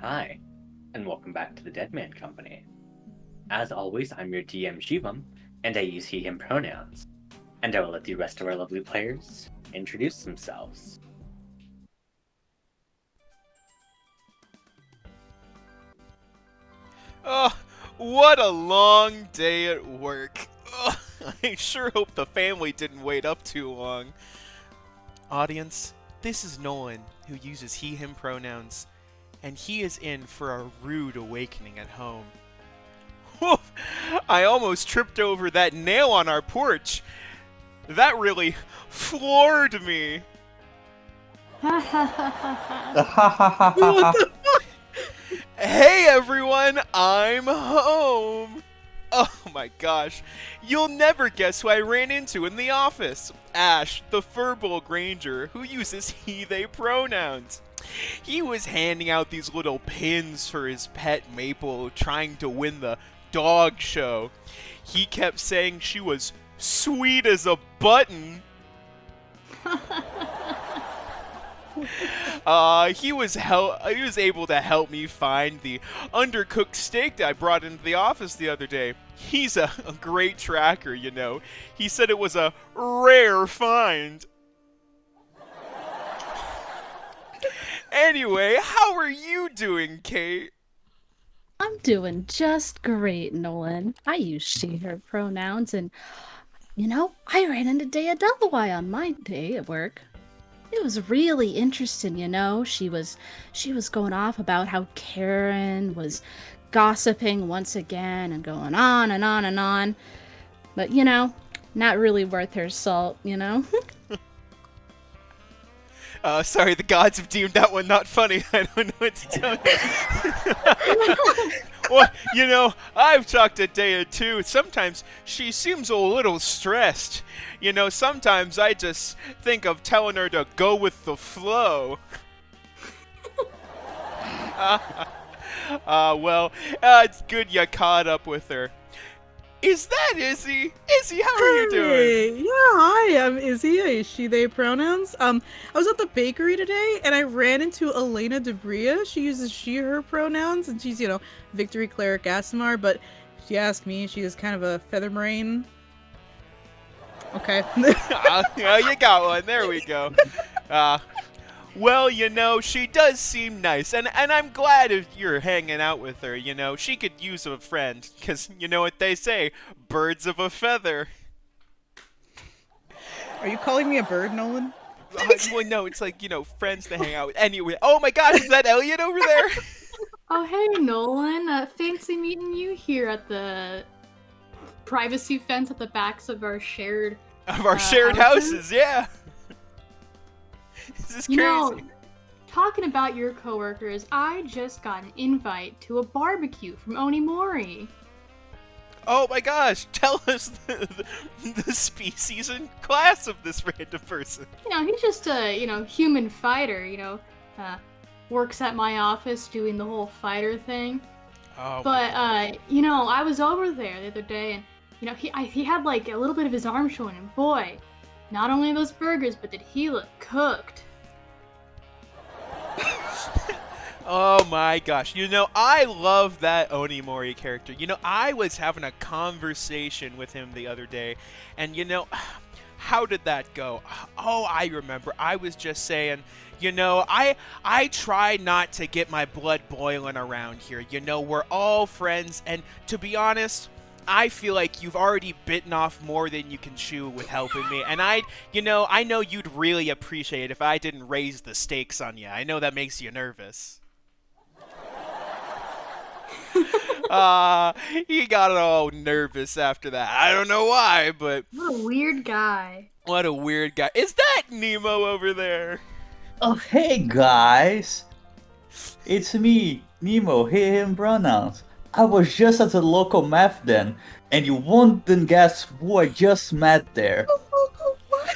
Hi, and welcome back to the Deadman Company. As always, I'm your DM Shivam, and I use he/him pronouns. And I will let the rest of our lovely players introduce themselves. Oh, what a long day at work. Oh, I sure hope the family didn't wait up too long. Audience, this is Nolan, who uses he/him pronouns, and he is in for a rude awakening at home. Woof! I almost tripped over that nail on our porch. That really floored me. What the Hey everyone, I'm home! Oh my gosh, you'll never guess who I ran into in the office. Ash, the furball Granger, who uses he/they pronouns. He was handing out these little pins for his pet Maple, trying to win the dog show. He kept saying she was sweet as a button. He was able to help me find the undercooked steak that I brought into the office the other day. He's a great tracker, you know. He said it was a rare find. Anyway, how are you doing, Kate? I'm doing just great, Nolan. I use she, her pronouns, and, I ran into Dea Delawai on my day at work. It was really interesting, She was going off about how Karen was gossiping once again and going on and on and on. But, not really worth her salt, Sorry, the gods have deemed that one not funny. I don't know what to tell you. Well, I've talked to Dea too. Sometimes she seems a little stressed. Sometimes I just think of telling her to go with the flow. It's good you caught up with her. Is that Izzy? Izzy, how are you doing? Yeah, hi, I'm Izzy. I use she, they pronouns. I was at the bakery today and I ran into Elena Debria. She uses she, her pronouns, and she's, Victory Cleric Asimar, but she asked me, she is kind of a feather brain. Okay. Oh, you got one. There we go. Well, she does seem nice, and I'm glad if you're hanging out with her, She could use a friend, because you know what they say, birds of a feather. Are you calling me a bird, Nolan? Well, no, it's like, friends to hang out with. Anyway, oh my gosh, is that Elliot over there? Oh, hey, Nolan. Fancy meeting you here at the privacy fence at the backs of our shared houses, yeah. This is crazy. Talking about your coworkers, I just got an invite to a barbecue from Onimori. Oh my gosh, tell us the species and class of this random person. He's just a, human fighter, works at my office doing the whole fighter thing. Oh, but, I was over there the other day and, he had like a little bit of his arm showing and boy, not only those burgers, but did he look cooked. Oh my gosh. I love that Onimori character. I was having a conversation with him the other day, and how did that go? Oh, I remember. I was just saying, I try not to get my blood boiling around here. We're all friends, and to be honest, I feel like you've already bitten off more than you can chew with helping me, and I know you'd really appreciate it if I didn't raise the stakes on you. I know that makes you nervous. He got all nervous after that. I don't know why, but What a weird guy. what a weird guy. Is that Nemo over there? Oh, hey guys! It's me, Nemo, he, him pronouns. I was just at the local math den, and you won't then guess who I just met there.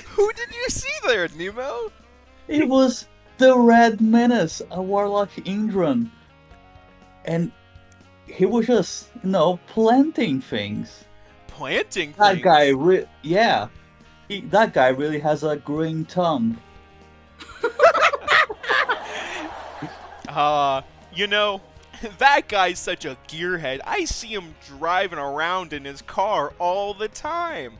Who did you see there, Nemo? It was the Red Menace, a warlock Indran. And he was just, planting things. Planting That things? guy, that guy really has a green thumb. That guy's such a gearhead. I see him driving around in his car all the time.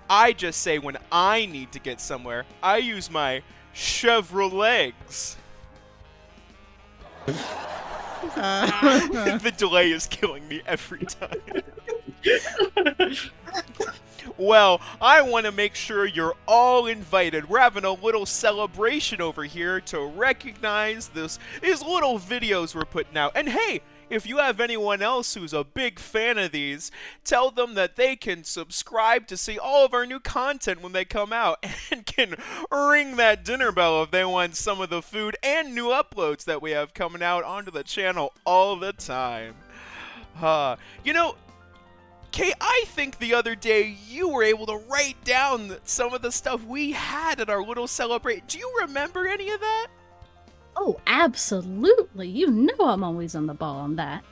I just say when I need to get somewhere, I use my Chevrolets. The delay is killing me every time. Well, I want to make sure you're all invited. We're having a little celebration over here to recognize these little videos we're putting out. And hey, if you have anyone else who's a big fan of these, tell them that they can subscribe to see all of our new content when they come out, and can ring that dinner bell if they want some of the food and new uploads that we have coming out onto the channel all the time. Kay, I think the other day you were able to write down some of the stuff we had at our little celebration. Do you remember any of that? Oh, absolutely. You know I'm always on the ball on that.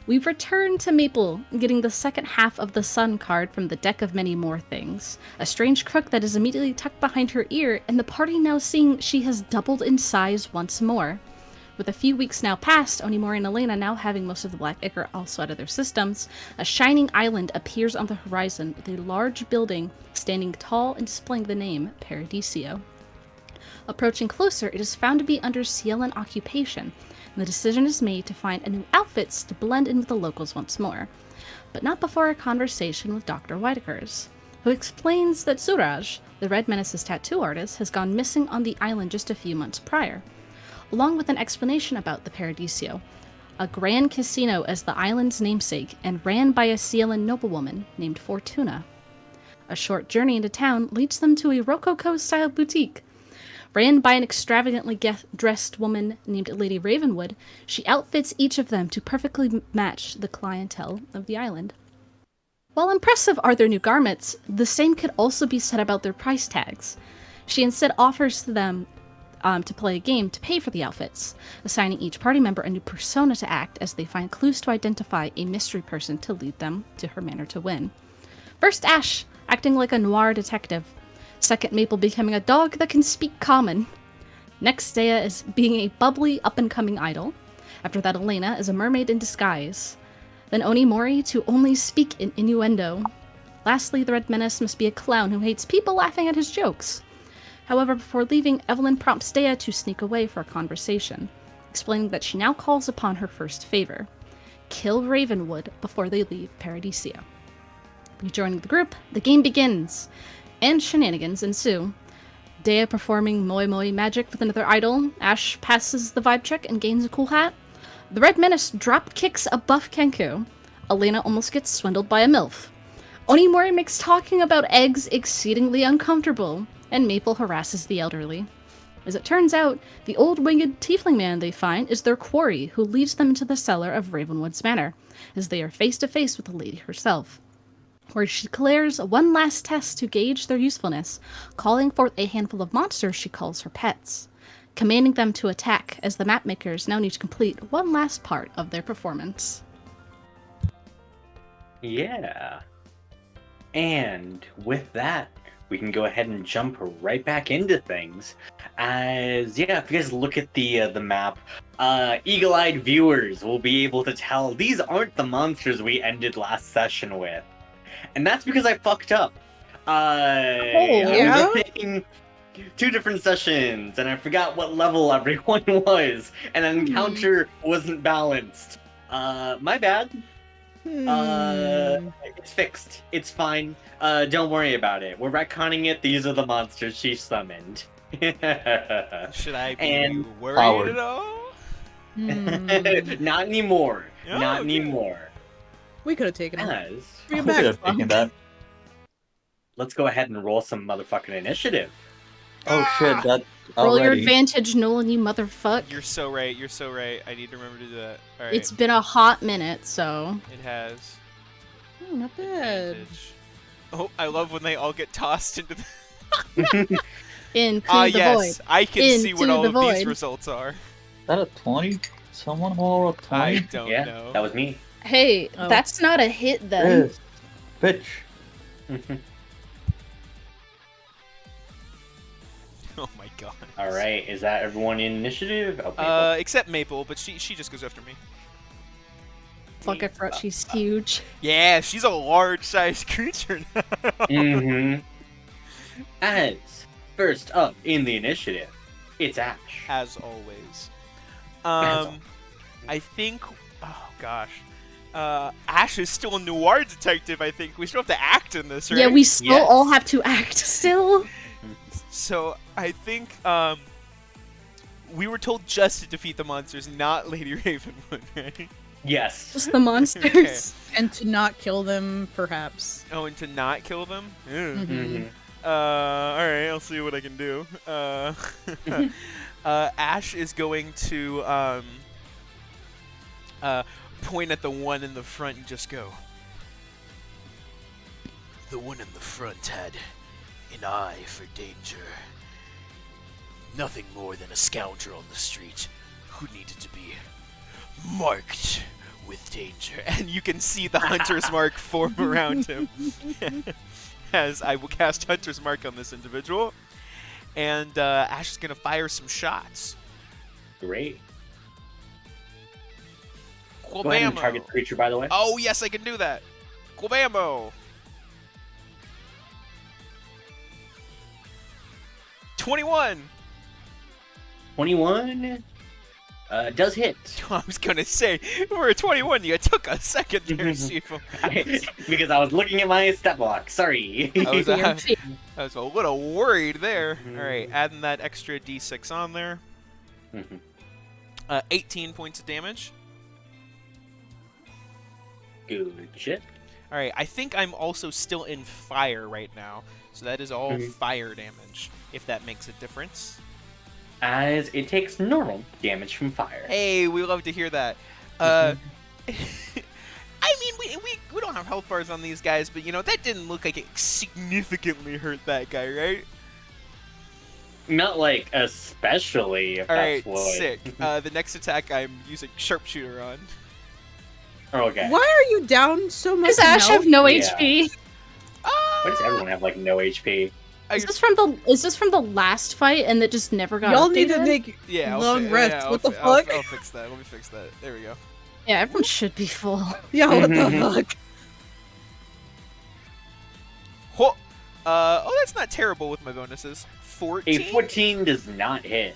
We've returned to Maple, getting the second half of the Sun card from the deck of many more things. A strange crook that is immediately tucked behind her ear, and the party now seeing she has doubled in size once more. With a few weeks now past, Onimori and Elena now having most of the black ichor also out of their systems, a shining island appears on the horizon with a large building standing tall and displaying the name Paradiso. Approaching closer, it is found to be under Cielan occupation, and the decision is made to find a new outfits to blend in with the locals once more. But not before a conversation with Dr. Whitakers, who explains that Suraj, the Red Menace's tattoo artist, has gone missing on the island just a few months prior, along with an explanation about the Paradiso, a grand casino as the island's namesake and ran by a Cielan noblewoman named Fortuna. A short journey into town leads them to a Rococo-style boutique. Ran by an extravagantly dressed woman named Lady Ravenwood, she outfits each of them to perfectly match the clientele of the island. While impressive are their new garments, the same could also be said about their price tags. She instead offers them to play a game to pay for the outfits, assigning each party member a new persona to act as they find clues to identify a mystery person to lead them to her manner to win. First Ash, acting like a noir detective. Second Maple becoming a dog that can speak common. Next Dea as being a bubbly up-and-coming idol. After that Elena as a mermaid in disguise. Then Onimori to only speak in innuendo. Lastly, the Red Menace must be a clown who hates people laughing at his jokes. However, before leaving, Evelyn prompts Dea to sneak away for a conversation, explaining that she now calls upon her first favor: kill Ravenwood before they leave Paradiso. Rejoining the group, the game begins, and shenanigans ensue. Dea performing Moi Moi magic with another idol, Ash passes the vibe check and gains a cool hat. The Red Menace drop kicks a buff Kenku. Elena almost gets swindled by a MILF. Onimori makes talking about eggs exceedingly uncomfortable, and Maple harasses the elderly. As it turns out, the old winged tiefling man they find is their quarry, who leads them into the cellar of Ravenwood's manor, as they are face to face with the lady herself, where she declares one last test to gauge their usefulness, calling forth a handful of monsters she calls her pets, commanding them to attack, as the mapmakers now need to complete one last part of their performance. Yeah. And with that, we can go ahead and jump right back into things. As, if you guys look at the map, eagle-eyed viewers will be able to tell these aren't the monsters we ended last session with. And that's because I fucked up. I was playing 2 different sessions, and I forgot what level everyone was, and an encounter wasn't balanced. My bad. Hmm. It's fixed. It's fine. Don't worry about it. We're retconning it. These are the monsters she summoned. Should I be And worried Howard. at all? not anymore. Oh, Not good. anymore. We could have taken him. As Bring him We could back. have taken Funk. that. let's go ahead and roll some motherfucking initiative. Oh shit, that Roll your already. advantage, Nolan, you motherfuck. You're so right. You're so right. I need to remember to do that. All right. It's been a hot minute, so. It has Oh, not bad. advantage. Oh, I love when they all get tossed into the. Into Ah, the yes. void. I can see what Into all the of these void. results are. Is that a 20? Someone roll a 20? I don't Yeah, know. that was me. Hey, Oh. that's not a hit then. Yes. Bitch. Oh my god. All right, is that everyone in initiative? Okay. Except Maple, but she just goes after me. Fuck, I forgot she's huge. Yeah, she's a large-sized creature now. Mm-hmm. As first up in the initiative, it's Ash. As always. I think. Oh gosh. Ash is still a noir detective. I think we still have to act in this, right? Yeah, we still Yes. all have to act still. So I think we were told just to defeat the monsters, not Lady Ravenwood, right? Yes. Just the monsters. And to not kill them, perhaps. Oh, and to not kill them. Ew. Mm-hmm. All right, I'll see what I can do. Ash is going to point at the one in the front and just go. The one in the front had an eye for danger. Nothing more than a scoundrel on the street who needed to be marked with danger. And you can see the hunter's mark form around him. As I will cast hunter's mark on this individual. And Ash is going to fire some shots. Great. Go ahead and target the creature, by the way. Oh, yes, I can do that. Quabambo. 21. 21 does hit. I was going to say, we're at 21. You took a second there, Steve. Because I was looking at my stat block. Sorry. I was, Your I feet. was a little worried there. All right, adding that extra d6 on there. Mhm. 18 points of damage. Good shit. All right, I think I'm also still in fire right now. So that is all Mhm. fire damage, if that makes a difference. As it takes normal damage from fire. Hey, we love to hear that. I mean, we don't have health bars on these guys, but, you know, that didn't look like it significantly hurt that guy, right? Not like especially if All that's right, what. sick. The next attack I'm using Sharpshooter on. Okay. Why are you down so much? Does Ash have health? no Yeah. HP? Why does everyone have like no HP? Is this from the last fight and that just never got Y'all need to updated? make Yeah, long rests. I'll What the fi- I'll- fuck? I'll fix that. Let me fix that. There we go. Yeah, everyone should be full. Yeah, what the Mhm. fuck? Oh, that's not terrible with my bonuses. 14? A 14 does not hit.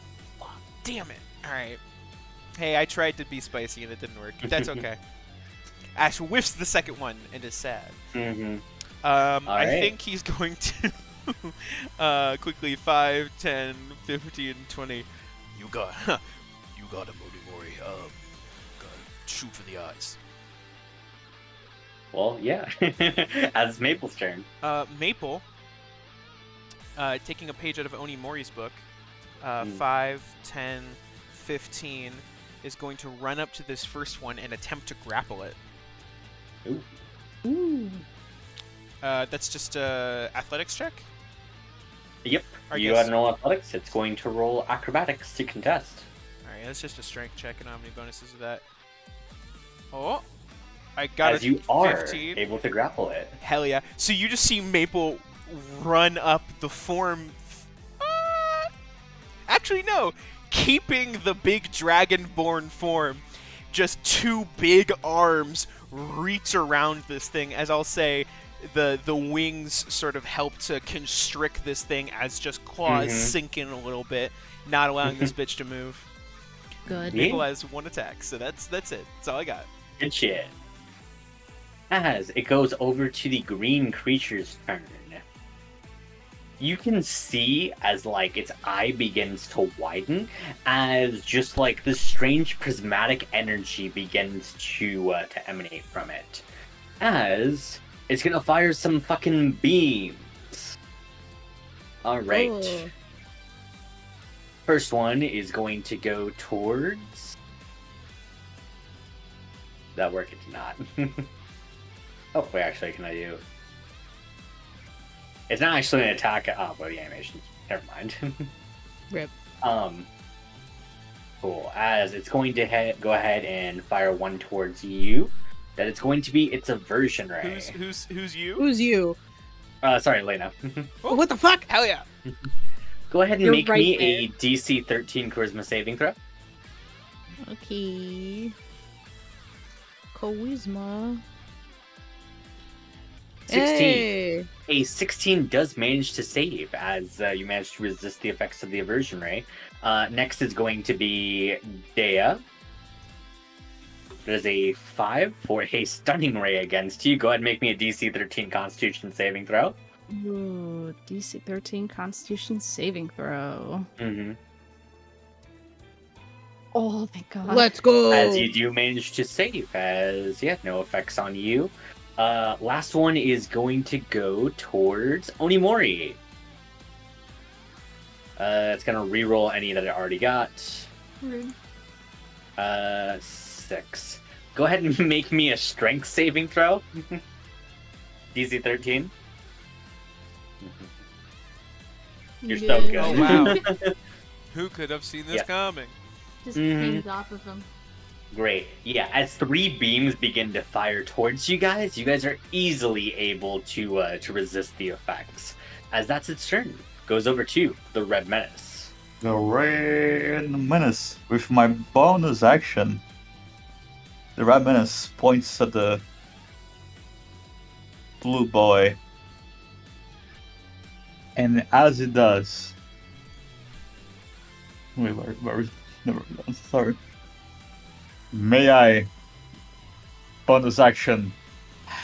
Damn it. Alright. Hey, I tried to be spicy and it didn't work. That's okay. Ash whiffs the second one and is sad. Mm-hmm. I Alright. think he's going to quickly 5, 10, 15, 20. You got a Mori. Gotta shoot for the odds. Well, yeah. As it's Maple's turn. Maple, taking a page out of Oni Mori's book, Mm. 5, 10, 15, is going to run up to this first one and attempt to grapple it. Ooh. Ooh. That's just a athletics check? Yep. I You guess- got no athletics. It's going to roll acrobatics to contest. Alright, that's just a strength check. I don't have any bonuses of that. Oh! I got As a you are 15. able to grapple it. Hell yeah. So you just see Maple run up the form. Actually, no. Keeping the big dragonborn form. Just two big arms reach around this thing. As I'll say, the wings sort of help to constrict this thing as just claws Mhm. sink in a little bit, not allowing this bitch to move. Good. Yeah. Maple has one attack, so that's it. That's all I got. Good shit. As it goes over to the green creature's turn. You can see as like its eye begins to widen, as just like this strange prismatic energy begins to emanate from it. As it's gonna fire some fucking beams. All right. Oh. First one is going to go towards. That work? It did not. Oh wait, actually, can I do? It's not actually an attack. Oh, but the animation. Never mind. Rip. Cool. As it's going to go ahead and fire one towards you. That it's going to be its aversion ray. Who's you? Who's you? Sorry, Lena. Oh, What the fuck? hell yeah! Go ahead and You're make right me there. a DC 13 charisma saving throw. Okay. Charisma. 16. Hey. A 16 does manage to save, as you manage to resist the effects of the aversion ray. Next is going to be Dea. There's a 5 for a stunning ray against you. Go ahead and make me a DC 13 Constitution saving throw. Ooh, DC 13 Constitution saving throw. Mm-hmm. Oh, thank God. Let's go. As you do manage to save, as no effects on you. Last one is going to go towards Onimori. It's gonna reroll any that it already got. Rude. 6. Go ahead and make me a strength saving throw. DC 13. You're so good. Oh, wow. Who could have seen this Yeah. coming? Just Mhm. pings off of him. Great. Yeah, as 3 beams begin to fire towards you guys are easily able to resist the effects. As that's its turn. Goes over to the Red Menace. The Red Menace. With my bonus action, the Red Menace points at the blue boy. And as it does... Wait, where is... Never mind, sorry. May I, bonus action,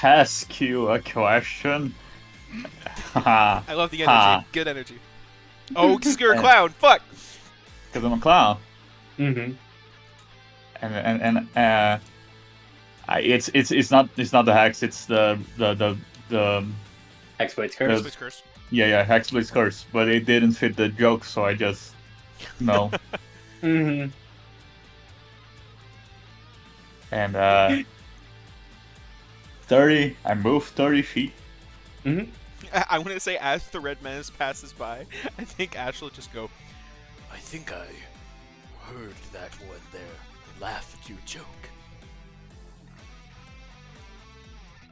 ask you a question? Haha, I love the energy. Ha. Good energy. Oh, because you're a clown. Fuck. because I'm a clown. Mm-hmm. It's not the hex. It's the Exploits curse. Switch curse. yeah Hexblade's curse, but it didn't fit the joke, so I just no. Mm-hmm. And 30. I move 30 feet. Mm-hmm. I want to say as the Red Menace passes by, I think Ash will just go, I think I heard that one there laugh at you joke.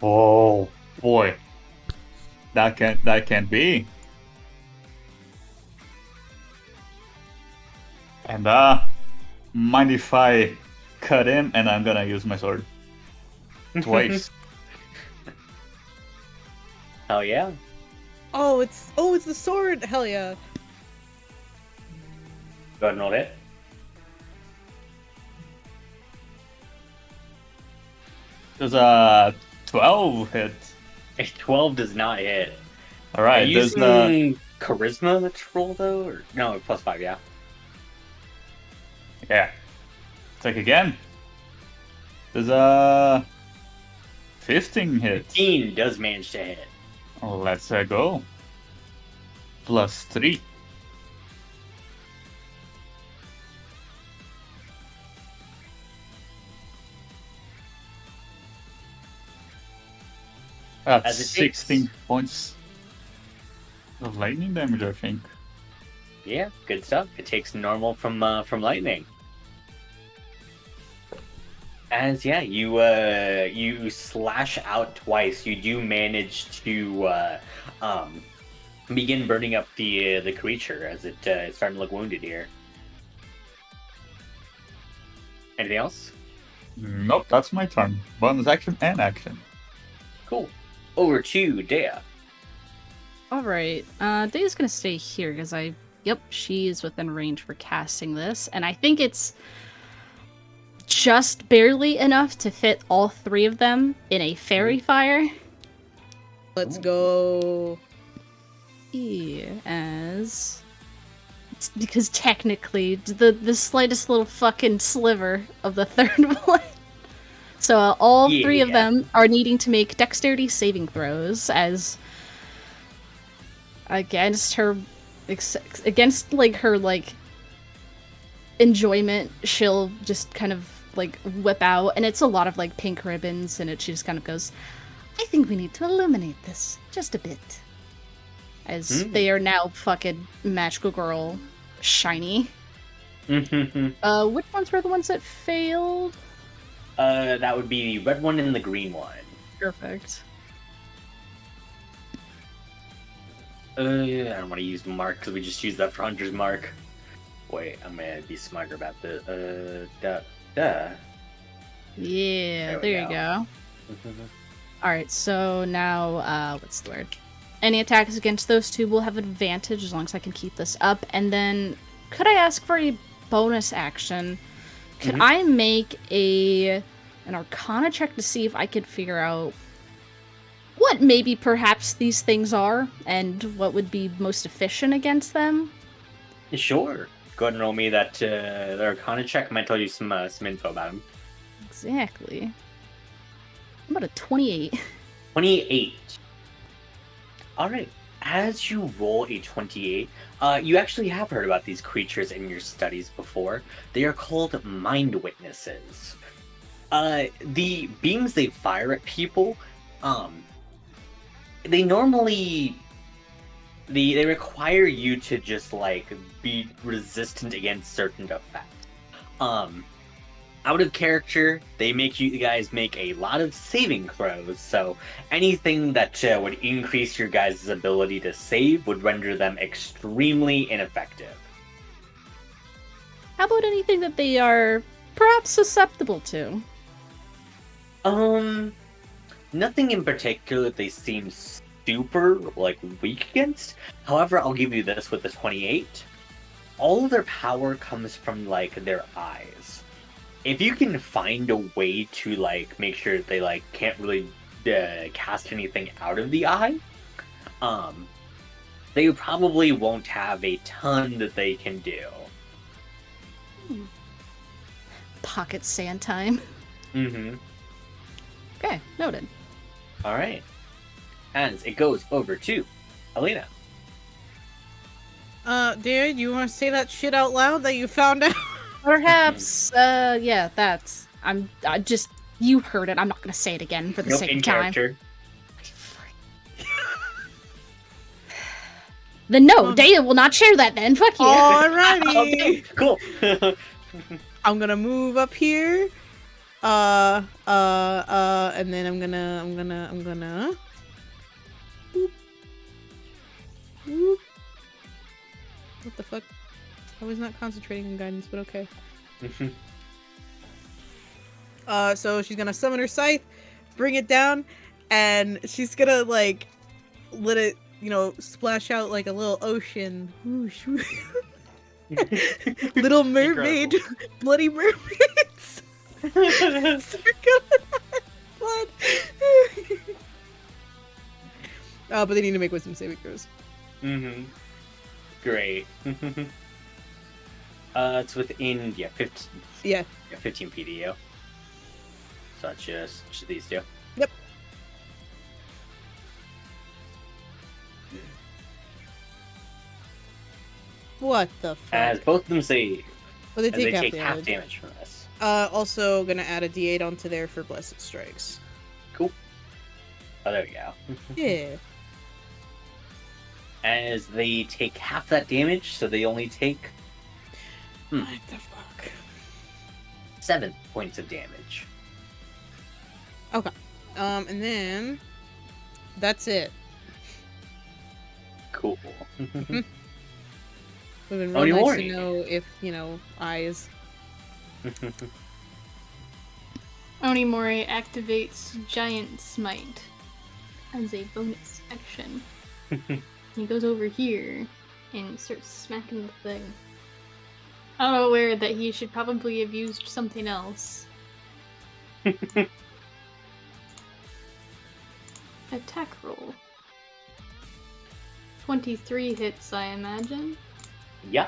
Oh boy, that can't be. And mind if I cut him? And I'm gonna use my sword twice. Hell yeah. Oh, it's the sword. Hell yeah. Go ahead and roll it. There's a 12 hit. A 12 does not hit. All right, Are you there's using charisma to roll though? Or... No, +5, yeah. yeah. Take again. There's a 15 hit. 15 does manage to hit. Let's go. +3. As That's it takes- 16 points of lightning damage, I think. Yeah, good stuff. It takes normal from lightning. As you slash out twice. You do manage to begin burning up the creature as it's starting to look wounded here. Anything else? Nope, that's my turn. Bonus action and action. Cool. Over to Dea. Alright, Daya's gonna stay here because she is within range for casting this, and I think it's just barely enough to fit all 3 of them in a fairy fire. Let's go. As because technically the slightest little fucking sliver of the 3rd one. So all 3 of them are needing to make dexterity saving throws as against her like her like enjoyment. She'll just kind of like whip out, and it's a lot of like pink ribbons, and she just kind of goes, I think we need to illuminate this just a bit. As they are now fucking magical girl shiny. Which ones were the ones that failed? That would be the red one and the green one. Perfect. I don't want to use mark because we just used that for Hunter's mark. Wait, I'm gonna be smarter about the Yeah, there you go. Alright, so now, what's the word? Any attacks against those 2 will have advantage as long as I can keep this up. And then, could I ask for a bonus action? Could I make an Arcana check to see if I could figure out what maybe perhaps these things are and what would be most efficient against them? Sure. Go ahead and roll me that the Arcana check. I might tell you some info about them. Exactly. How about a 28? 28. Alright. As you roll a 28, you actually have heard about these creatures in your studies before. They are called mind witnesses. The beams they fire at people, they normally they require you to just like be resistant against certain effects. Out of character, they make you guys make a lot of saving throws, so anything that would increase your guys' ability to save would render them extremely ineffective. How about anything that they are perhaps susceptible to? Nothing in particular that they seem super, like, weak against. However, I'll give you this with the 28. All of their power comes from, like, their eyes. If you can find a way to, like, make sure that they, like, can't really cast anything out of the eye, they probably won't have a ton that they can do. Pocket sand time. Okay, noted. Alright. As it goes over to Alina. Dan, you want to say that shit out loud that you found out? Perhaps, yeah, that's... I just... You heard it. I'm not gonna say it again for the sake In of time. character. Then no, Daya will not share that then. Fuck you. Alrighty. Okay, cool. I'm gonna move up here. And then I'm gonna. Boop. Boop. What the fuck? I was not concentrating on guidance, but okay. So she's gonna summon her scythe, bring it down, and she's gonna like let it, you know, splash out like a little ocean. Whoosh, whoosh. Little mermaid, bloody mermaids. Blood. But they need to make wisdom saving throws. Great. It's within 15. Yeah. 15 feet of you. So it's just these two. Yep. What the fuck? As both of them say, Well, they as they take take half damage from this. Also gonna add a D8 onto there for blessed strikes. Cool. Oh, there we go. Yeah. As they take half that damage, so they only take What the fuck? 7 points of damage. Okay. And then that's it. Cool. Would have been Only real nice more. to know if, you know, eyes. Onimori activates Giant Smite as a bonus action. He goes over here and starts smacking the thing. I'm aware that he should probably have used something else. Attack roll. 23 hits, I imagine. Yeah.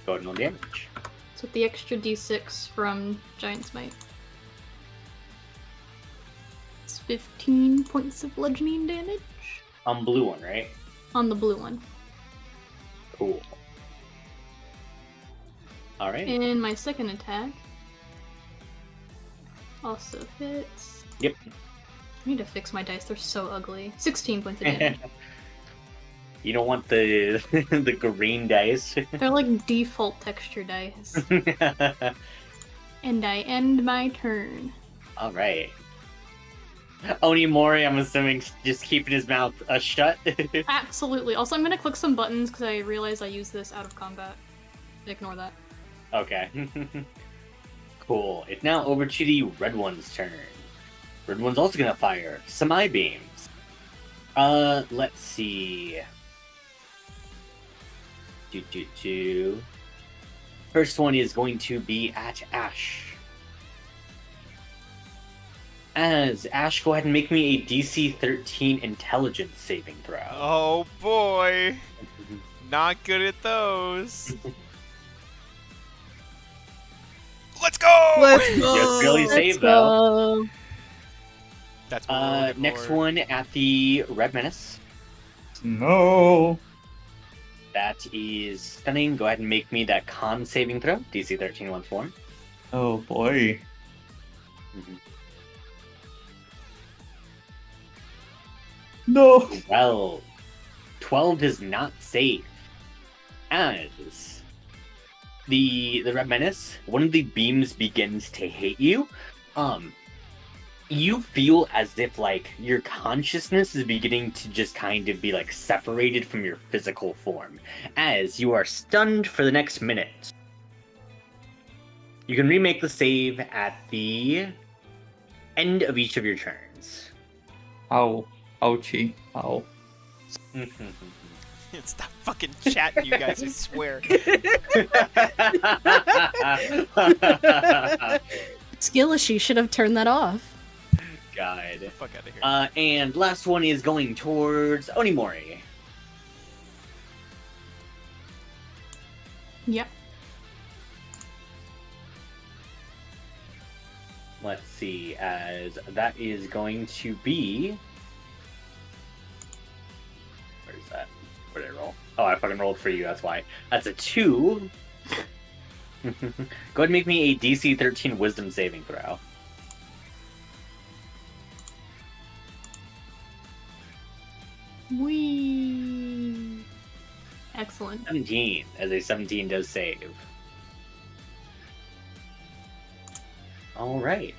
Go ahead and roll damage. So with the extra d6 from Giant Smite. It's 15 points of bludgeoning damage Blue one, right? on the blue one. Cool. Alright. And my second attack also hits. Yep. I need to fix my dice, they're so ugly. 16 points of damage. You don't want the the green dice. They're like default texture dice. And I end my turn. Alright. Onimori, I'm assuming, just keeping his mouth shut. Absolutely. Also, I'm gonna click some buttons because I realized I used this out of combat. Ignore that. Okay. Cool. It's now over to the red one's turn. Red one's also gonna fire some eye beams. Let's see. First one is going to be at Ash. As Ash, go ahead and make me a DC 13 intelligence saving throw. Oh boy. Not good at those. Let's go! Let's go. Just barely Let's save though. go. That's what we're looking Next for. one at the Red Menace. No. That is stunning. Go ahead and make me that con saving throw. DC 13 once more. Oh boy. No. Well, 12 does not save. As the Red Menace, one of the beams begins to hit you. You feel as if like your consciousness is beginning to just kind of be like separated from your physical form, as you are stunned for the next minute. You can remake the save at the end of each of your turns. Ow. Ouchie. Ow. Stop fucking chatting, you guys, I swear. Skillishy should have turned that off. Get the God. fuck out of here. And last one is going towards Onimori. Yep. Let's see, as that is going to be... Where's that? Where did I roll? Oh, I fucking rolled for you, that's why. That's a 2. Go ahead and make me a DC 13 Wisdom saving throw. Whee! Excellent. 17, as a 17 does save. Alright.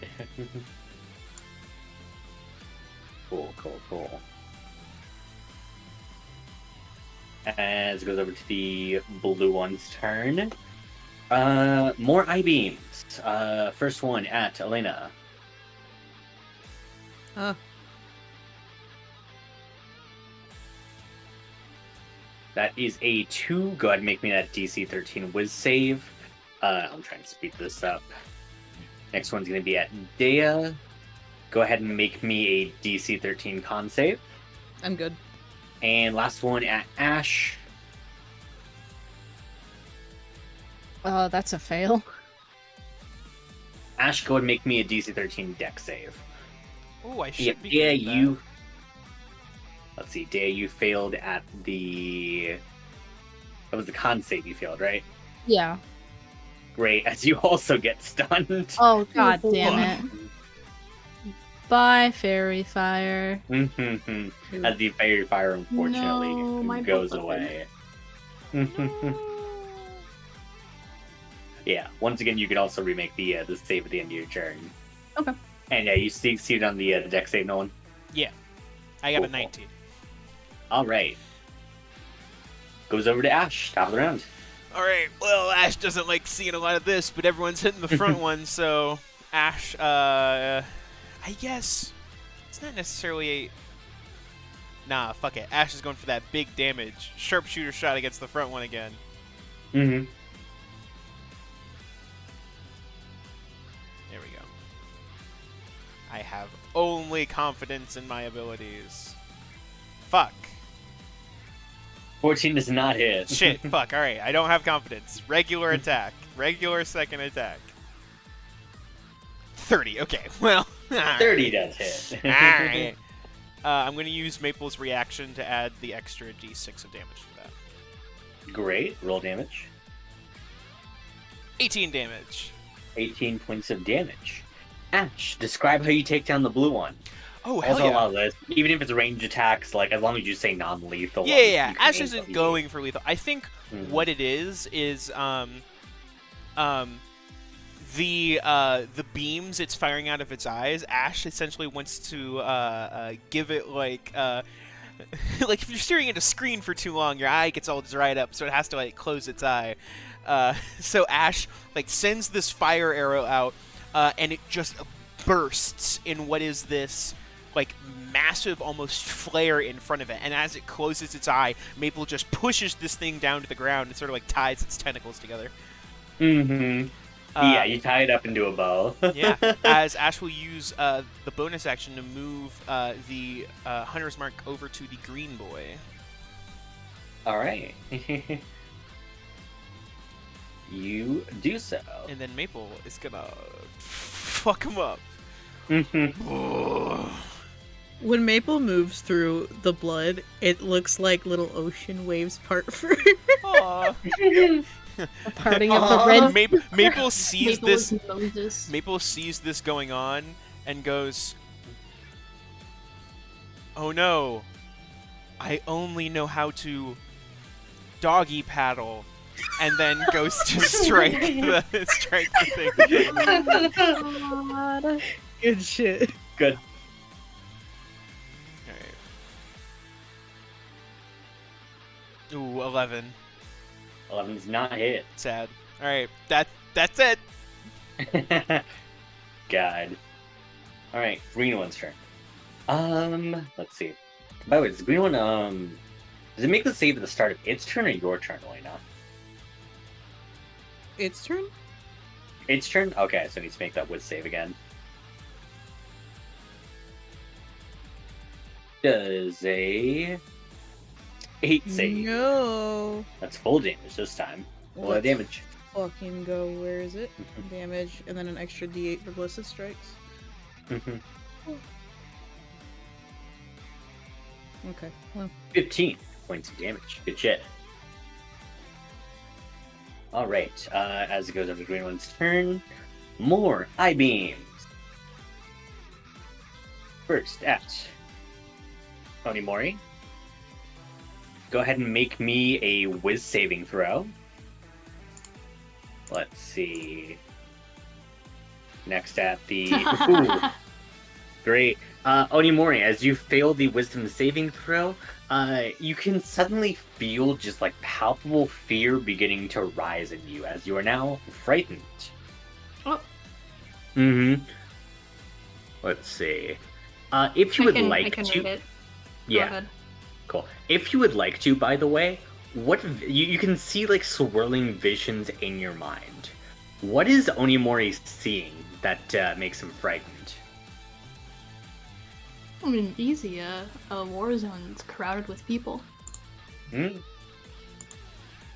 Cool. As it goes over to the blue one's turn. More eye beams. First one at Elena. That is a 2. Go ahead and make me that DC 13 Wiz save. I'm trying to speed this up. Next one's going to be at Dea. Go ahead and make me a DC 13 con save. I'm good. And last one at Ash. That's a fail. Ash, go ahead and make me a DC 13 deck save. Ooh, I should Yeah, be Dea, good at that. you... Let's see, Dea, you failed at the... That was the con save you failed, right? Yeah. Great, as you also get stunned. Oh, god damn it. Bye, fairy fire. As the fairy fire, unfortunately, No, my goes button. away. Yeah, once again, you can also remake the save at the end of your turn. Okay. And yeah, you see it on the deck save, Nolan? Yeah. I got Cool. a 19. Alright. Goes over to Ash, top of the round. Alright, well, Ash doesn't like seeing a lot of this, but everyone's hitting the front one, so Ash, I guess it's not necessarily a... Nah, fuck it. Ash is going for that big damage. Sharpshooter shot against the front one again. Mm-hmm. I have only confidence in my abilities. Fuck. 14 does not hit. Shit, fuck, alright, I don't have confidence. Regular attack. Regular second attack. 30, okay, well. 30 does hit. Alright. I'm going to use Maple's reaction to add the extra d6 of damage to that. Great. Roll damage. 18 damage. 18 points of damage. Ash, describe how you take down the blue one. Oh, hell Also yeah. allow this, even if it's range attacks, like, as long as you say non-lethal. Yeah. you can Ash aim isn't them. going for lethal. I think Mhm. what it is the beams it's firing out of its eyes. Ash essentially wants to give it like like if you're staring at a screen for too long, your eye gets all dried up, so it has to like close its eye. So Ash like sends this fire arrow out, and it just bursts in what is this like massive almost flare in front of it, and as it closes its eye, Maple just pushes this thing down to the ground and sort of like ties its tentacles together. Mm-hmm. Yeah, you tie it up into a bow. Yeah, as Ash will use the bonus action to move the Hunter's Mark over to the green boy. All right. You do so. And then Maple is gonna fuck him up. When Maple moves through the blood, it looks like little ocean waves part for Aw. The parting of the red. Maple sees Maple this. is Moses. Maple sees this going on and goes, "Oh no! I only know how to doggy paddle," and then goes to strike the thing. God. good shit. Good. Alright. Ooh, 11. 11 does not hit. Sad. Alright, that's it. God. All right, green one's turn. Let's see. By the way, does the green one does it make the save at the start of its turn or your turn, Elena? Its turn? Its turn? Okay, so it needs to make that with save again. Does a 8 save. No. That's full damage this time. Full Let's damage. fucking go. Where is it? Damage, and then an extra D8 for ballistic strikes. Okay. Well, 15 points of damage. Good shit. Alright, as it goes over the green one's turn, more eye beams. First at Onimori. Go ahead and make me a whiz saving throw. Let's see. Next at the... Ooh, great. Onimori, as you fail the wisdom saving throw, you can suddenly feel just like palpable fear beginning to rise in you as you are now frightened. Oh. Let's see. If you would like I can to... read it. Go Yeah. ahead. Cool. If you would like to, by the way, you can see like swirling visions in your mind. What is Onimori seeing that makes him frightened? I mean, easy. A war zone that's crowded with people. Hmm?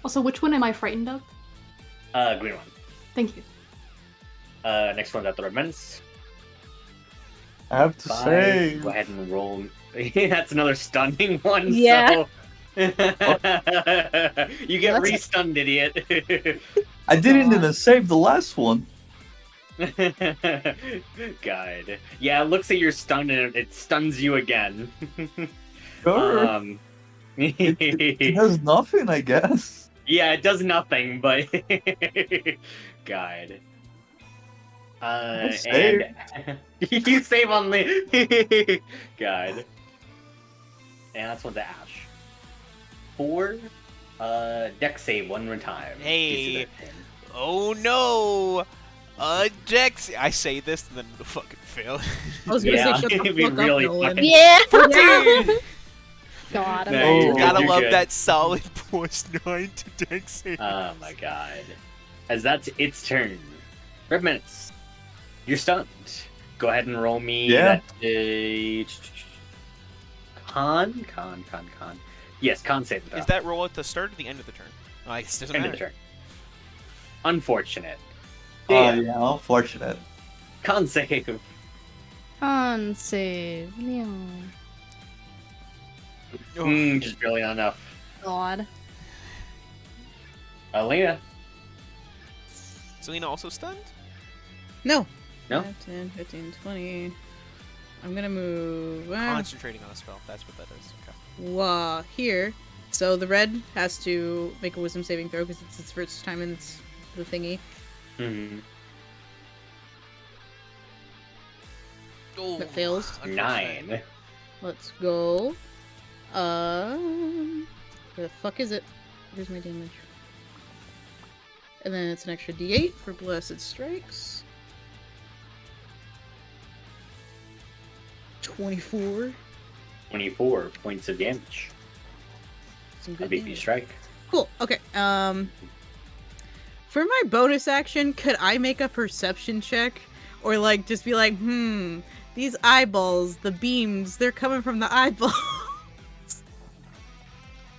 Also, which one am I frightened of? Green one. Thank you. Next one's at the Red Menace. I have to 5. say, Go ahead and roll. That's another stunning one. Yeah. So... you get That's- re-stunned, idiot. I didn't even save the last one. God. Yeah, it looks like you're stunned and it stuns you again. Sure. It does nothing, I guess. Yeah, it does nothing, but God. save. And you save on the God. And that's what's Ash. 4. Dex save one more time. Hey. DC 13. Oh no! Dex. I say this and then it'll fucking fail. I was gonna Yeah, say, shut the it'd be fuck really up, Nolan. fucking- Yeah. 14! God, I'm No, going you're to- Gotta you're love good. that solid +9 to Dex save. Oh my God. As that's its turn. Red Menace. You're stunned. Go ahead and roll me Yeah. that. Con. Yes, con saving throw. Is that roll at the start or the end of the turn? Oh, I guess it doesn't End of the matter. turn? Unfortunate. Oh, Damn. yeah, unfortunate. Con save. On save. No. Oh. Just barely not enough. God. Elena. Selena also stunned? No. No? 5, 10, 15, 20. I'm gonna move Concentrating on a spell. That's what that is. Okay. here. So the red has to make a wisdom saving throw because it's its first time in the thingy. Mm-hmm. Oh, That fails. unfortunate. 9. Let's go. Where the fuck is it? Where's my damage? And then it's an extra D8 for blessed strikes. 24. 24 points of damage. Some A good beefy damage. strike. Cool. Okay. For my bonus action, could I make a perception check, or like just be like, these eyeballs, the beams, they're coming from the eyeballs.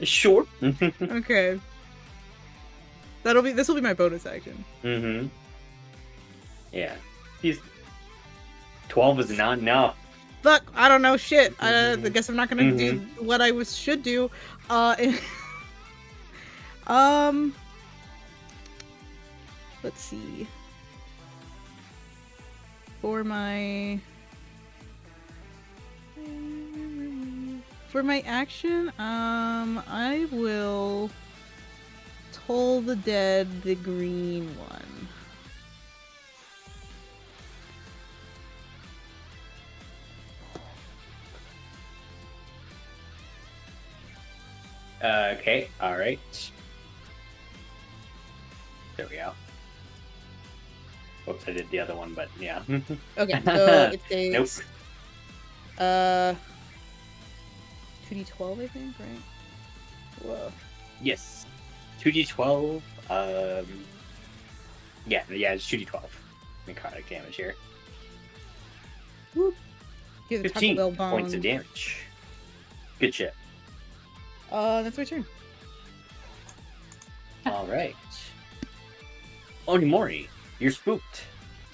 Sure. Okay. This will be my bonus action. Mm-hmm. Yeah. He's 12 is not enough. Fuck, I don't know shit. I Mhm. guess I'm not gonna do what I should do. Let's see. For my action, I will toll the dead the green one. Okay, alright. There we go. Whoops, I did the other one, but yeah. Okay, so it Nope. takes 2d12, I think, right? Whoa. Yes. 2d12. Yeah, it's 2d12. Necrotic damage here. Whoop. Hear the Taco 15 Bell bong. points of damage. Good shit. That's my turn. Alright. Onimori, you're spooked.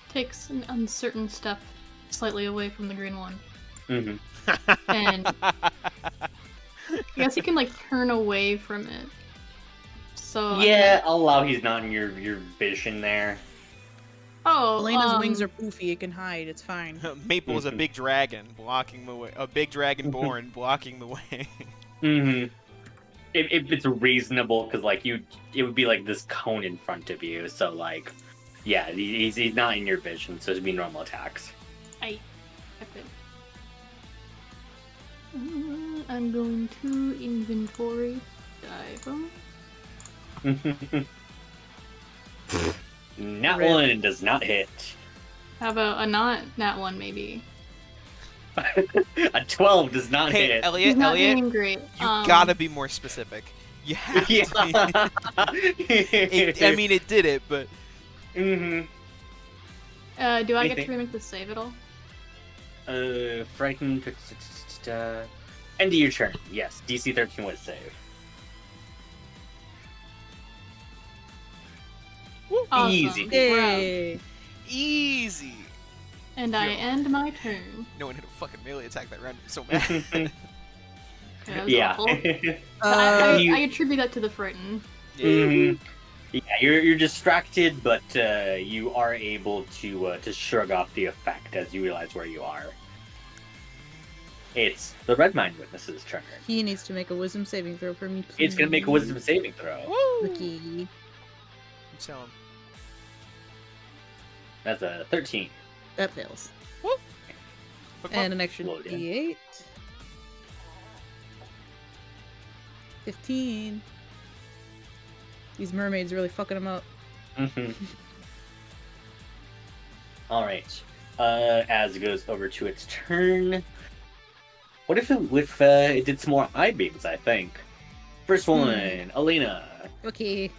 Takes an uncertain step slightly away from the green one. Mm-hmm. And I guess you can like turn away from it. So Yeah, I'll allow he's not in your vision there. Oh, Elena's wings are poofy. It can hide. It's fine. Maple is a big dragon blocking the way. A big dragon born blocking the way. Mm-hmm. If it's reasonable, because like it would be like this cone in front of you. So like, yeah, he's not in your vision, so it'd be normal attacks. I could. I'm going to inventory dive. Nat Rip. 1 does not hit. How about a not that one maybe? A 12 does not Hey, hit. Elliot, He's not Elliot, doing great. you gotta be more specific. You have to. Yeah. I mean, it did it, but Mm-hmm. Do I get anything. to remake the save at all? Frightened. End of your turn. Yes, DC 13 would save. Awesome. Easy. Yay! easy. And I Yo. end my turn. No one hit a fucking melee attack that round. I'm so mad. Okay, that was Yeah. awful. Uh, You- I attribute that to the frighten. Mhm. Yeah, you're distracted, but you are able to shrug off the effect as you realize where you are. It's the Red Mind Witness's turn. he needs to make a wisdom saving throw for me. It's gonna make a Wisdom saving throw. Woo! Rookie. So, That's a 13. That fails. Book And an extra Load in. D8. 15. These mermaids really fucking him up. All right. As it goes over to its turn, what if it did some more eye beams? I think. First one, Alina. Okay.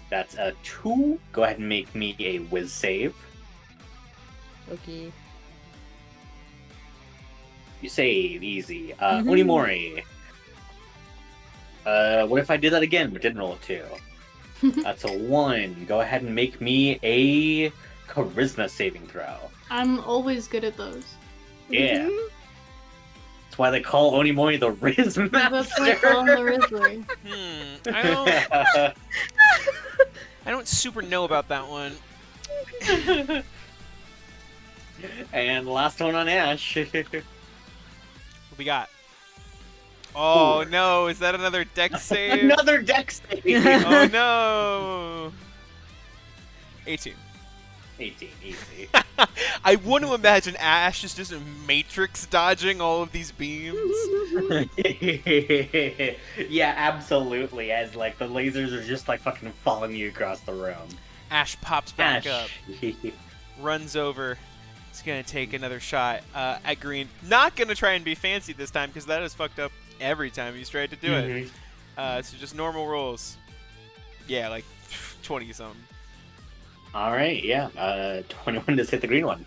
That's a 2. Go ahead and make me a Whiz save. Okay. You save easy. Mhm. Onimori. What if I did that again but didn't roll a 2? That's a 1. Go ahead and make me a charisma saving throw. I'm always good at those. Yeah. Mhm. That's why they call Onimori the Riz That's why I call him the Rizzler. I don't super know about that one. And last one on Ash. What we got? Oh 4. no, is that another dex save? Another dex save. Oh no. 18. 18, easy. I want to imagine Ash is just matrix dodging all of these beams. Yeah, absolutely. As like the lasers are just like fucking following you across the room. Ash pops back Ash. up, runs over. He's gonna take another shot at Green. Not gonna try and be fancy this time because that is fucked up every time he's tried to do it. So just normal rolls. Yeah, like 20 something. All right, yeah. 21 to hit the green one.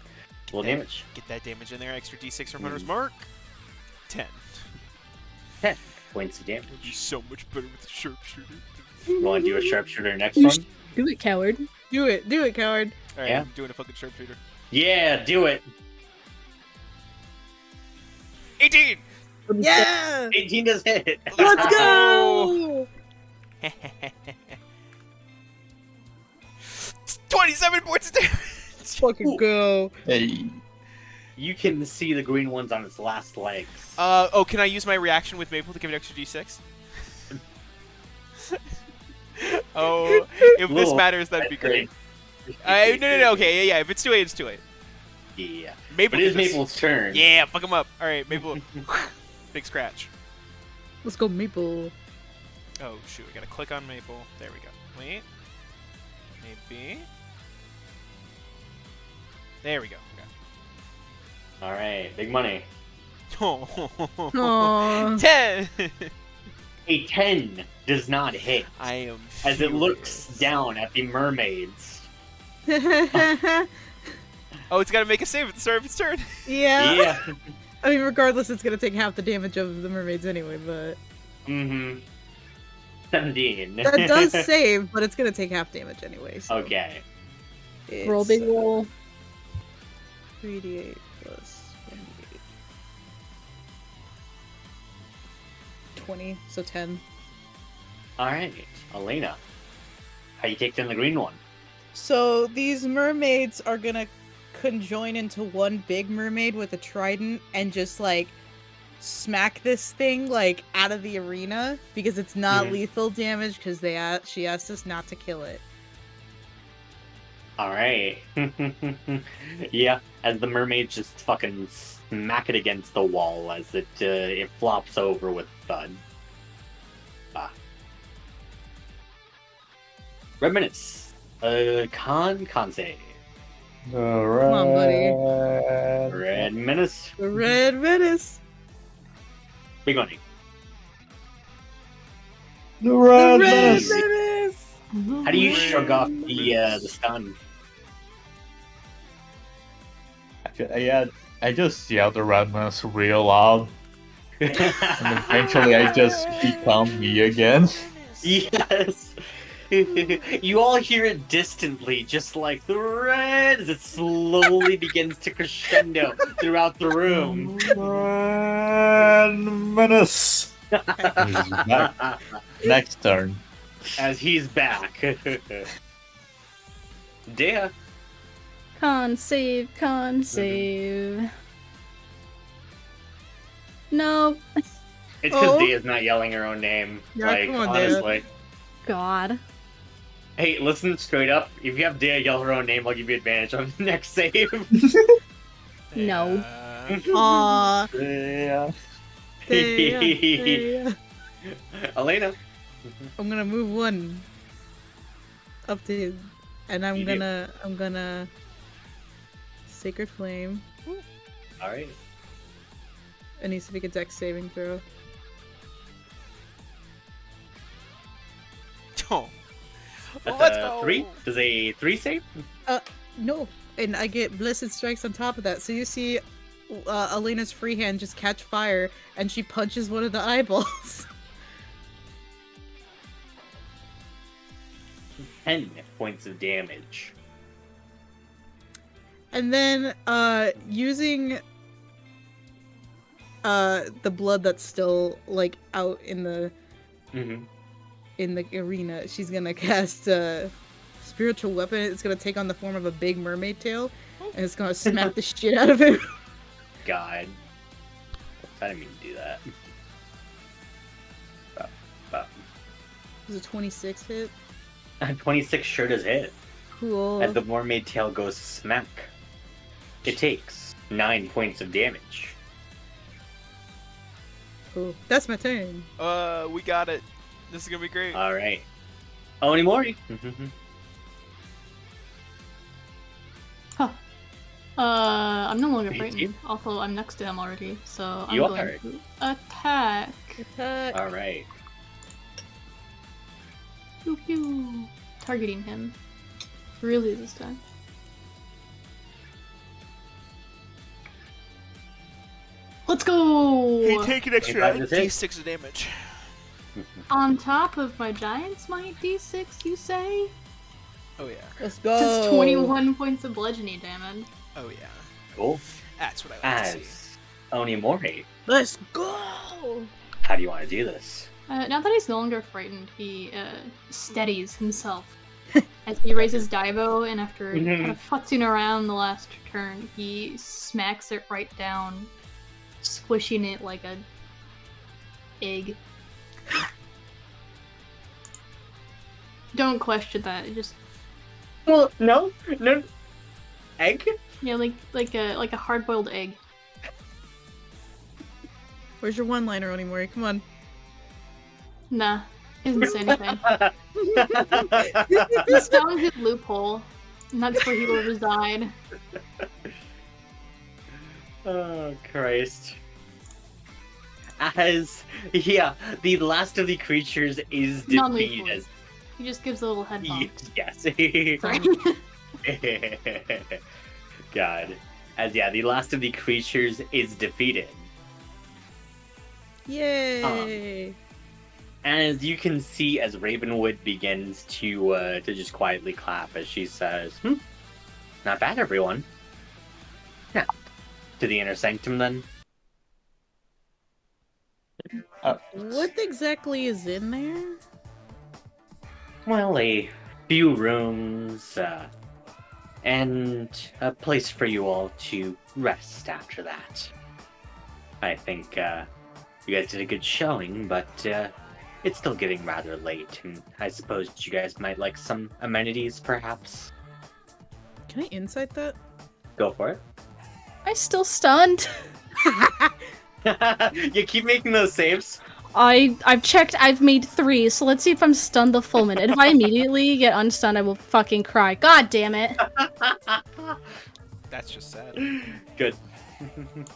Full damage. Get that damage in there. Extra d6 from Hunter's Mark. 10. 10 points of damage. Would be so much better with the sharpshooter. You want to do a sharpshooter next You one? Do it, coward. Do it, coward. All right, Yeah. I'm doing a fucking sharpshooter. Yeah, do it. 18. Yeah! 18 does hit. Let's go! 27 points of damage. Fucking go. Hey. You can see the green ones on its last legs. Oh, can I use my reaction with Maple to give it extra d6? Oh, if this Little- matters, that'd be great. No, okay, yeah, if it's too late, it's too late. Yeah. Maple But it is can just- Maple's turn. Yeah, fuck him up. All right, Maple. Big scratch. Let's go, Maple. Oh, shoot, I gotta click on Maple. There we go. Wait. Maybe. There we go. All right, big money. Okay. Aww. 10! A 10 does not hit I am as it looks furious. down at the mermaids. Oh, it's gotta make a save at the start of its turn. yeah. Yeah. I mean, regardless, it's gonna take half the damage of the mermaids anyway, but... Mm-hmm. 17. That does save, but it's gonna take half damage anyway, so... Okay. It's, Roll big roll. 3d8 plus 1d8. 20, so 10. All right, Elena. How you kicked in the green one? So these mermaids are gonna conjoin into one big mermaid with a trident and just like smack this thing like out of the arena because it's not Mhm. lethal damage because she asked us not to kill it. All right. Yeah, as the mermaids just fucking smack it against the wall as it flops over with thud. Red minutes. Con save. Come on, buddy. Red menace. The Red Menace. Big money. The The red Red menace. Menace. How do you shrug off the stun? I just yell the red menace real loud, and eventually I just become me again. Yes. You all hear it distantly, just like the red, as it slowly begins to crescendo throughout the room. Red menace. Next turn. As he's back. Dea. Con save, con save. No. It's because Oh. Dea's not yelling her own name. Yeah, like, come on, Dea. honestly. God. Hey, listen straight up. If you have Dea yell her own name, I'll give you advantage on the next save. No. Aww. Yeah. Dea. Elena. I'm gonna move one up to his, and I'm You do. gonna Sacred Flame. Alright. It needs to make a dex saving throw. Oh. That's Let's a go. 3? Does a 3 save? No. and I get blessed strikes on top of that. So you see Elena's free hand just catch fire, and she punches one of the eyeballs. 10 points of damage. And then, using the blood that's still like out in the arena, she's gonna cast a spiritual weapon. It's gonna take on the form of a big mermaid tail, and it's gonna smack the shit out of him. God. I didn't mean to do that. Does a 26 hit? 26 sure does hit. Cool. As the mermaid tail goes smack, it takes 9 points of damage. Cool. That's my turn. We got it. This is gonna be great. Alright. Onimori. I'm no longer Me frightened. Also, I'm next to him already, so I'm You going are. to attack. Attack. Alright. Pew pew. Targeting him. Really this time. Let's go! Hey, take an extra 25 to hit. d6 of damage. On top of my Giant's Might D6, you say? Oh yeah. Let's go. Just 21 points of bludgeoning damage. Oh yeah. Cool. That's what I like to see. As Onimori, Let's go. how do you want to do this? Now that he's no longer frightened, he steadies himself as he raises Daibo, and after kind of futzing around the last turn, he smacks it right down, squishing it like a egg. Don't question that. It just Well, no. Egg? yeah, like a hard-boiled egg. Where's your one-liner, Onimori? Come on. Nah, he doesn't say anything. He's found his loophole, and that's where he will reside. Oh, Christ. As, the last of the creatures is Non-lethal. defeated. He just gives a little head bump. Yes. Sorry. God. As, the last of the creatures is defeated. Yay. As you can see, as Ravenwood begins to just quietly clap as she says, not bad, everyone. Yeah. To the inner sanctum, then. What exactly is in there? Well, a few rooms, and a place for you all to rest after that. I think, you guys did a good showing, but, it's still getting rather late, and I suppose you guys might like some amenities, perhaps? Can I insight that? Go for it. I still stunned. You keep making those saves? I've checked, I've made 3, so let's see if I'm stunned the full minute. If I immediately get unstunned, I will fucking cry. God damn it. That's just sad. Good.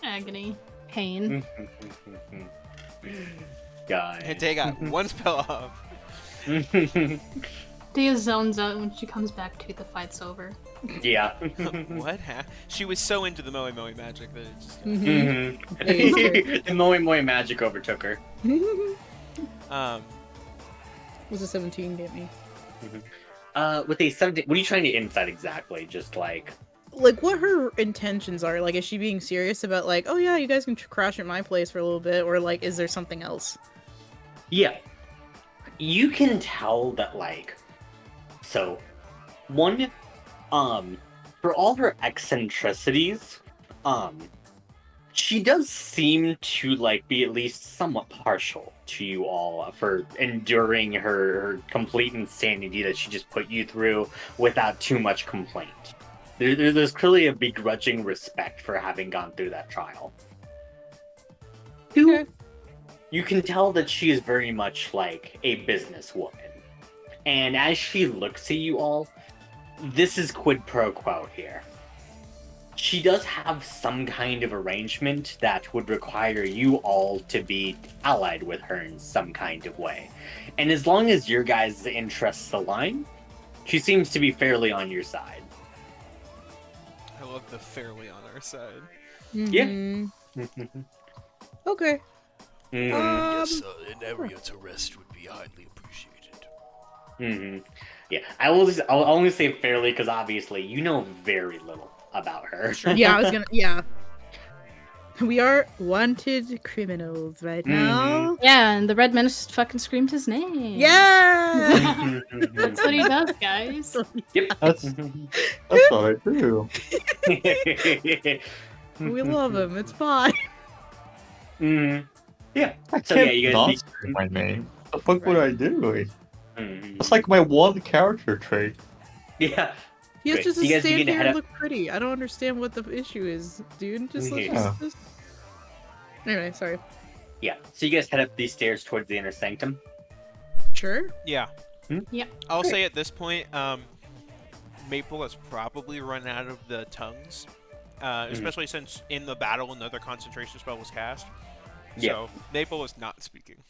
Agony. Pain. God. Hey, take out one spell off. Dia zones out when she comes back to the fight's over. Yeah. What? She was so into the Moe Moe magic that it just. The Moe magic overtook her. Was a 17 get me? With a 17, what are you trying to insight exactly? Just like What her intentions are? Like, is she being serious about like, oh yeah, you guys can crash at my place for a little bit, or like, is there something else? Yeah. You can tell that, like, so, one, for all her eccentricities, she does seem to, like, be at least somewhat partial to you all for enduring her complete insanity that she just put you through without too much complaint. There's clearly a begrudging respect for having gone through that trial. Two, Okay. you can tell that she is very much like a businesswoman. And as she looks at you all, this is quid pro quo here. She does have some kind of arrangement that would require you all to be allied with her in some kind of way. And as long as your guys' interests align, she seems to be fairly on your side. love the fairly on our side. Mhm. Okay. Yes, an area to rest would be highly appreciated. Yeah, I'll only say fairly because obviously you know very little about her. Yeah, I was gonna. Yeah. We are wanted criminals right now. Yeah, and the Red Menace just fucking screamed his name. Yeah. That's what he does, guys. Yep. That's what I do. We love him. It's fine. Yeah. I So can't you not guys. say my name. The fuck would I do? Mhm. It's like my one character trait. Yeah. He has Great. just So to you guys stand begin to here head and up. look pretty. I don't understand what the issue is, dude. Just let's Yeah. just. Anyway, sorry. Yeah. So you guys head up these stairs towards the inner sanctum. Sure. Yeah. Yeah. I'll Great. say at this point, Maple has probably run out of the tongues, especially since in the battle another concentration spell was cast. Yeah. So Maple is not speaking.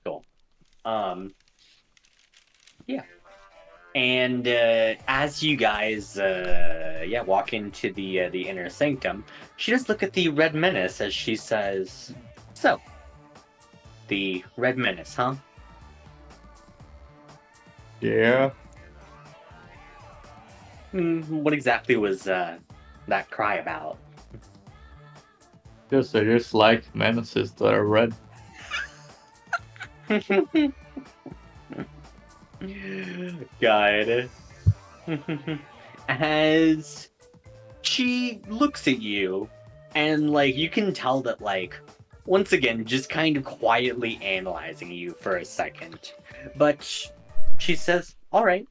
Cool. Yeah. And as you guys walk into the inner sanctum, she does look at the Red Menace as she says, "So, the Red Menace, huh? Yeah. What exactly was that cry about?" Yes, I just like menaces that are red. God. As she looks at you, and like you can tell that like once again just kind of quietly analyzing you for a second, but she says, "All right,"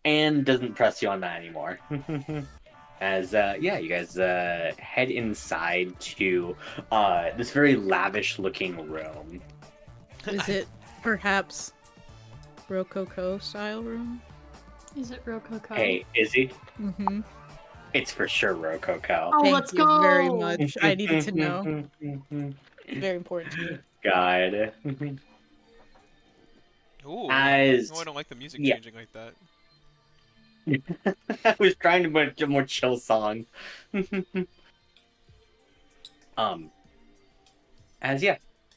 and doesn't press you on that anymore. As you guys head inside to this very lavish looking room. Is it perhaps Rococo style room? Is it Rococo? Hey, Izzy, Mm-hmm. it's for sure Rococo. Oh, Thank let's you go! very much. I needed to know. Very important to me. God. Ooh. As I don't like the music yeah. changing like that. I was trying to put a more chill song. As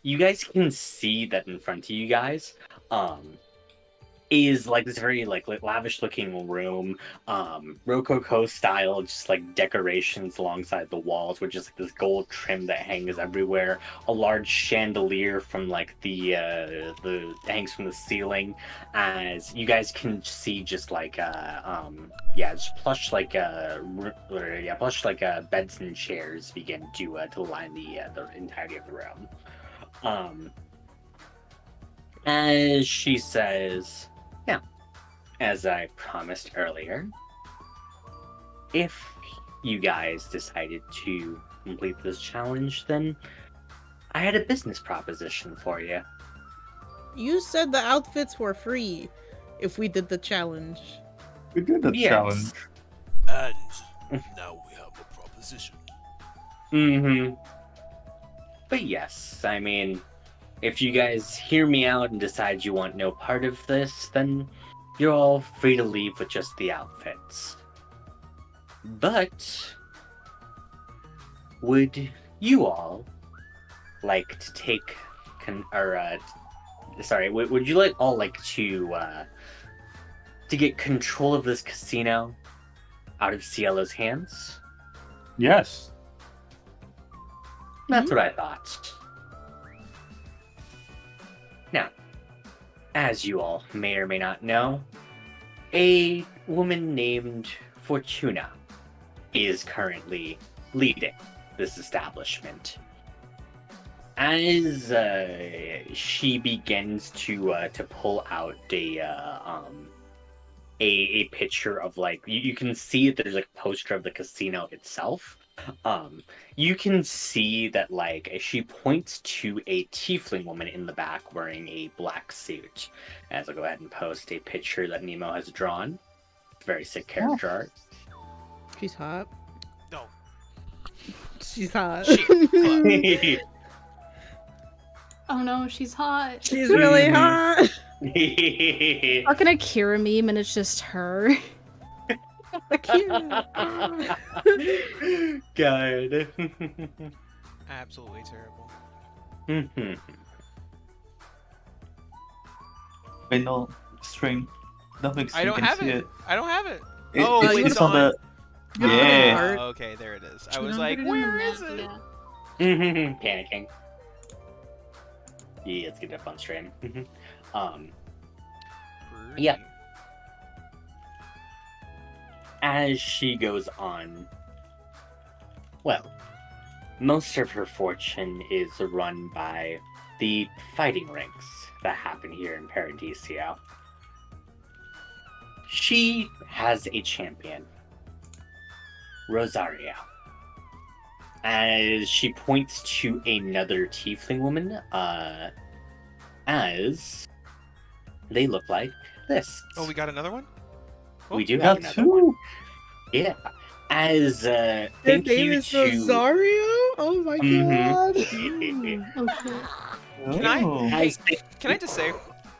you guys can see that in front of you guys, is like this very like lavish looking room, Rococo style, just like decorations alongside the walls with just like this gold trim that hangs everywhere, a large chandelier from like the hangs from the ceiling, as you guys can see just like just plush like beds and chairs begin to line the entirety of the room. As she says, as I promised earlier, if you guys decided to complete this challenge, then I had a business proposition for you. You said the outfits were free if we did the challenge. We did the Yes. challenge. And now we have a proposition. But yes, I mean, if you guys hear me out and decide you want no part of this, then you're all free to leave with just the outfits. But would you all like to take would you like all like to get control of this casino out of Cielo's hands? Yes. That's what I thought. Now, as you all may or may not know, a woman named Fortuna is currently leading this establishment. As she begins to pull out a picture of like you can see that there's like a poster of the casino itself. You can see that like as she points to a tiefling woman in the back wearing a black suit. As I'll go ahead and post a picture that Nemo has drawn. Very sick character art. She's hot. No. She's hot. Oh no, she's hot. She's really hot. Fucking Akira meme and it's just her. I can't. God. Absolutely terrible. Wait, no, string. Don't think I you don't can have see it. it. I don't have it. It- Oh, it's, it's it's on the. You gotta put it in Yeah. heart. Okay, there it is. I You was don't like, put it in the where Yeah, is it? yeah. Panicking. Yeah, it's gonna be a fun stream. Yeah. As she goes on, well, most of her fortune is run by the fighting ranks that happen here in Paradiso. She has a champion, Rosario. As she points to another tiefling woman, as they look like this. Oh, we got another one? We do Got have another one. two. Yeah. As Their thank name you is to Rosario? Oh my god. Okay. Can I- Oh. as Can I just say,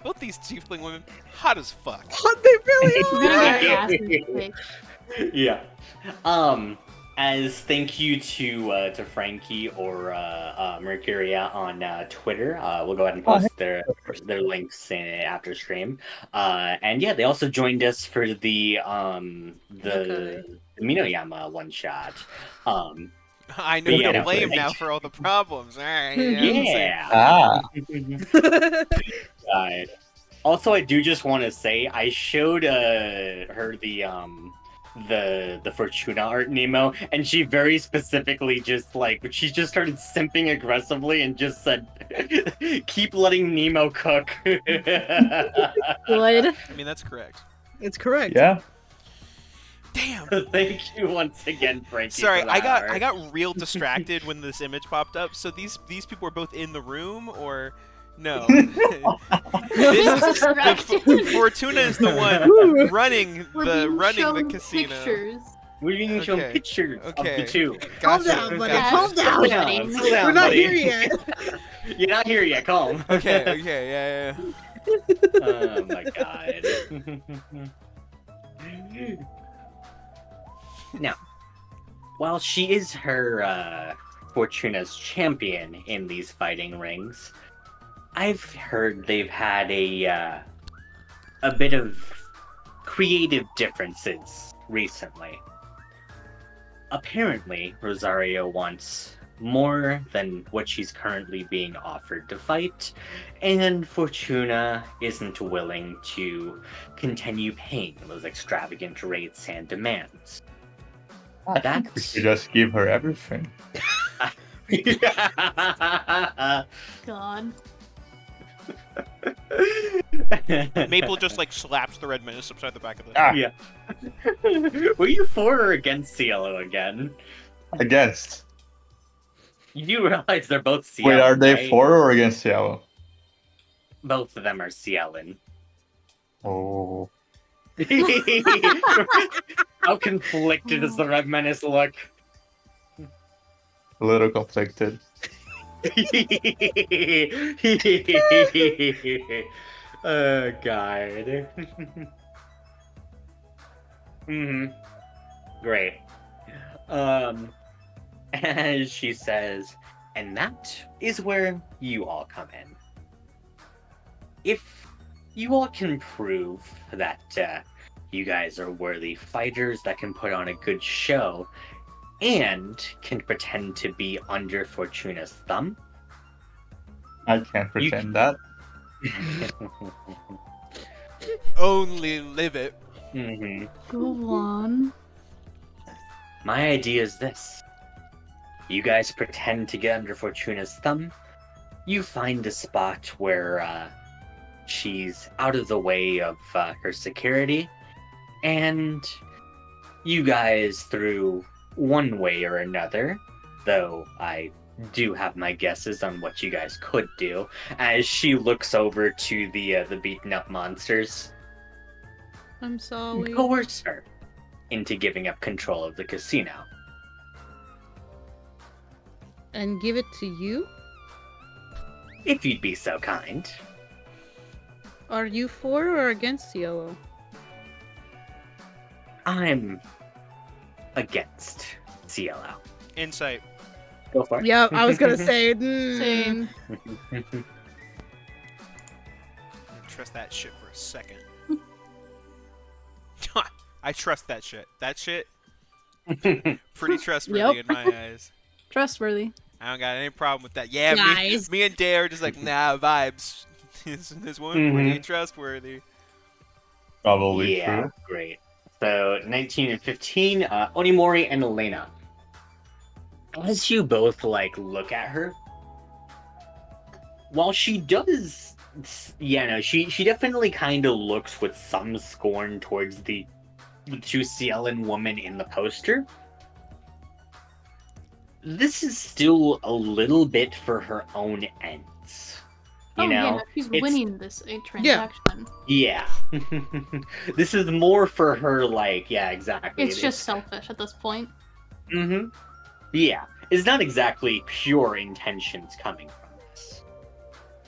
both these tiefling women, hot as fuck. What, they really We're gonna are? get asses kicked. yeah. As thank you to Frankie or Mercuria on Twitter. We'll go ahead and post their links in after stream. And yeah, they also joined us for the Minoyama one shot. I know Yeah, to no, blame but- now for all the problems. Alright, Yeah. Ah. God. Also, I do just want to say I showed her the Fortuna art Nemo, and she very specifically just she just started simping aggressively and just said, "Keep letting Nemo cook." Good. I mean, that's correct. It's correct. Yeah. Damn. Thank you once again, Frankie. Sorry, for I that got art. real distracted when this image popped up. So these people are both in the room, or no? Fortuna is the one running We're the being shown casino. Pictures. We're being shown Okay, pictures of okay. the two. Calm Gotcha, down, buddy. gotcha. Calm down. Slow down, slow down, We're not buddy. here yet. You're not here yet. Calm. Okay, yeah. Oh my god. Now, while she is her Fortuna's champion in these fighting rings, I've heard they've had a bit of creative differences recently. Apparently, Rosario wants more than what she's currently being offered to fight, and Fortuna isn't willing to continue paying those extravagant rates and demands. I think we should just give her everything. God. Maple just slaps the red menace upside the back of the Ah. Yeah. Were you for or against Cielo again? Against. You do realize they're both Cielo. Wait, are they right? for or against Cielo? Both of them are Cielin. Oh. How conflicted does the Red Menace look? A little conflicted. Oh god. Great. As she says, and that is where you all come in. If you all can prove that you guys are worthy fighters that can put on a good show and can pretend to be under Fortuna's thumb, I can't pretend that. Only live it. Mhm. Go on. My idea is this. You guys pretend to get under Fortuna's thumb. You find a spot where she's out of the way of her security. And you guys, through one way or another, though I do have my guesses on what you guys could do, as she looks over to the beaten up monsters, I'm sorry. coerce her into giving up control of the casino. And give it to you? If you'd be so kind. Are you for or against Cielo? I'm against CLO? Insight. Go for it. Yeah, I was gonna say. Same. Trust that shit for a second. I trust that shit. That shit, pretty trustworthy Yep. in my eyes. Trustworthy. I don't got any problem with that. Yeah, Guys. me and Dare are just like, nah, vibes. this one pretty trustworthy. Probably Yeah, true. great. So 19 and 15, Onimori and Elena. As you both look at her, while she does, she definitely kind of looks with some scorn towards the two CLN women in the poster. This is still a little bit for her own ends. You know, no, she's it's- winning this transaction. Yeah. This is more for her, exactly. It's just selfish at this point. Mm-hmm. Yeah. It's not exactly pure intentions coming from this.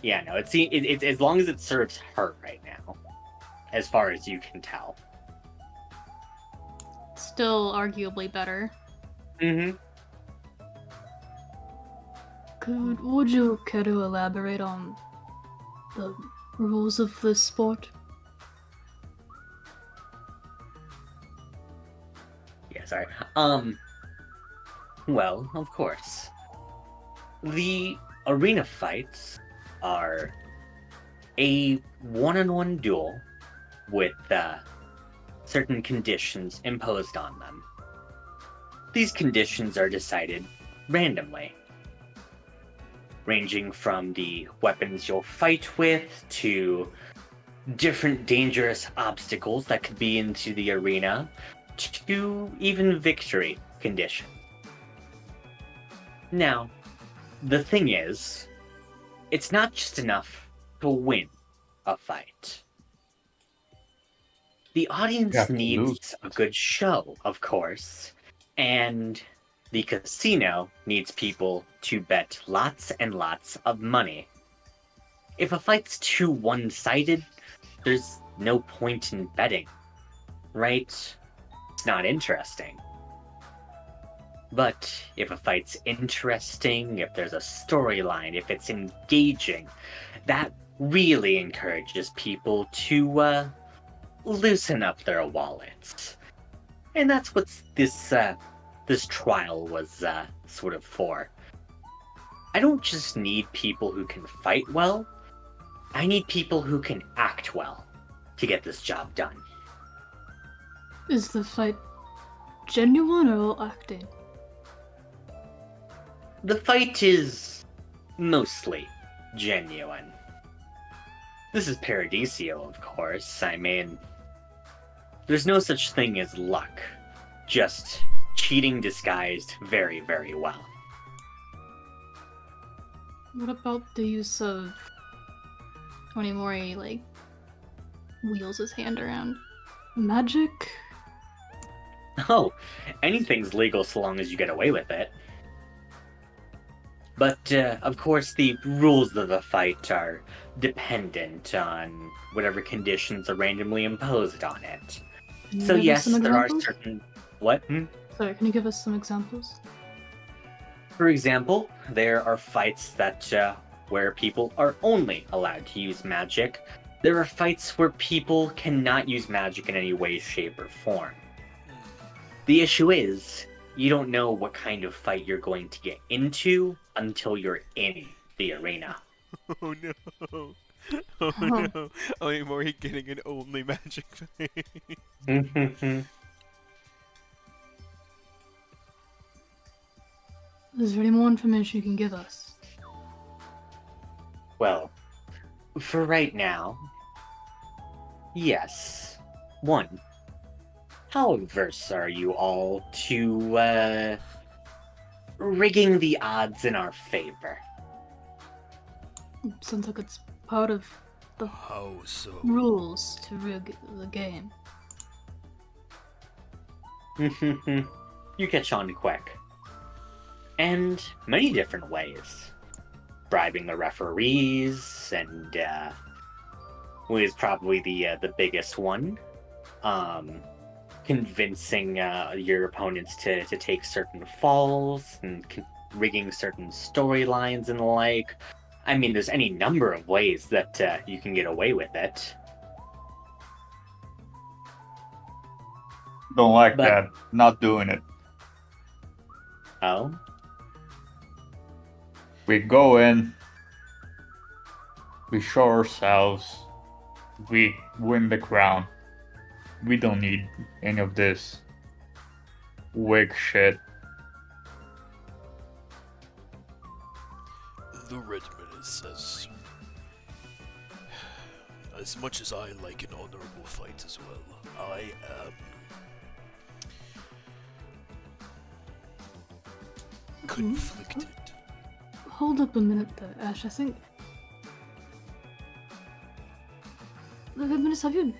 Yeah, no, it's as long as it serves her right now, as far as you can tell. Still arguably better. Mm-hmm. Would you care to elaborate on the rules of this sport? Yeah, sorry. Well, of course. The arena fights are a one-on-one duel with certain conditions imposed on them. These conditions are decided randomly, ranging from the weapons you'll fight with to different dangerous obstacles that could be into the arena to even victory conditions. Now, the thing is, it's not just enough to win a fight. The audience You have to needs lose. a good show, of course, and the casino needs people to bet lots and lots of money. If a fight's too one-sided, there's no point in betting, right? It's not interesting. But if a fight's interesting, if there's a storyline, if it's engaging, that really encourages people to loosen up their wallets. And that's what this trial was sort of for. I don't just need people who can fight well, I need people who can act well to get this job done. Is the fight genuine or all acting? The fight is mostly genuine. This is Paradiso, of course. I mean, there's no such thing as luck. Just cheating disguised very, very well. What about the use of Onimori, wheels his hand around? Magic? Oh, anything's legal so long as you get away with it. But, of course, the rules of the fight are dependent on whatever conditions are randomly imposed on it. Can you So give us yes, some there are examples? certain... What? Sorry, can you give us some examples? For example, there are fights that where people are only allowed to use magic. There are fights where people cannot use magic in any way, shape, or form. The issue is, you don't know what kind of fight you're going to get into until you're in the arena. Oh no. Oh no. Onimori getting an only magic fight. Is there any more information you can give us? Well, for right now, yes. 1. How averse are you all to, rigging the odds in our favor? Sounds like it's part of the How so? rules to rig the game. You catch on quick. And many different ways. Bribing the referees, and was probably the biggest one. convincing your opponents to take certain falls and rigging certain storylines and the like. I mean, there's any number of ways that you can get away with it. Don't like But- that. Not doing it. Oh? We go in, we show ourselves, we win the crown. We don't need any of this wig shit. The regiment is as much as I like an honorable fight as well. I am conflicted. Hold up a minute there, Ash. I think. Look, have you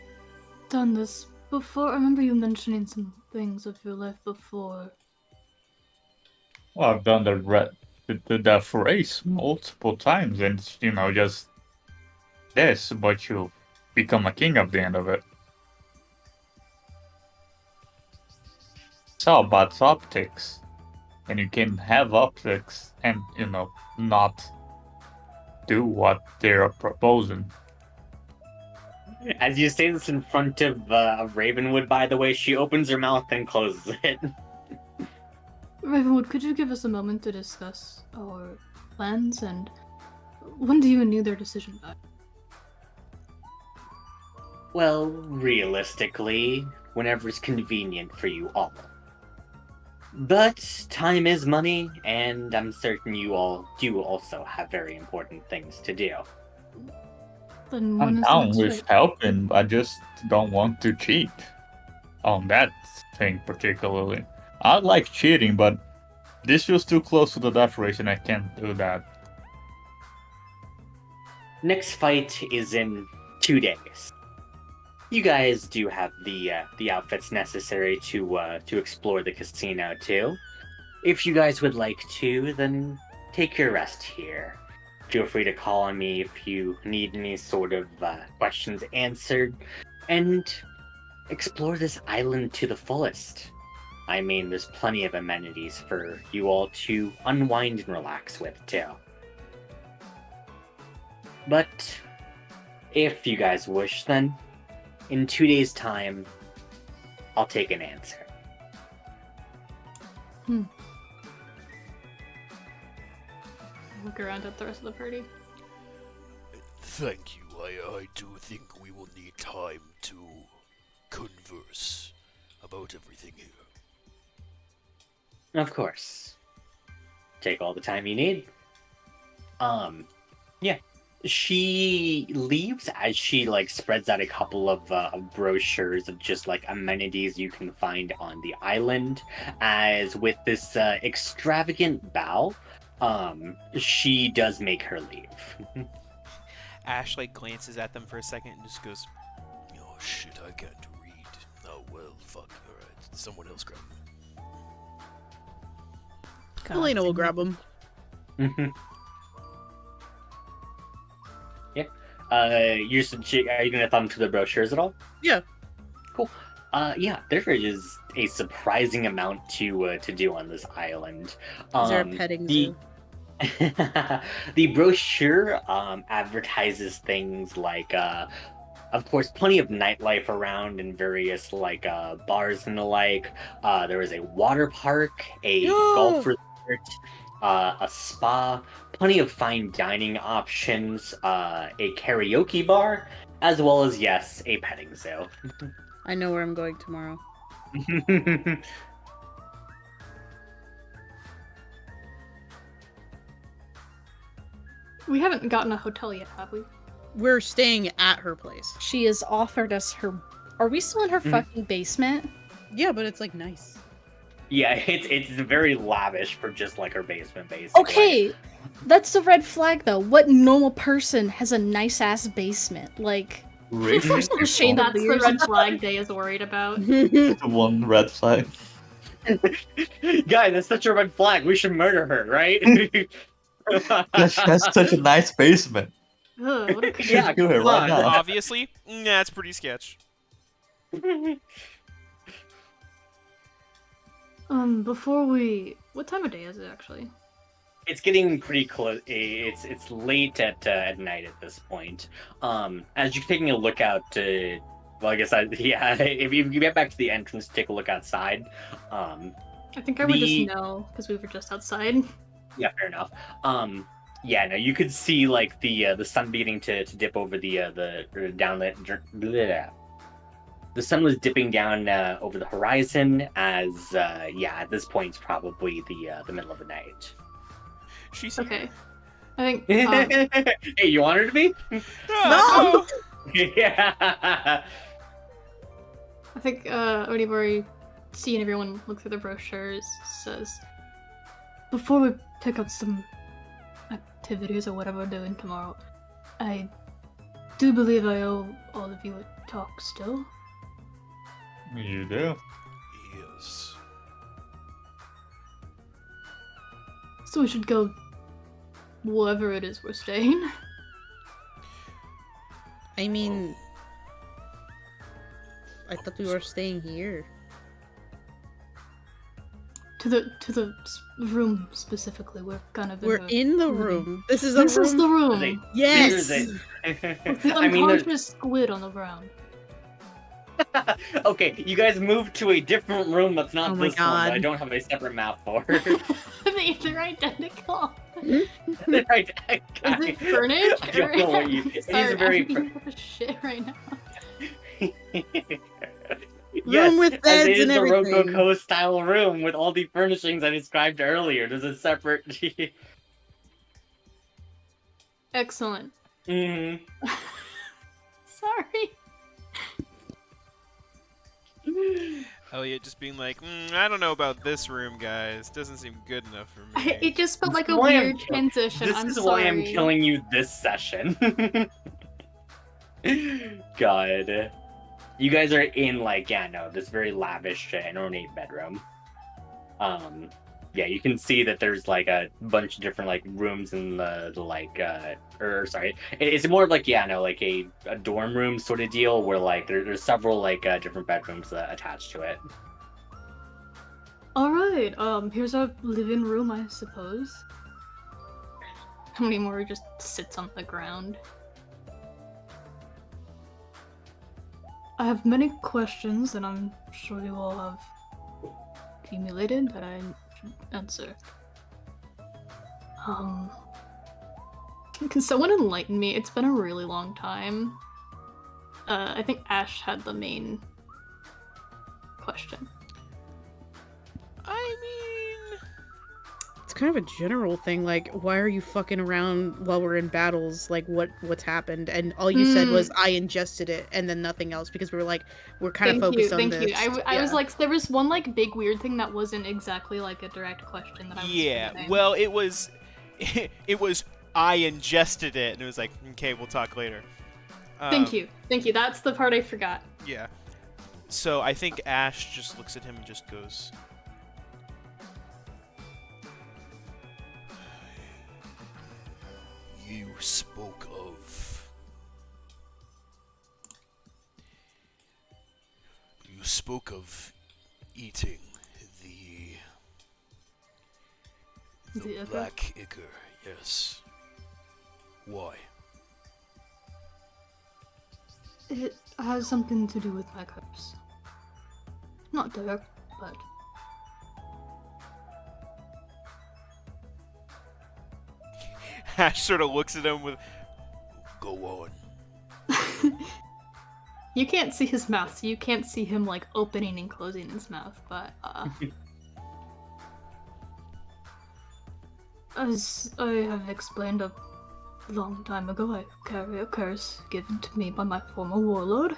done this before? I remember you mentioning some things of your life before. Well, I've done the phrase multiple times, and it's, just this, but you become a king at the end of it. It's all about optics, and you can have optics and not do what they're proposing. As you say this in front of Ravenwood, by the way, she opens her mouth and closes it. Ravenwood, could you give us a moment to discuss our plans, and when do you renew their decision by? Well, realistically, whenever it's convenient for you all. But time is money, and I'm certain you all do also have very important things to do. Then I'm when is down the with next fight? helping, I just don't want to cheat on that thing particularly. I like cheating, but this feels too close to the death race, and I can't do that. Next fight is in 2 days. You guys do have the outfits necessary to explore the casino too. If you guys would like to, then take your rest here. Feel free to call on me if you need any sort of questions answered, and explore this island to the fullest. I mean, there's plenty of amenities for you all to unwind and relax with too. But if you guys wish, then in 2 days' time, I'll take an answer. Look around at the rest of the party. Thank you. I do think we will need time to converse about everything here. Of course. Take all the time you need. Yeah. She leaves as she spreads out a couple of brochures of just amenities you can find on the island. As with this extravagant bow, she does make her leave. Ash glances at them for a second and just goes, Oh shit, I can't read. Oh well, fuck. Alright, someone else grab them. God Elena will damn grab him. Yeah. Are you gonna thumb through the brochures at all? Yeah. Cool. Yeah, there is a surprising amount to do on this island. Is there a petting zoo? The brochure advertises things of course, plenty of nightlife around in various bars and the like. There is a water park, a golf resort, a spa, plenty of fine dining options, a karaoke bar, as well as, yes, a petting zoo. I know where I'm going tomorrow. We haven't gotten a hotel yet, have we? We're staying at her place. She has offered us her. Are we still in her fucking basement? Yeah, but it's nice. Yeah, it's very lavish for just her basement, basically. Okay, that's the red flag though. What normal person has a nice ass basement? Rich Shane, That's the Chandeliers red and flag Day is worried about. The one red flag. Guy, that's such a red flag. We should murder her, right? She has such a nice basement. Ugh, what a Should Yeah, do it come right on. now. obviously, that's pretty sketch. Before we... What time of day is it, actually? It's getting pretty close. It's late at night at this point. As you're taking a look out to, well, I guess yeah. If you get back to the entrance, take a look outside. I think I would just know, because we were just outside. Yeah, fair enough. Yeah, no, you could see like the sun beginning to dip over the down the. The sun was dipping down over the horizon as yeah, at this point it's probably the middle of the night. She's Okay. I think... Hey, you want her to be? No! Yeah. I think Onibori, seeing everyone look through the brochures, says, before we pick up some activities or whatever we're doing tomorrow, I do believe I owe all of you a talk still. You do. Yes. So we should go wherever it is we're staying. I mean, I thought we were staying here. To the room specifically. We're kind of We're in the room. This is the This room. is the room. Yes. With the I mean, unconscious squid on the ground. okay, you guys moved to a different room that's not Oh my this one that I God. don't have a separate map for. They're identical. They're right. Is it furnished? I don't know what you. It is Sorry, very. I'm being full of shit right now. Yes, with as beds it is and the everything. Rococo style room with all the furnishings I described earlier. There's a separate. Excellent. hmm Sorry. Elliot just being like, I don't know about this room, guys. Doesn't seem good enough for me. It just felt like a Why I'm weird kill- transition. This I'm is sorry. why I'm killing you this session. God. You guys are in, like, yeah, no, this very lavish and ornate bedroom. Yeah, you can see that there's, like, a bunch of different, like, rooms in the like, or, sorry, it's more of, like, yeah, no, like, a dorm room sort of deal where, like, there's several, like, different bedrooms attached to it. Alright, here's our living room, I suppose. How many more just sits on the ground? I have many questions that I'm sure you all have accumulated that I should answer. Can someone enlighten me? It's been a really long time. I think Ash had the main question. I mean, It's kind of a general thing, like, why are you fucking around while we're in battles? Like, what's happened? And all you said was, I ingested it, and then nothing else, because we were like, we're kind of focused on this. Thank you. I was like, there was one, like, big weird thing that wasn't exactly, like, a direct question that I was forgetting. well, it was, I ingested it, and it was like, okay, we'll talk later. Thank you. That's the part I forgot. Yeah. So I think Ash just looks at him and just goes, You spoke of. You spoke of eating the The ichor? black ichor, yes. Why? It has something to do with my curse. Not direct, but... Ash sort of looks at him with, Go on. You can't see his mouth, so you can't see him, like, opening and closing his mouth, but, as I have explained a long time ago, I carry a curse given to me by my former warlord.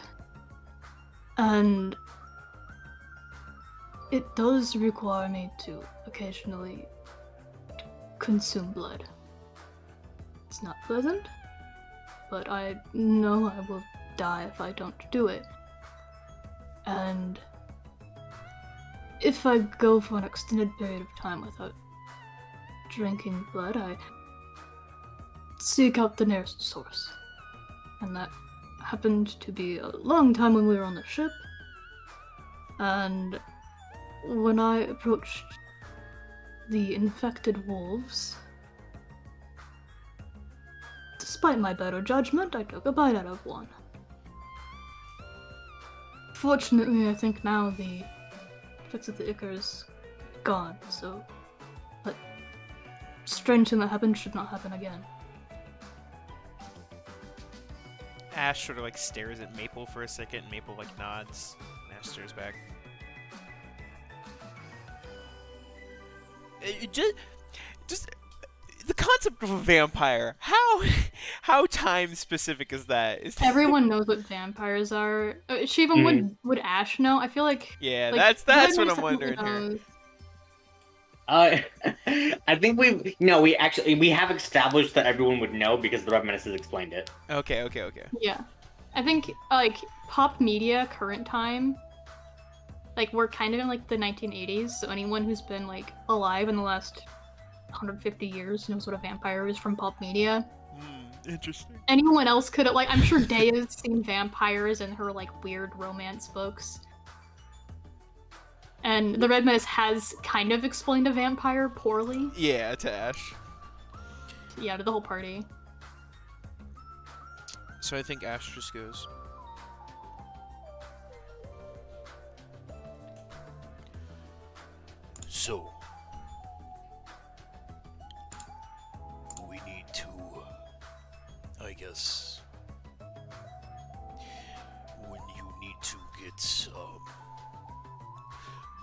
And it does require me to occasionally consume blood. It's not pleasant, but I know I will die if I don't do it. And if I go for an extended period of time without drinking blood, I seek out the nearest source. And that happened to be a long time when we were on the ship. And when I approached the infected wolves, despite my better judgment, I took a bite out of one. Fortunately, I think now the effects of the ichor is gone, so that strange thing that happened should not happen again. Ash sort of like stares at Maple for a second, and Maple like nods, and Ash stares back. Just the concept of a vampire. How time specific is that? Everyone knows what vampires are. She even would Ash know? I feel like Yeah, like, that's what Redmond I'm wondering here. knows. I think we have established that everyone would know because the Red Menace has explained it. Okay. Yeah. I think, like, pop media, current time, like, we're kind of in, like, the 1980s, so anyone who's been, like, alive in the last 150 years knows what a vampire is from pop media. Interesting. Anyone else could have, like, I'm sure Daya's seen vampires in her, like, weird romance books. And the Red Menace has kind of explained a vampire poorly. Yeah, to Ash. Yeah, to the whole party. So I think Ash just goes, So, we need to, I guess, when you need to get,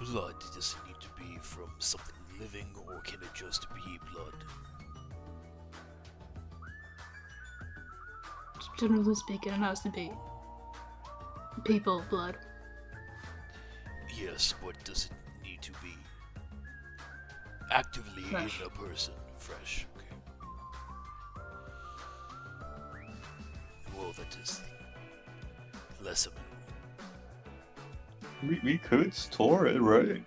blood, does it need to be from something living, or can it just be blood? Generally speaking, it has to be people blood. Yes, but does it need to be actively Fresh. in a person? Fresh, okay. Well, that is less of it. We could store it, right?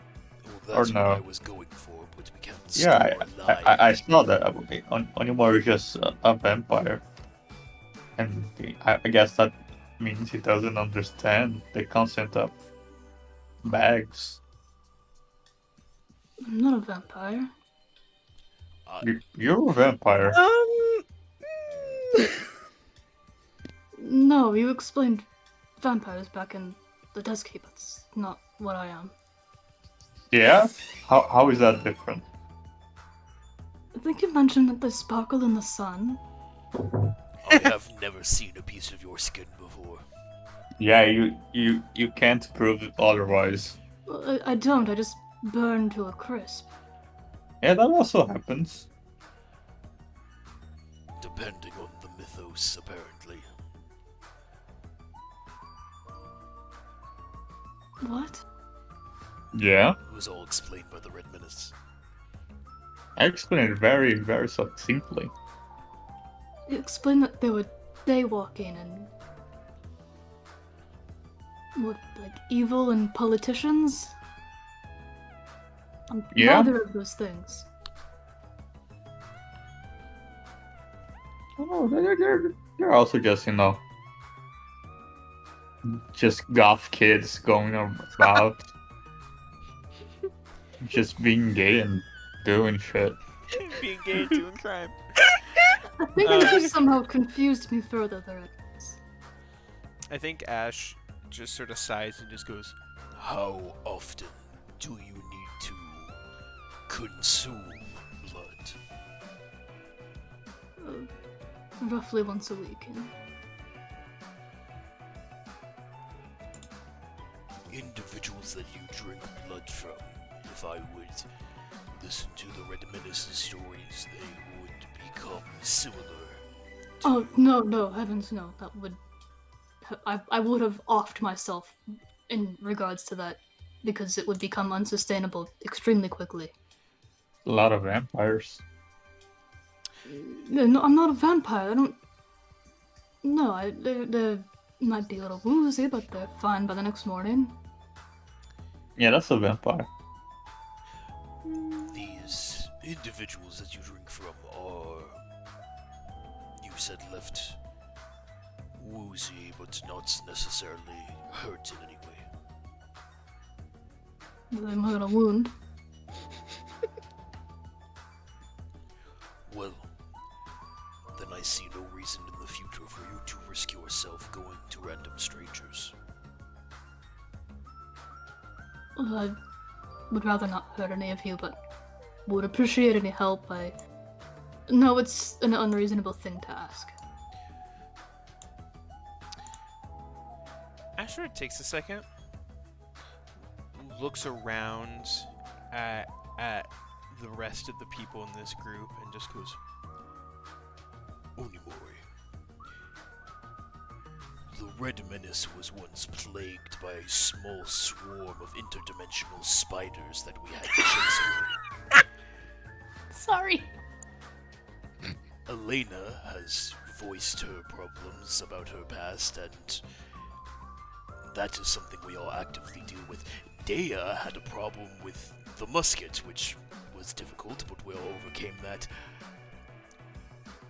Well, that's Or no. what I was going for, but we can't store Yeah, alive. I saw that. Onimori is just a vampire. And I guess that means he doesn't understand the concept of bags. I'm not a vampire. You're a vampire. No, you explained vampires back in the Desk Keep. That's not what I am. Yeah? How is that different? I think you mentioned that they sparkle in the sun. I have never seen a piece of your skin before. Yeah, you can't prove it otherwise. Well, I don't, I just burn to a crisp. Yeah, that also happens. Depending on the mythos, apparently. What? Yeah? It was all explained by the Red Menace. I explained it very, very succinctly. You explained that they were daywalking and... what, like, evil and politicians? I'm Yeah? neither of those things. Oh, they're also just, just goth kids going about. Just being gay and doing shit. being gay and doing crime. I think it just somehow confused me further there. I think Ash just sort of sighs and just goes, How often do you need to consume blood? Roughly once a week. Individuals that you drink blood from, if I would listen to the Red Menace's stories, they would become similar to... Oh, no, heavens no. That would... I would have offed myself in regards to that, because it would become unsustainable extremely quickly. A lot of vampires. No, I'm not a vampire. I don't... No, they might be a little woozy, but they're fine by the next morning. Yeah, that's a vampire. These individuals that you drink from are, you said, left woozy, but not necessarily hurt in any way. They might have a wound. Well, then I see no reason in the future for you to risk yourself going to random strangers. Well, I would rather not hurt any of you, but would appreciate any help. I know it's an unreasonable thing to ask. Asher takes a second, looks around at the rest of the people in this group, and just goes, Onimori. The Red Menace was once plagued by a small swarm of interdimensional spiders that we had to chase away. Sorry. Elena has voiced her problems about her past, and that is something we all actively deal with. Dea had a problem with the musket, which was difficult, but we all overcame that.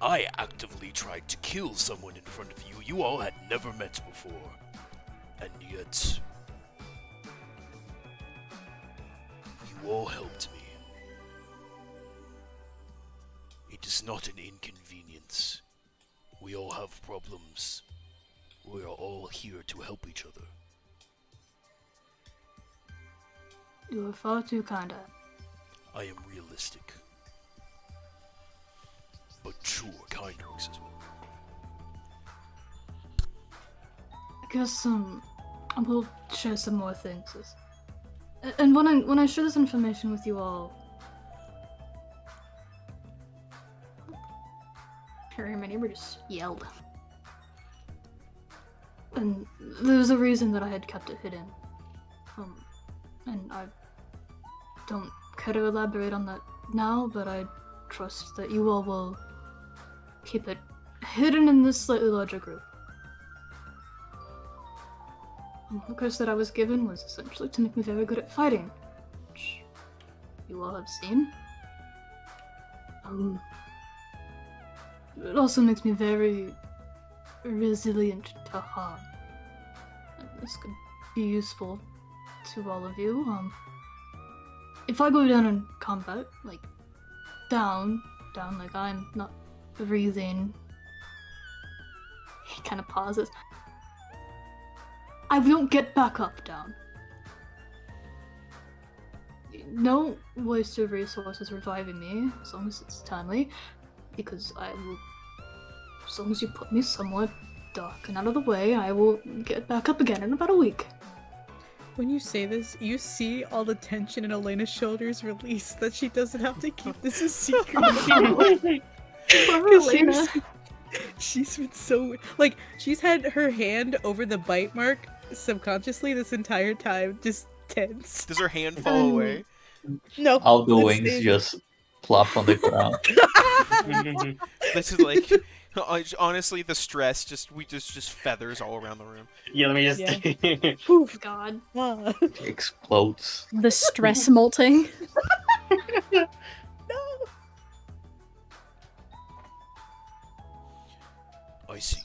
I actively tried to kill someone in front of you you all had never met before, and yet you all helped me. It is not an inconvenience. We all have problems. We are all here to help each other. You are far too kind. I am realistic. But sure, kind works as well. I guess I will share some more things. And when I share this information with you all, Harry and my neighbor just yelled. And there's a reason that I had kept it hidden. And I don't care to elaborate on that now, but I trust that you all will keep it hidden in this slightly larger group. The curse that I was given was essentially to make me very good at fighting, which you all have seen. It also makes me very resilient to harm. And this could be useful to all of you. If I go down in combat, like down, like I'm not breathing. He kind of pauses. I don't get back up down. No waste of resources reviving me, as long as it's timely, because I will, as long as you put me somewhere dark and out of the way, I will get back up again in about a week. When you say this, you see all the tension in Elena's shoulders release, that she doesn't have to keep this a secret anymore. Poor 'Cause Elena. she's been so, like, she's had her hand over the bite mark subconsciously this entire time, just tense. does her hand fall away? No. All the it's wings staying- just plop on the ground. This is like, honestly, the stress just feathers all around the room. Yeah, let me just. Poof. God. Ah. Explodes. The stress molting. I see.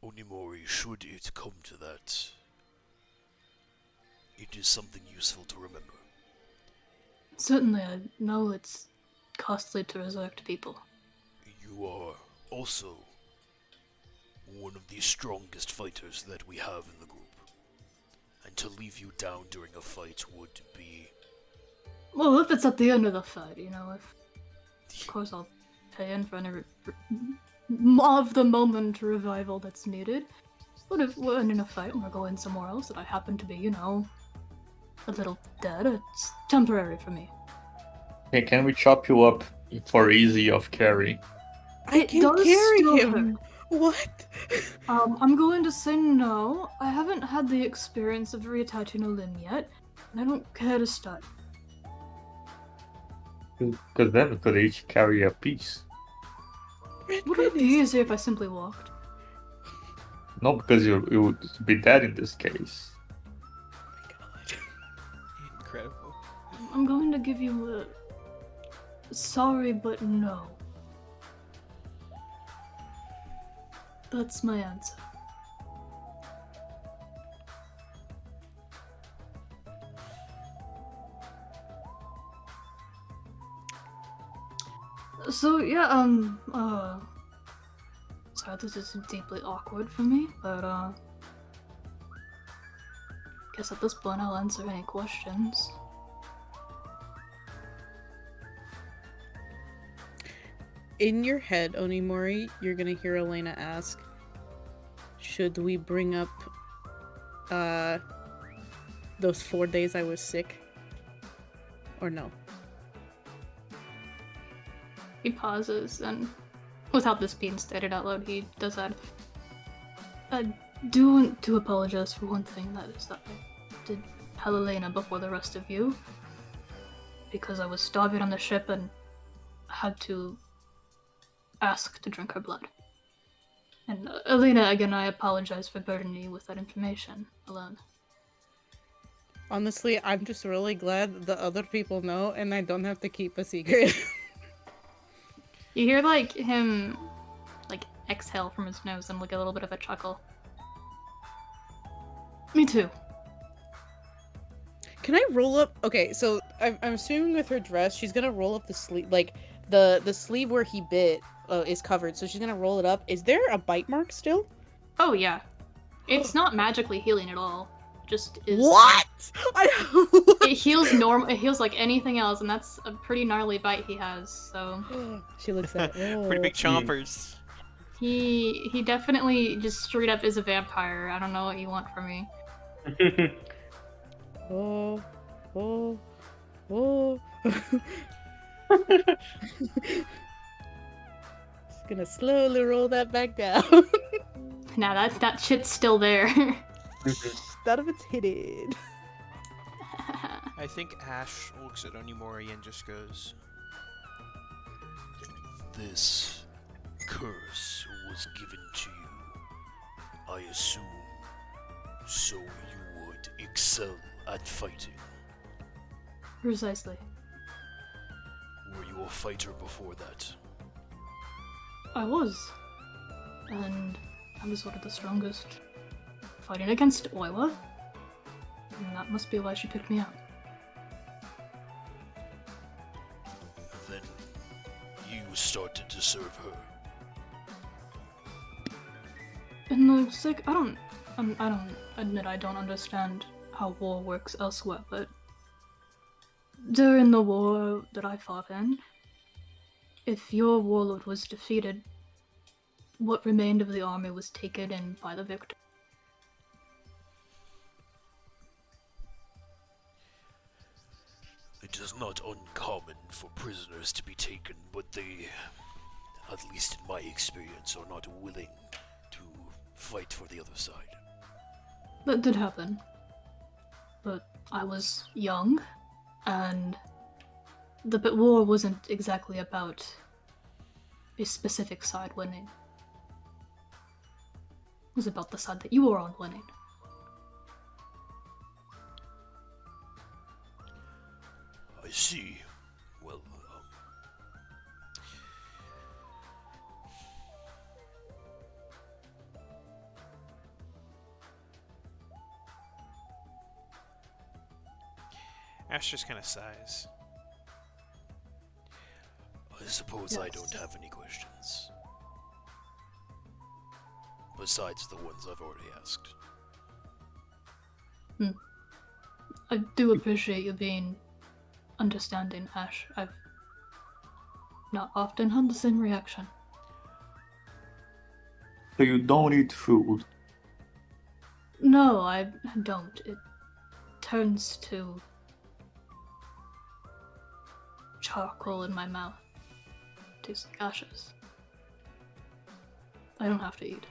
Onimori, should it come to that, it is something useful to remember. Certainly, I know it's costly to resurrect people. You are also one of the strongest fighters that we have in the group. And to leave you down during a fight would be... Well, if it's at the end of the fight, you know, of course I'll pay in for any of the moment revival that's needed. But if we're ending a fight and we're going somewhere else that I happen to be, you know, a little dead, it's temporary for me. Hey, can we chop you up for easy of carry? I It can does carry still him. hurt. What? I'm going to say no. I haven't had the experience of reattaching a limb yet, and I don't care to start. Because then we could each carry a piece. Would it be easier if I simply walked? No, because you would be dead in this case. Incredible. I'm going to give you a sorry but no. That's my answer. So yeah, sorry, this is deeply awkward for me, but guess at this point I'll answer any questions. In your head, Onimori, you're gonna hear Elena ask, should we bring up those 4 days I was sick? Or no? He pauses, and without this being stated out loud, he does add, I do want to apologize for one thing, that is that I did tell Elena before the rest of you, because I was starving on the ship and had to ask to drink her blood. And Elena, again, I apologize for burdening you with that information alone. Honestly, I'm just really glad the other people know and I don't have to keep a secret. You hear, like, him, like, exhale from his nose and, like, a little bit of a chuckle. Me too. Can I roll up? Okay, so I'm assuming with her dress, she's gonna roll up the sleeve, like, the sleeve where he bit is covered, so she's gonna roll it up. Is there a bite mark still? Oh, yeah. It's not magically healing at all. Just is... What? It heals it heals like anything else, and that's a pretty gnarly bite he has, so... She looks at it. Pretty big chompers. He definitely just straight up is a vampire. I don't know what you want from me. Oh, oh, oh. Just gonna slowly roll that back down. Nah, that shit's still there. None of it's hidden. I think Ash looks at Onimori and just goes, This curse was given to you, I assume, so you would excel at fighting. Precisely. Were you a fighter before that? I was. And I was one of the strongest. Fighting against Oiwa. And that must be why she picked me up. Then you started to serve her. And it's like, I don't admit I don't understand how war works elsewhere, but during the war that I fought in, if your warlord was defeated, what remained of the army was taken in by the victor. It is not uncommon for prisoners to be taken, but they, at least in my experience, are not willing to fight for the other side. That did happen. But I was young, and the war wasn't exactly about a specific side winning. It was about the side that you were on winning. I see. Well, Ash just kind of sighs. I suppose I Yes. don't have any questions. Besides the ones I've already asked. I do appreciate you being understanding, Ash. I've not often had the same reaction. So you don't eat food. No, I don't. It turns to charcoal in my mouth. Tastes like ashes. I don't have to eat.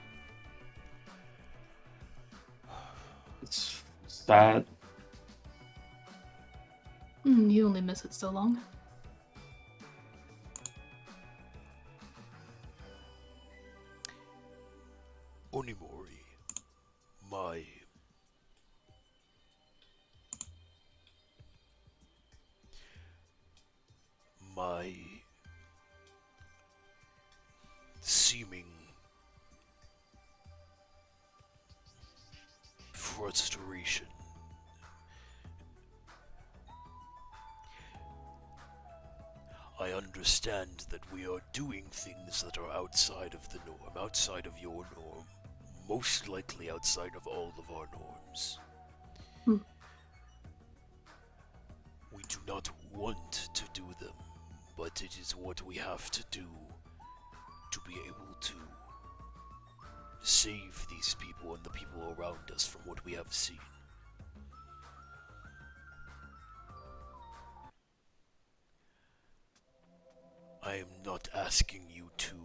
It's sad. You only miss it so long. Onimori, my... my... seeming... frustration. I understand that we are doing things that are outside of the norm, outside of your norm, most likely outside of all of our norms. Hmm. We do not want to do them, but it is what we have to do to be able to save these people and the people around us from what we have seen. I am not asking you to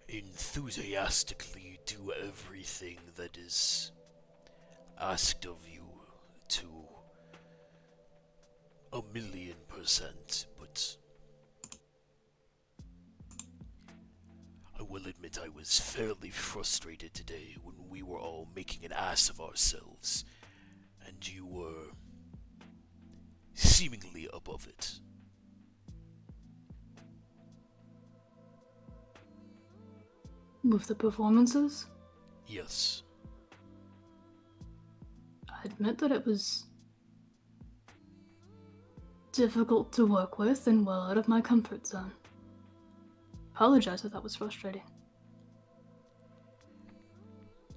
enthusiastically do everything that is asked of you to 1,000,000%, but I will admit I was fairly frustrated today when we were all making an ass of ourselves, and you were seemingly above it. With the performances, Yes, I admit that it was difficult to work with and well out of my comfort zone. Apologize if that was frustrating.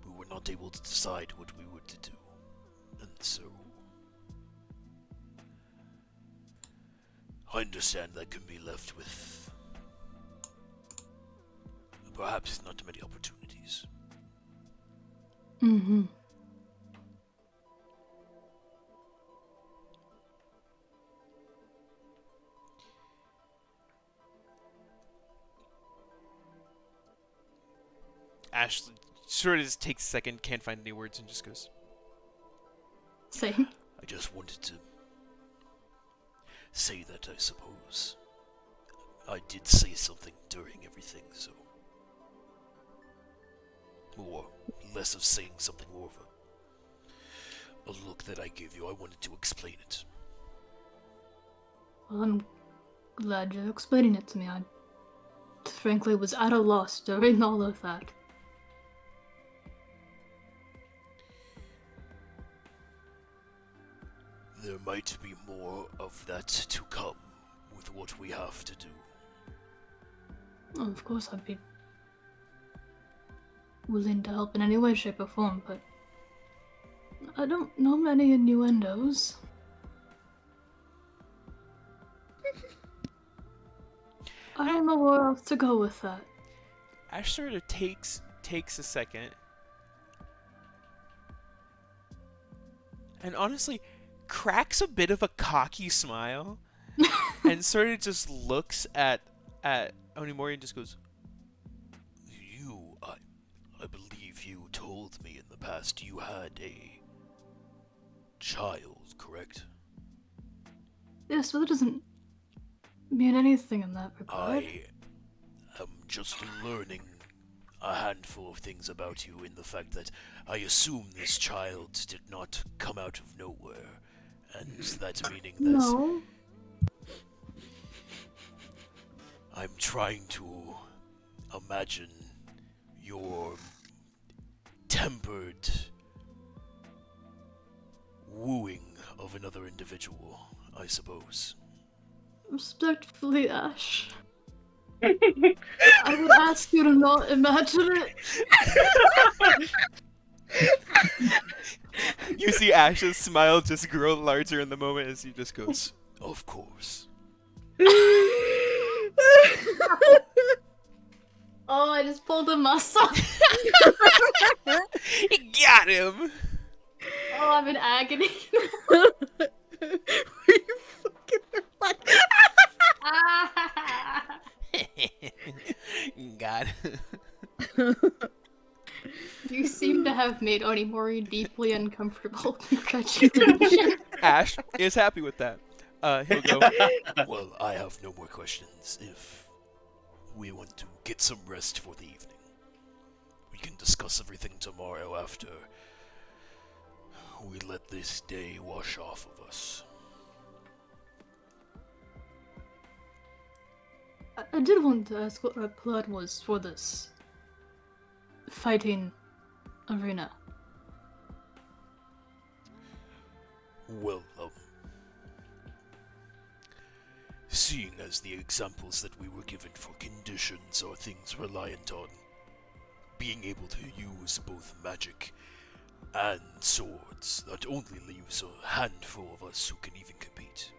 we were not able to decide what we were to do, and so I understand that can be left with perhaps not many opportunities. Mm-hmm. Ash sort of just takes a second, can't find any words, and just goes, Same. I just wanted to say that, I suppose. I did say something during everything, so more, less of saying something, more of a look that I gave you. I wanted to explain it. Well, I'm glad you're explaining it to me. I frankly was at a loss during all of that. There might be more of that to come with what we have to do. Well, of course, I'd be willing to help in any way, shape, or form, but I don't know many innuendos. I don't know where else to go with that. Ash sort of takes a second, and honestly cracks a bit of a cocky smile, and sort of just looks at Onimori and just goes, I believe you told me in the past you had a child, correct? Yes, but that doesn't mean anything in that regard. I am just learning a handful of things about you in the fact that I assume this child did not come out of nowhere, and that meaning that No. I'm trying to imagine your tempered wooing of another individual, I suppose. Respectfully, Ash. I would ask you to not imagine it. you see Ash's smile just grow larger in the moment as he just goes, Of course. Oh, I just pulled a muscle. he got him. Oh, I'm in agony. Were you fucking what? got You seem to have made Onimori deeply uncomfortable. Congratulations. Ash is happy with that. He'll go, Well, I have no more questions. If we want to get some rest for the evening, we can discuss everything tomorrow after we let this day wash off of us. I did want to ask what our plan was for this fighting arena. Well, seeing as the examples that we were given for conditions are things reliant on being able to use both magic and swords, that only leaves a handful of us who can even compete.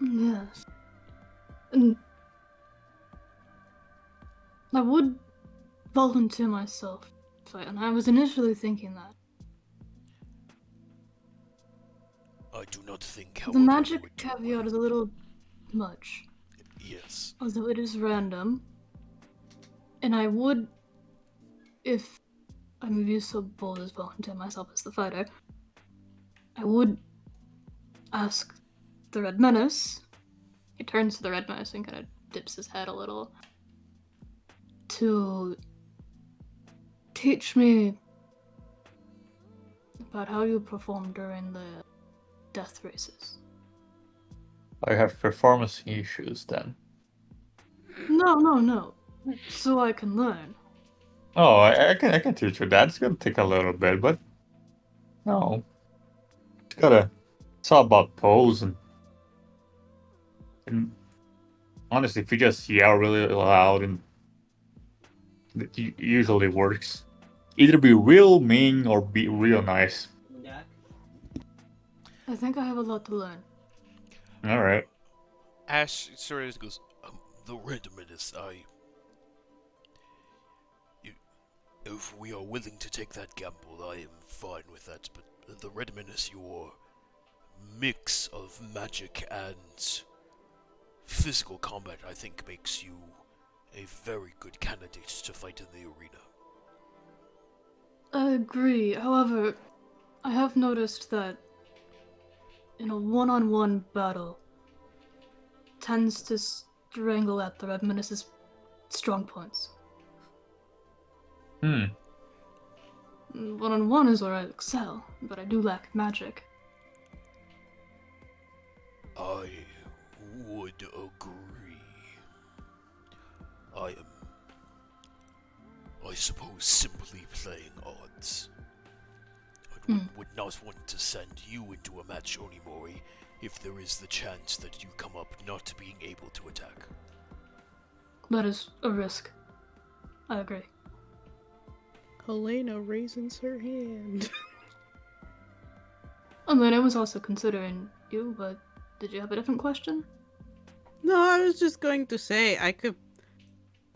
Yes. And I would volunteer myself to fight, and I was initially thinking that. I do not think, The however, you magic would do caveat well. is a little much, Yes. although it is random. And I would, if I may be so bold as volunteer myself as the fighter, I would ask the Red Menace. He turns to the Red Menace and kind of dips his head a little, to teach me about how you perform during the death races. I have performance issues then. No. So I can learn. Oh, I can teach you that. It's gonna take a little bit, but no. It's all about pose and honestly, if you just yell really loud, and it usually works. Either be real mean or be real nice. I think I have a lot to learn. All right. Ash sort of goes, The Red Menace, if we are willing to take that gamble, I am fine with that, but the Red Menace, your mix of magic and physical combat, I think, makes you a very good candidate to fight in the arena. I agree. However, I have noticed that in a one-on-one battle, tends to strangle at the Red Menace's strong points. One-on-one is where I excel, but I do lack magic. I would agree. I am, I suppose, simply playing odds. I would not want to send you into a match, Onimori, if there is the chance that you come up not being able to attack. That is a risk. I agree. Helena raises her hand. I mean, I was also considering you, but did you have a different question? No, I was just going to say I could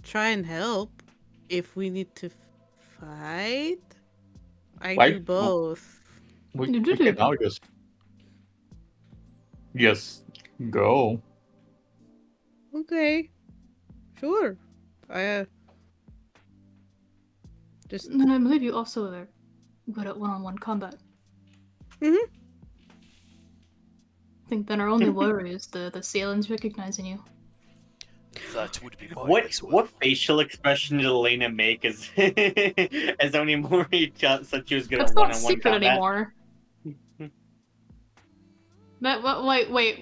try and help if we need to fight. I Like, do both. We You do can do now just go. Okay. Sure. I just And I believe you also are good at one-on-one combat. Mhm. I think then our only worry is the Sailans recognizing you. That would be mine What as well. what facial expression did Elena make as as Onimori just said she was good That's at not one-on-one secret combat? anymore.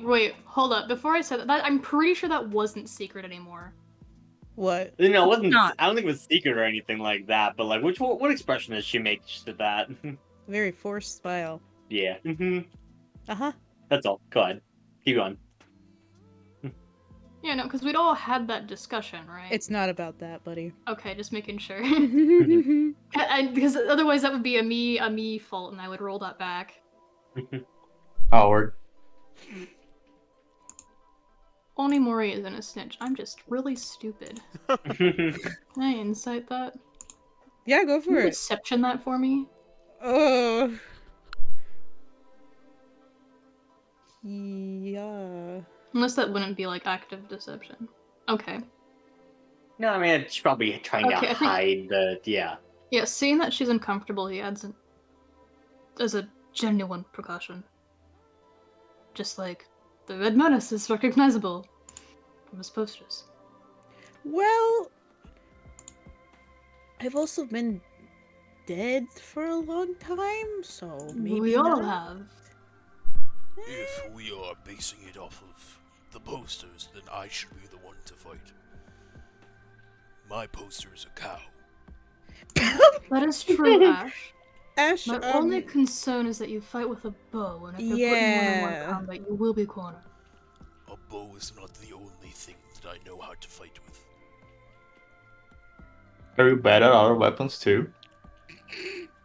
Wait, hold up. Before I said that, I'm pretty sure that wasn't secret anymore. what? No, it wasn't. Not. I don't think it was secret or anything like that. But like, what expression does she make to that? Very forced smile. Yeah. Uh-huh. That's all. Go ahead. Keep going. Yeah, no, because we'd all had that discussion, right? It's not about that, buddy. Okay, just making sure. Mhm. Because otherwise that would be a me fault, and I would roll that back. Howard. Onimori isn't a snitch. I'm just really stupid. Can I insight that? Yeah, go Can you for it. deception that for me? Oh. Yeah. Unless that wouldn't be like active deception. Okay. No, I mean she's probably trying Okay, I to think- hide the yeah. Yeah, seeing that she's uncomfortable, he adds it as a genuine precaution. Just like the Red Menace is recognizable from his posters. Well, I've also been dead for a long time, so maybe we all not. have. If we are basing it off of the posters, then I should be the one to fight. My poster is a cow. That is true, Ash. Ash, My only concern is that you fight with a bow, and if you're put in yeah. one-on-one combat, you will be cornered. A bow is not the only thing that I know how to fight with. Are you bad at other weapons too?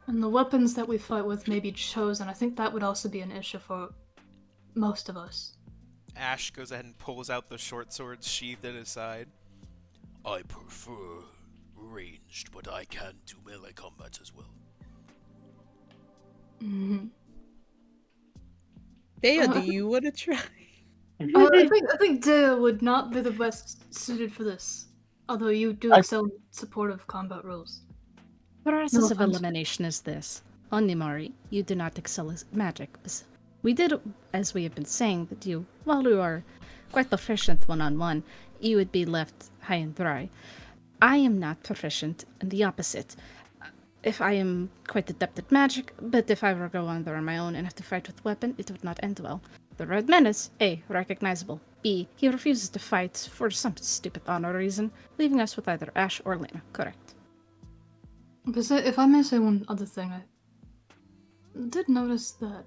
And the weapons that we fight with may be chosen. I think that would also be an issue for most of us. Ash goes ahead and pulls out the short sword sheathed at his side. I prefer ranged, but I can do melee combat as well. Mm-hmm. Dea, do you want to try? I think Dea would not be the best suited for this. Although you do excel in supportive combat rules. Process of offense. elimination is this. Onimari, you do not excel as magic. We did, as we have been saying, that you, while you are quite proficient one-on-one, you would be left high and dry. I am not proficient, and the opposite. If I am quite adept at magic, but if I were to go on there on my own and have to fight with a weapon, it would not end well. The Red Menace, A, recognizable. B, he refuses to fight for some stupid honor reason, leaving us with either Ash or Lena. Correct. But if I may say one other thing, I did notice that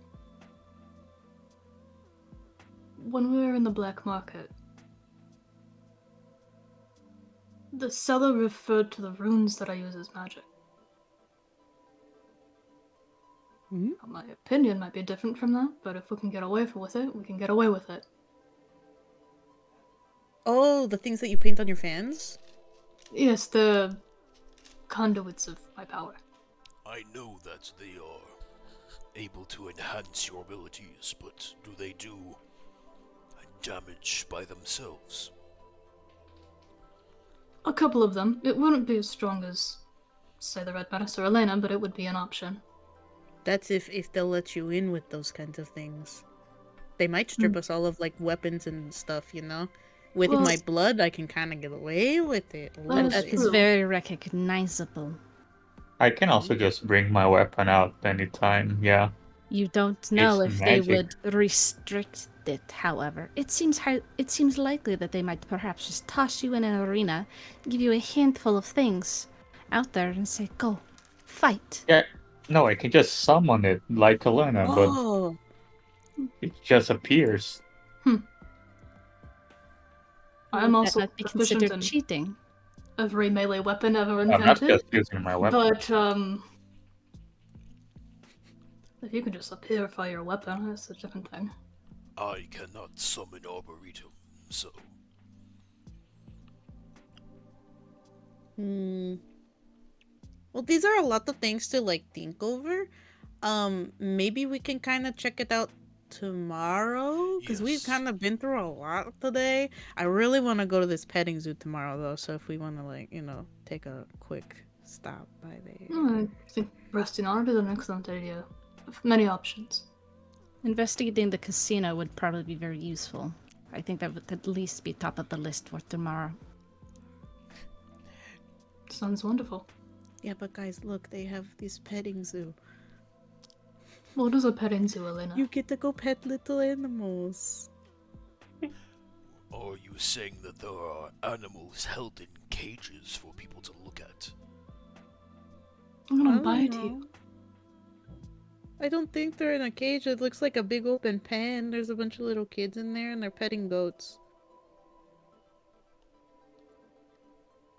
when we were in the black market, the seller referred to the runes that I use as magic. Hmm? My opinion might be different from that, but if we can get away with it, we can get away with it. Oh, the things that you paint on your fans? Yes, the conduits of my power. I know that they are able to enhance your abilities, but do they do damage by themselves? A couple of them. It wouldn't be as strong as, say, the Red Menace or Elena, but it would be an option. That's if they'll let you in with those kinds of things. They might strip us all of like weapons and stuff, you know? With Well- my blood, I can kind of get away with it. a That little is That bit. is true. very recognizable. I can also just bring my weapon out anytime, yeah. You don't know It's if they magic. would restrict it, however. It seems likely that they might perhaps just toss you in an arena, give you a handful of things out there and say, go, fight. Yeah, no, I can just summon it like Elena, but Oh, it just appears. I am Would also that not be proficient considered in cheating? every melee weapon ever I'm not invented. just using my weapon. But, if you can just appear for your weapon, that's a different thing. I cannot summon Arboretum, so well, these are a lot of things to like think over. Maybe we can kind of check it out tomorrow because we've Yes. kind of been through a lot today. I really want to go to this petting zoo tomorrow though, so if we want to like, take a quick stop by there. I think resting on it is an excellent idea. With many options. Investigating the casino would probably be very useful. I think that would at least be top of the list for tomorrow. Sounds wonderful. Yeah, but guys, look, they have this petting zoo. What is a petting zoo, Elena? You get to go pet little animals. are you saying that there are animals held in cages for people to look at? I'm I gonna don't buy it to know. you. I don't think they're in a cage. It looks like a big open pen. There's a bunch of little kids in there and they're petting goats.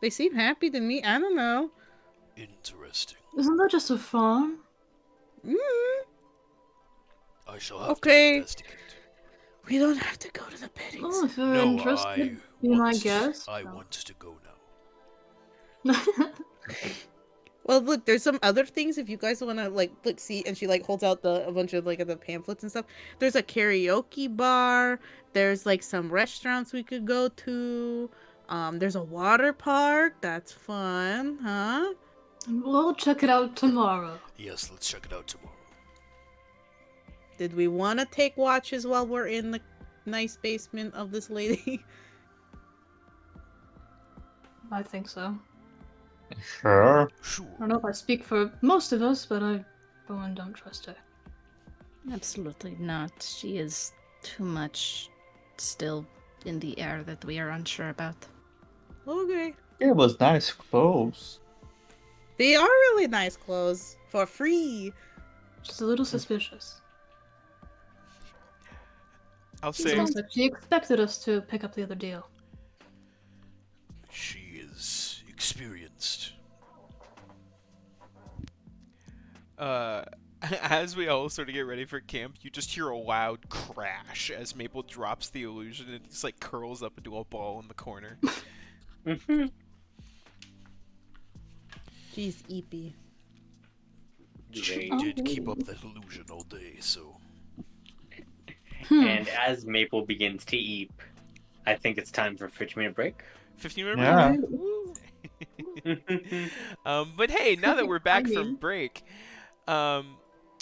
They seem happy to me. I don't know. Interesting. Isn't that just a farm? Mm, I shall have Okay. to investigate. we don't have to go to the petting Oh, zoo. if you're No, interested, be my guest. I No. want to go now. Well, look, there's some other things if you guys want to like look see. And she like holds out a bunch of like the pamphlets and stuff. There's a karaoke bar. There's like some restaurants we could go to. There's a water park. That's fun, huh? We'll check it out tomorrow. Yes, let's check it out tomorrow. Did we want to take watches while we're in the nice basement of this lady? I think so. Sure. Sure. I don't know if I speak for most of us, but I, for one, don't trust her. Absolutely not. She is too much still in the air that we are unsure about. Okay. It was nice clothes. They are really nice clothes for free. Just a little suspicious. I'll She say. sounds like she expected us to pick up the other deal. She is experienced. As we all sort of get ready for camp, you just hear a loud crash as Maple drops the illusion and just like curls up into a ball in the corner. Jeez, Eepy. She Oh. did keep up that illusion all day, so And as Maple begins to eat, I think it's time for a 15-minute break. 15-minute Yeah. break. Woo. But hey, now that we're back from break,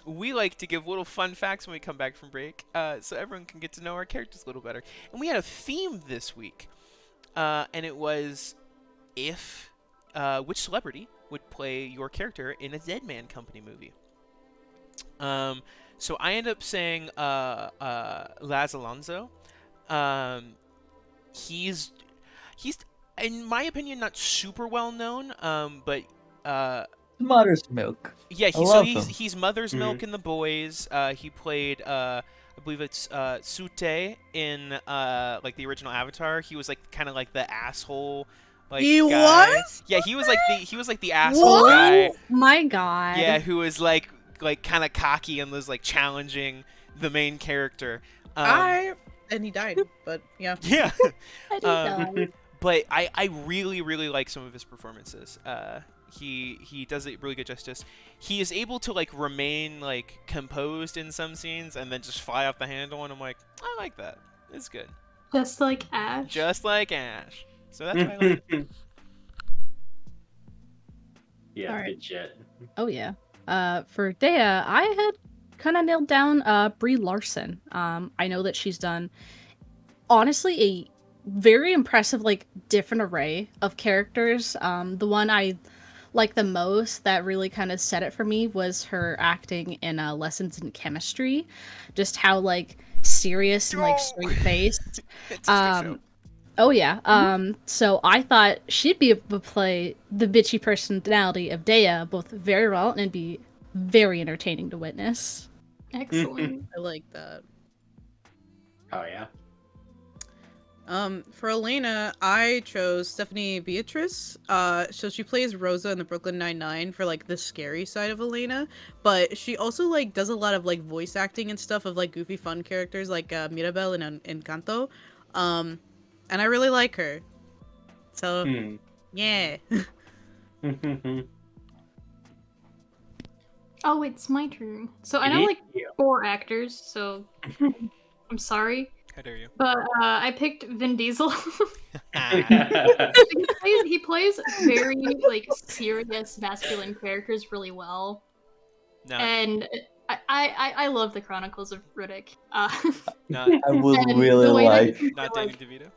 we like to give little fun facts when we come back from break, so everyone can get to know our characters a little better. And we had a theme this week, and it was which celebrity would play your character in a Deadman Company movie. So I ended up saying Laz Alonso. He's in my opinion not super well known, but Mother's milk. yeah, I love him. he's Mother's Milk in The Boys. He played I believe it's Sute in like the original Avatar. He was like kind of like the asshole like He guy. was? Yeah, he was like the asshole What? guy. My God. Yeah, who was like kind of cocky and was like challenging the main character. And he died, but yeah. Yeah. I did die. But I really like some of his performances. He does it really good justice. He is able to like remain like composed in some scenes and then just fly off the handle, and I'm like, I like that. It's good. Just like Ash. Just like Ash. So that's why I like it. Yeah, All right. good shit. Oh yeah. For Dea, I had kind of nailed down Brie Larson. I know that she's done honestly a very impressive like different array of characters. The one I like the most that really kind of set it for me was her acting in Lessons in Chemistry. Just how like serious and like straight faced. It's a good show. Oh yeah. So I thought she'd be able to play the bitchy personality of Dea both very well and be very entertaining to witness. Excellent. I like that. Oh yeah. For Elena, I chose Stephanie Beatrice. So she plays Rosa in the Brooklyn Nine-Nine for like the scary side of Elena, but she also like does a lot of like voice acting and stuff of like goofy fun characters like Mirabel in Encanto. And I really like her. So yeah. Oh, it's my turn. So I know like 4 actors, so I'm sorry. How dare you? But I picked Vin Diesel. Yeah. he plays very like serious masculine characters really well. No, And I love the Chronicles of Riddick. not I would And really the way that like he- not Danny DeVito.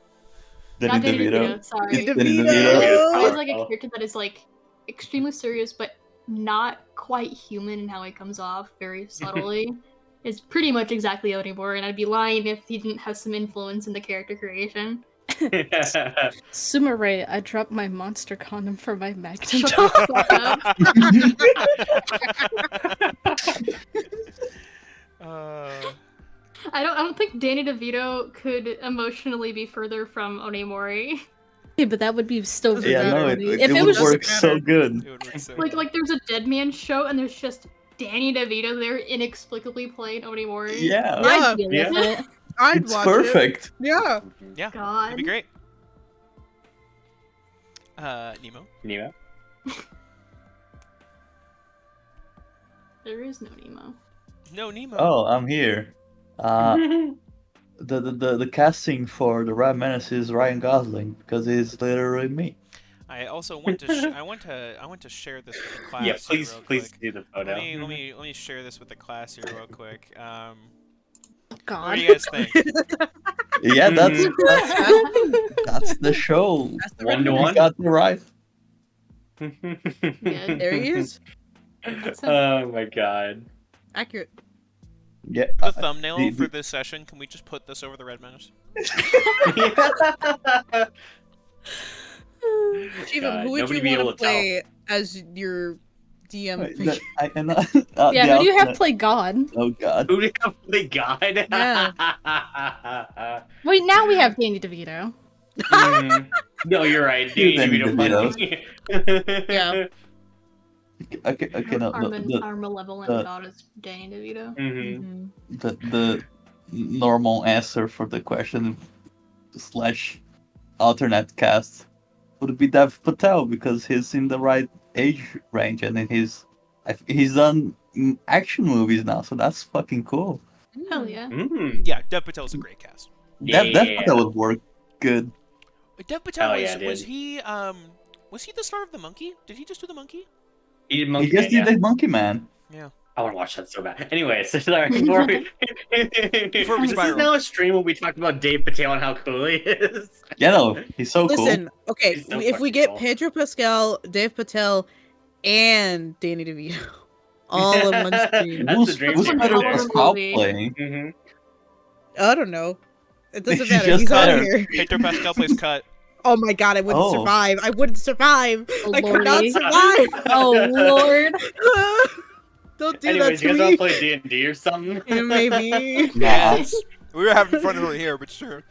not Danny Danny DeVito. DeVito, sorry. Danny He DeVito. plays like a character that is like extremely serious, but not quite human in how he comes off, very subtly. It's pretty much exactly Onimori, and I'd be lying if he didn't have some influence in the character creation. Sumare, I dropped my monster condom for my magnum. Shut the fuck up. I don't think Danny DeVito could emotionally be further from Onimori. Yeah, but that would be still Yeah, no, very- it if it would was just work so good. It would work so Like there's a Deadman show, and there's just Danny DeVito there inexplicably playing Onimori. Yeah, I'd deal with Yeah. it. I'd it's watch perfect. it. Yeah. Yeah, God. it'd be great. Nemo. Nemo. There is no Nemo. No, Nemo. Oh, I'm here. The casting for the Rat Menace is Ryan Gosling because he's literally me. I also want to I want to share this with the class. Yeah, here please, real please quick. do the photo. Let me share this with the class here real quick. What God. do you guys think? Yeah, that's the show. That's the 1-to-1. You got the right. Yeah, There he is. Oh my god. Accurate. Yeah. The thumbnail the- for this session. Can we just put this over the red menace? Shivam, God, who would nobody you be able want to to tell. play as your DM. Wait, that- I, and, Yeah, the who do you have alternate- play God? Oh god. Who do you have play God? Yeah. Wait, now we have Danny DeVito. Mhm. No, you're right. Two Danny Danny DeVito funny. Yeah. Okay, no, Our malevolent the- god is Danny DeVito. Mhm. the normal answer for the question slash alternate cast would be Dev Patel because he's in the right age range and he's done action movies now, so that's fucking cool. Hell yeah. Mm. Yeah, Dev Patel's a great cast. Dev Yeah. Patel would work good. Dev Patel Hell yeah, was dude. he the star of the Monkey? Did he just do the Monkey? He did He Monkey just Man, did yeah. the Monkey Man. Yeah. I want to watch that so bad. Anyways, sorry. Before we this is spiral. now a stream where we talked about Dave Patel and how cool he is. Yeah, no, he's so Listen, okay, He's so if we fucking get cool. Pedro Pascal, Dave Patel, and Danny DeVito all in one stream, That's the dream who's team better right there. Pascal Movie. playing? Mhm. I don't know. It doesn't He's matter. just He's on better. here. Pedro Pascal plays Cut. Oh my god, I wouldn't Oh. survive. I wouldn't survive. Oh, I could not lordy. survive. Oh lord. Don't do Anyways, that you to guys want me. to play D&D or something? Yeah, maybe. Nah. Yes. We were having fun over here, but sure.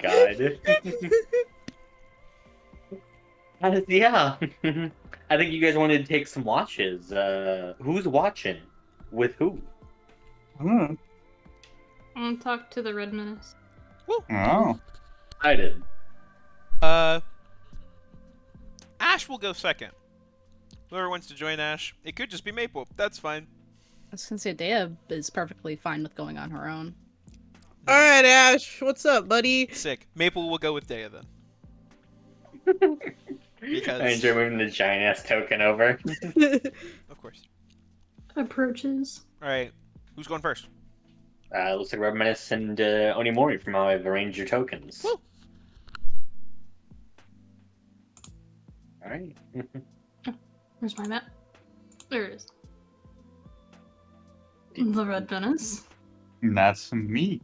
God. Yeah. I think you guys wanted to take some watches. Who's watching? With who? Hmm. I'm gonna talk to the Red Menace. Oh. I did. Ash will go second. Whoever wants to join Ash, it could just be Maple. That's fine. I was gonna say Dea is perfectly fine with going on her own. All right, Ash, what's up, buddy? Sick. Maple will go with Dea then. Because I enjoy moving the giant ass token over. of course. Approaches. All right. Who's going first? Looks like Red Menace and Onimori from how I've arranged your tokens. Woo. Alright. Where's my map? There it is. The Red Menace. That's me.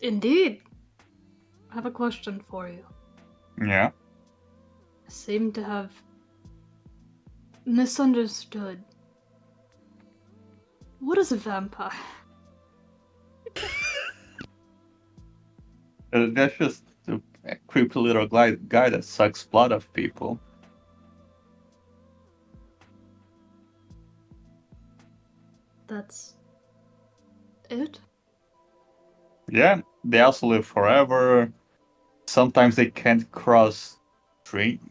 Indeed. I have a question for you. Yeah. I seem to have misunderstood. What is a vampire? That's just a creepy little guy that sucks blood of people. That's it? Yeah, they also live forever. Sometimes they can't cross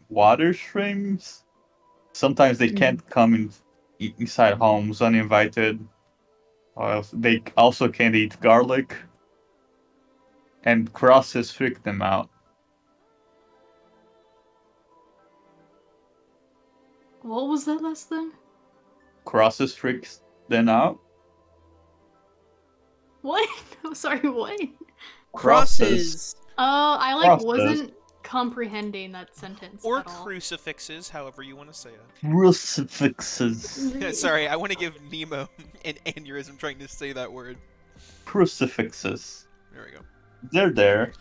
water streams. Sometimes they can't come inside homes uninvited. Or else they also can't eat garlic. And crosses freak them out. What was that last thing? Crosses freaks them out. What? I'm sorry, what? Crosses. Oh, I Crosses. wasn't comprehending that sentence Or at all. crucifixes, however you want to say it. Crucifixes. Sorry, I want to give Nemo an aneurysm trying to say that word. Crucifixes. There we go. They're there.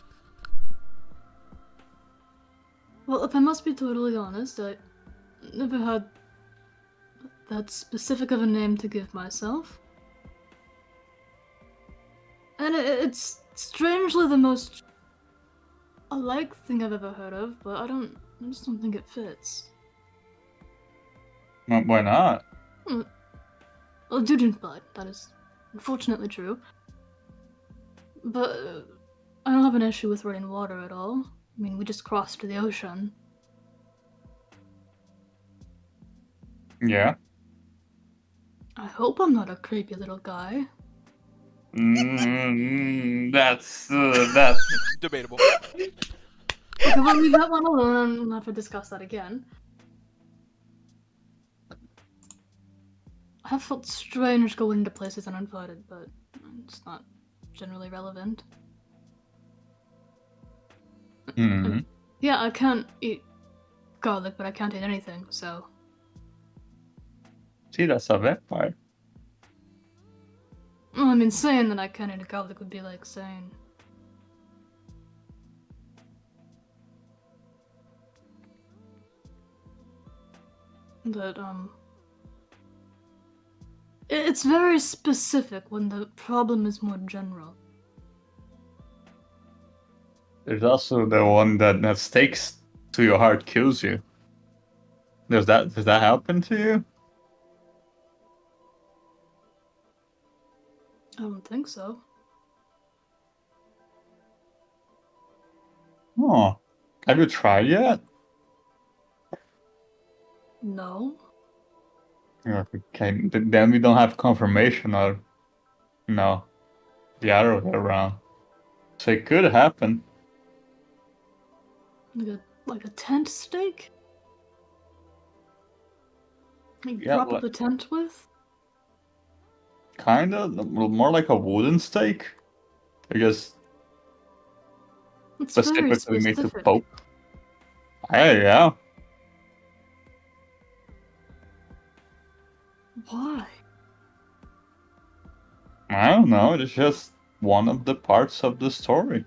Well, if I must be totally honest, I never had that specific of a name to give myself. And it's strangely the most alike thing I've ever heard of, but I just don't think it fits. Why not? Well, do drink blood, that is unfortunately true. But I don't have an issue with running water at all. I mean, we just crossed the ocean. Yeah. I hope I'm not a creepy little guy. That's Debatable. Okay, well, leave that one alone and we'll have to discuss that again. I have felt strange going into places uninvited, but it's not generally relevant. Yeah, I can't eat garlic, but I can't eat anything, so... See, that's a vampire. Well, I mean, saying that I can't eat garlic would be like saying... that it's very specific when the problem is more general. There's also the one that stakes to your heart kills you. Does that happen to you? I don't think so. Oh, have you tried yet? No. Okay, then we don't have confirmation or no, the other way around. So it could happen. Like a tent stake? Like Yeah, prop up a tent with? Kinda, more like a wooden stake. Because It's very specifically made to specific. poke. Yeah. Why? I don't know, it's just one of the parts of the story.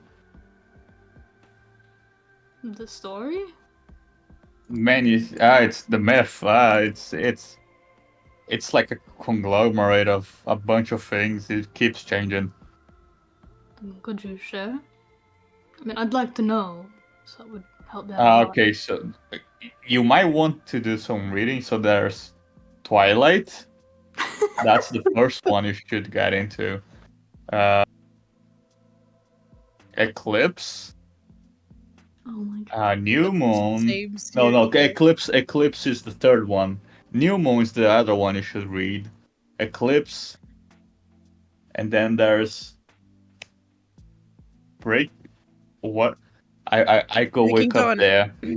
The story? Man, it's the myth. It's like a conglomerate of a bunch of things. It keeps changing. Could you share? I mean, I'd like to know, so that would help me out a lot. Okay, so you might want to do some reading. So there's Twilight. That's the first one you should get into. Eclipse. Oh my god. New Moon. Same No, series. Eclipse is the third one. New Moon is the other one you should read. Eclipse. And then there's Break. What? I go Breaking wake up Dawn. there. Yeah.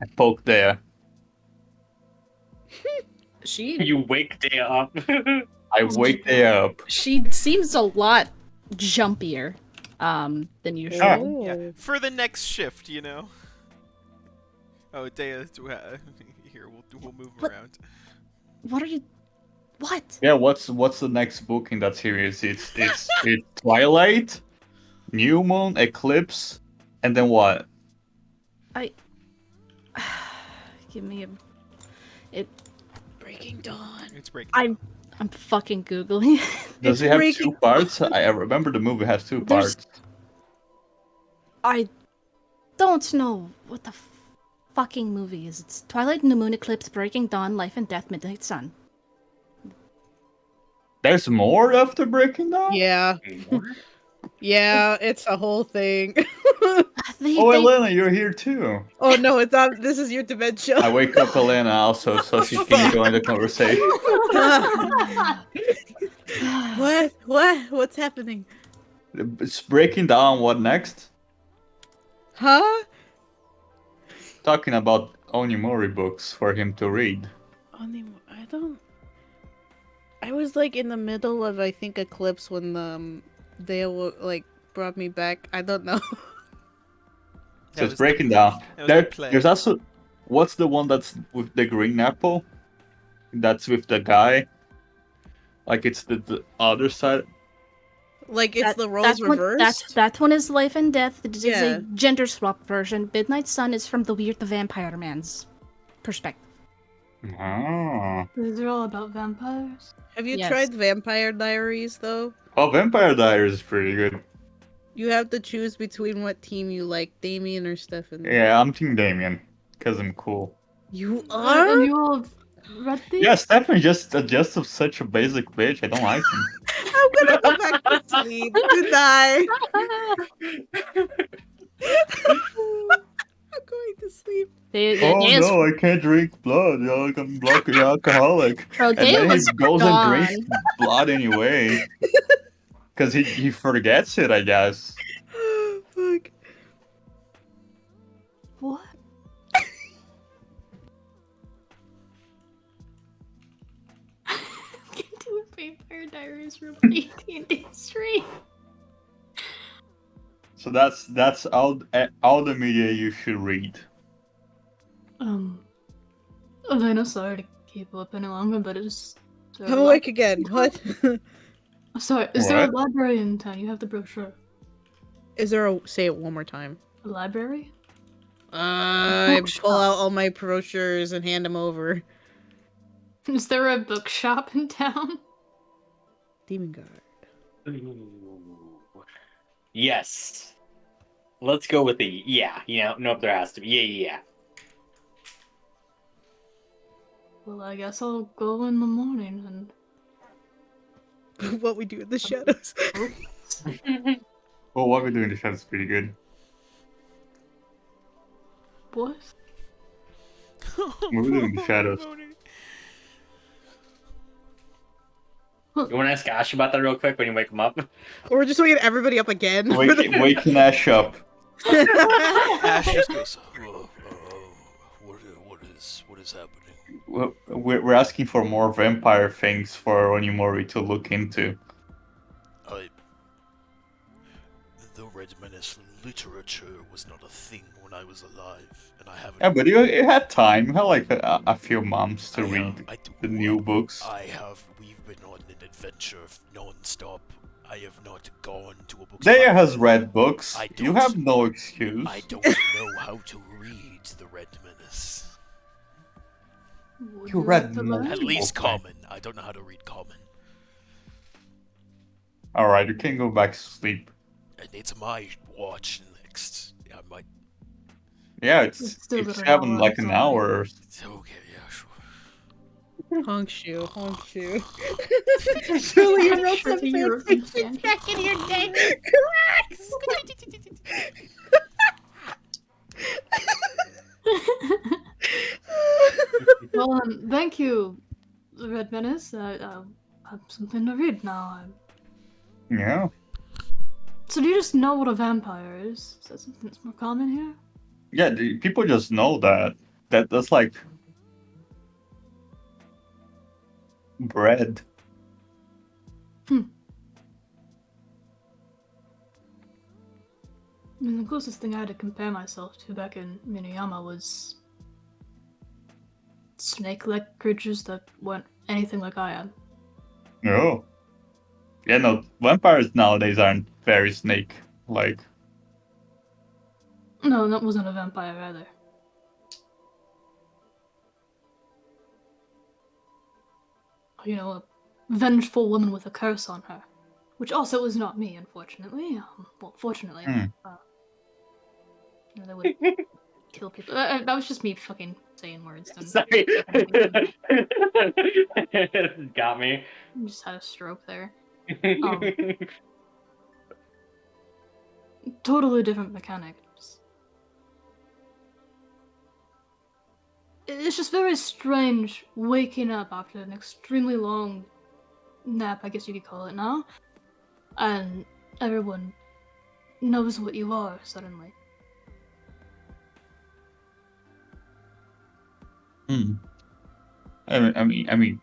I poke there. You wake day up. I wake there up. She seems a lot jumpier than usual. Yeah, for the next shift, you know. Oh, Dea, here we'll move But- around. What are you? What? Yeah, what's the next book in that series? It's Twilight, New Moon, Eclipse, and then what? Give me a. Breaking Dawn. It's breaking. I'm fucking googling. Does it have two parts? I remember the movie has two There's- parts. I don't know what the fucking movie is. It's Twilight, New Moon, Eclipse, Breaking Dawn, Life and Death, Midnight Sun. There's more after Breaking Dawn? Yeah. Yeah, it's a whole thing. Oh, Elena, you're here too. Oh no, it's not. This is your dementia. I wake up Elena also so she can join the conversation. What's happening? It's Breaking Down. What next? Huh? Talking about Onimori books for him to read. I don't. I was like in the middle of I think Eclipse when they like brought me back. I don't know. So it's Breaking Down. that was the play. There's also what's the one that's with the green apple? That's with the guy. Like it's the other side. Like it's the roles that reversed. That one is Life and Death. It is Yeah. a gender swap version. Midnight Sun is from the Weird the Vampire Man's perspective. Oh. These are all about vampires. Have you Yes. tried Vampire Diaries though? Oh, Vampire Diaries is pretty good. You have to choose between what team you like, Damien or Stefan. Yeah, I'm Team Damien because I'm cool. You And are? you all read these? Yeah, Stefan just such a basic bitch. I don't like him. I'm gonna go back to sleep. Good night. I'm going to sleep. Oh, I can't drink blood. I'm bloody alcoholic. Bro, And Dale then he was goes gone. and drinks blood anyway. Because he forgets it, I guess. Fuck. What? Can do a Vampire Diaries from AT&T stream. So that's all the media you should read. Elena, sorry to keep up any longer, but it's. I'm awake again. What? Sorry, is there a What? library in town? You have the brochure. Is there a say it one more time? A library? I pull out all my brochures and hand them over. Is there a bookshop in town? Demon Guard. Yes. Let's go with the yeah. Nope, there has to be. Yeah. Well, I guess I'll go in the morning and. What we do in the shadows. Well, what we do in the shadows is pretty good. What? What we do in the shadows. You want to ask Ash about that real quick when you wake him up? Or we're just waking everybody up again. Waking Ash up. Ash just goes, What is happening? We're asking for more vampire things for Onimori to look into. The Red Menace literature was not a thing when I was alive, and I haven't. Yeah, but you had time. You had like a few months to read the new books. We've been on an adventure non-stop. I have not gone to a bookstore. Deya has read books. You have no excuse. I don't know how to read the Red Menace. You read At least common. I don't know how to read common. Alright, you can go back to sleep. It's my watch next. I might. Yeah, it's still got an 7 hour, like an so- hour. Okay, yeah, sure. Honk shoe. Julie, you wrote Sure, some you're a fanfiction fan. back in your day. Well, thank you, Red Menace. I have something to read now. Yeah. So do you just know what a vampire is? Is that something that's more common here? Yeah, people just know that. That's like bread. I mean, the closest thing I had to compare myself to back in Minayama was snake-like creatures that weren't anything like I am. No. Yeah, no, vampires nowadays aren't very snake-like. No, that wasn't a vampire either. You know, a vengeful woman with a curse on her. Which also was not me, unfortunately. Well, fortunately. You know, they would kill people. That was just me fucking saying words. Sorry. Got me. Just had a stroke there. Totally different mechanics. It's just very strange waking up after an extremely long nap, I guess you could call it now, and everyone knows what you are suddenly. I mean,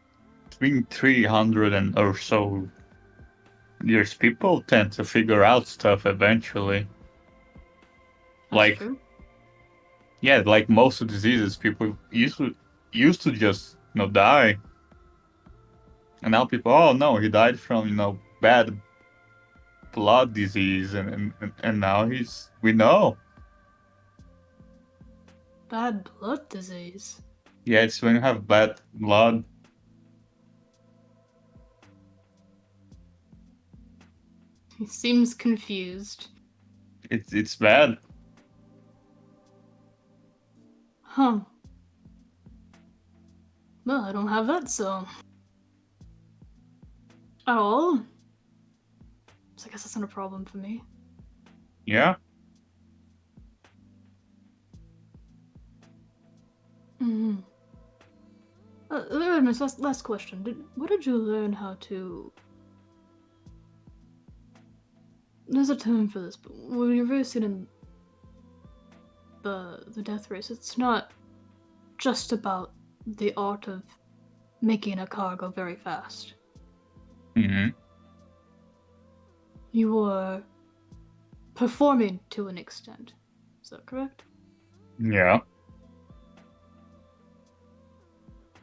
between 300 and or so years, people tend to figure out stuff eventually. That's Like, true. yeah, like most of diseases, people used to just die, and now people, oh no, he died from bad blood disease, and now we know. Bad blood disease. Yeah, it's when you have bad blood. He seems confused. It's bad. Huh. Well, I don't have that, so... At all? So I guess that's not a problem for me. Yeah. Mm-hmm. Last question. What did you learn how to... There's a term for this, but when you're racing in the death race, it's not just about the art of making a car go very fast. Mm-hmm. You were performing to an extent. Is that correct? Yeah.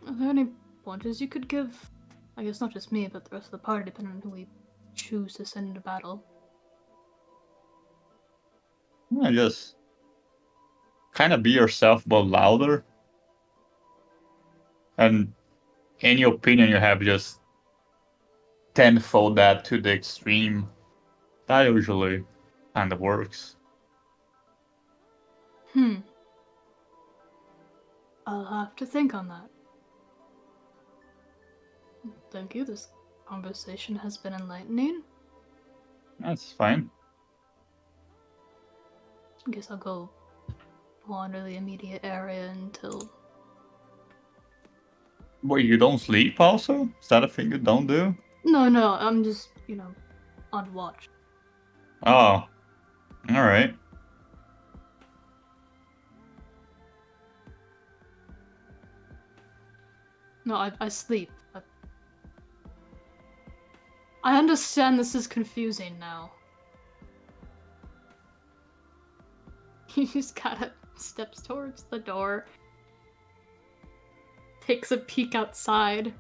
Are there any pointers you could give? I guess not just me, but the rest of the party, depending on who we choose to send into battle. Yeah, just kind of be yourself but louder. And any opinion you have, just tenfold that to the extreme. That usually kind of works. I'll have to think on that. Thank you. This conversation has been enlightening. That's fine. I guess I'll go wander the immediate area until. Wait, you don't sleep also? Is that a thing you don't do? No, I'm just, on watch. Oh. Alright. No, I sleep. I understand this is confusing now. He just kinda steps towards the door, takes a peek outside,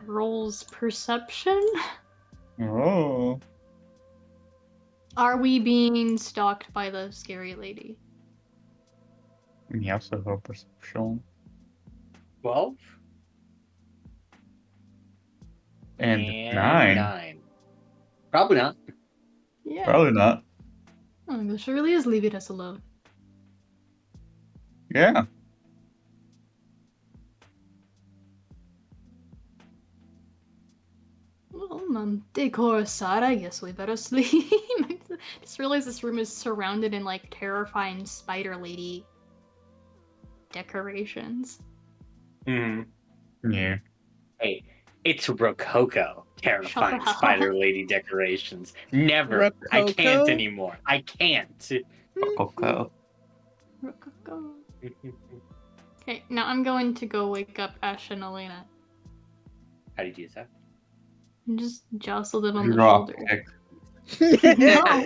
rolls perception. Oh. Are we being stalked by the scary lady? Yes, I have perception. 12 And and 9. Probably not. Yeah. Probably not. Oh, this really is leaving us alone. Yeah. Well, decor aside, I guess we better sleep. Just realized this room is surrounded in like terrifying spider lady decorations. Yeah. Hey, it's Rococo. Terrifying Shut up. spider lady decorations. Never. I can't Rococo? anymore. I can't. Rococo. Rococo. Okay, now I'm going to go wake up Ash and Elena How did you do that? and just jostle them on the Drop shoulder. kick. No!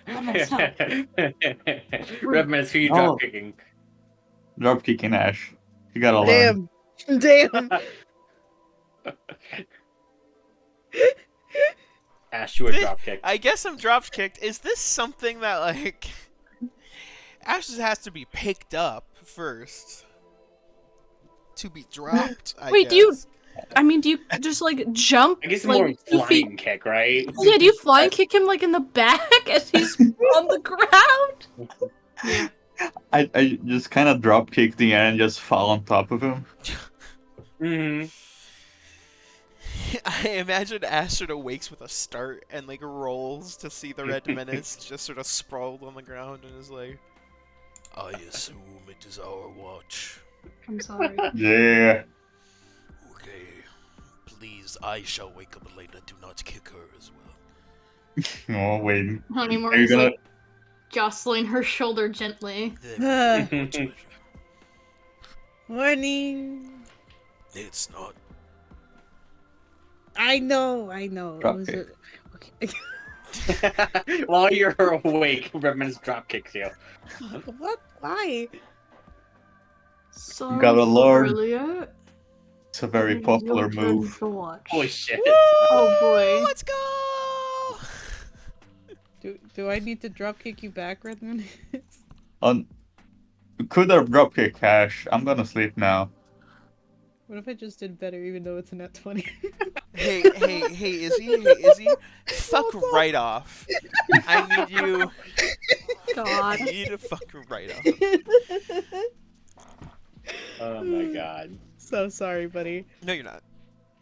Redman, stop. Redman, it's who you No. drop kicking. Drop kicking Ash. You gotta learn. Damn. Ash, you were drop kicked. I guess I'm drop kicked. Is this something that like Ash has to be picked up first to be dropped? Wait, do you just like jump? I guess it's like, more of a 2 feet? flying kick, right? Yeah, do you flying kick him like in the back as he's on the ground? Yeah. I just kind of drop kick the air and just fall on top of him. Mm-hmm. I imagine Ash sort of wakes with a start and like rolls to see the red menace just sort of sprawled on the ground and is like, I assume it is our watch. I'm sorry. Yeah. Okay. Please, I shall wake up Elena. Do not kick her as well. Oh, wait. Honeymore Are you is gonna... like jostling her shoulder gently. There, much pleasure. Morning. It's not. I know. It Drop was kick. okay. While you're awake, Redman's drop kicks you. What? Why? Sorry Gotta for learn. earlier. It's a very It is popular your turn move. to watch. Holy shit. Oh boy. let's go! Do I need to drop kick you back, Redmond? Could have drop kick Ash. I'm gonna sleep now. What if I just did better, even though it's a net 20? Hey, Izzy, fuck right off. I need you. God. I need to fuck right off. Oh my god. So sorry, buddy. No, you're not.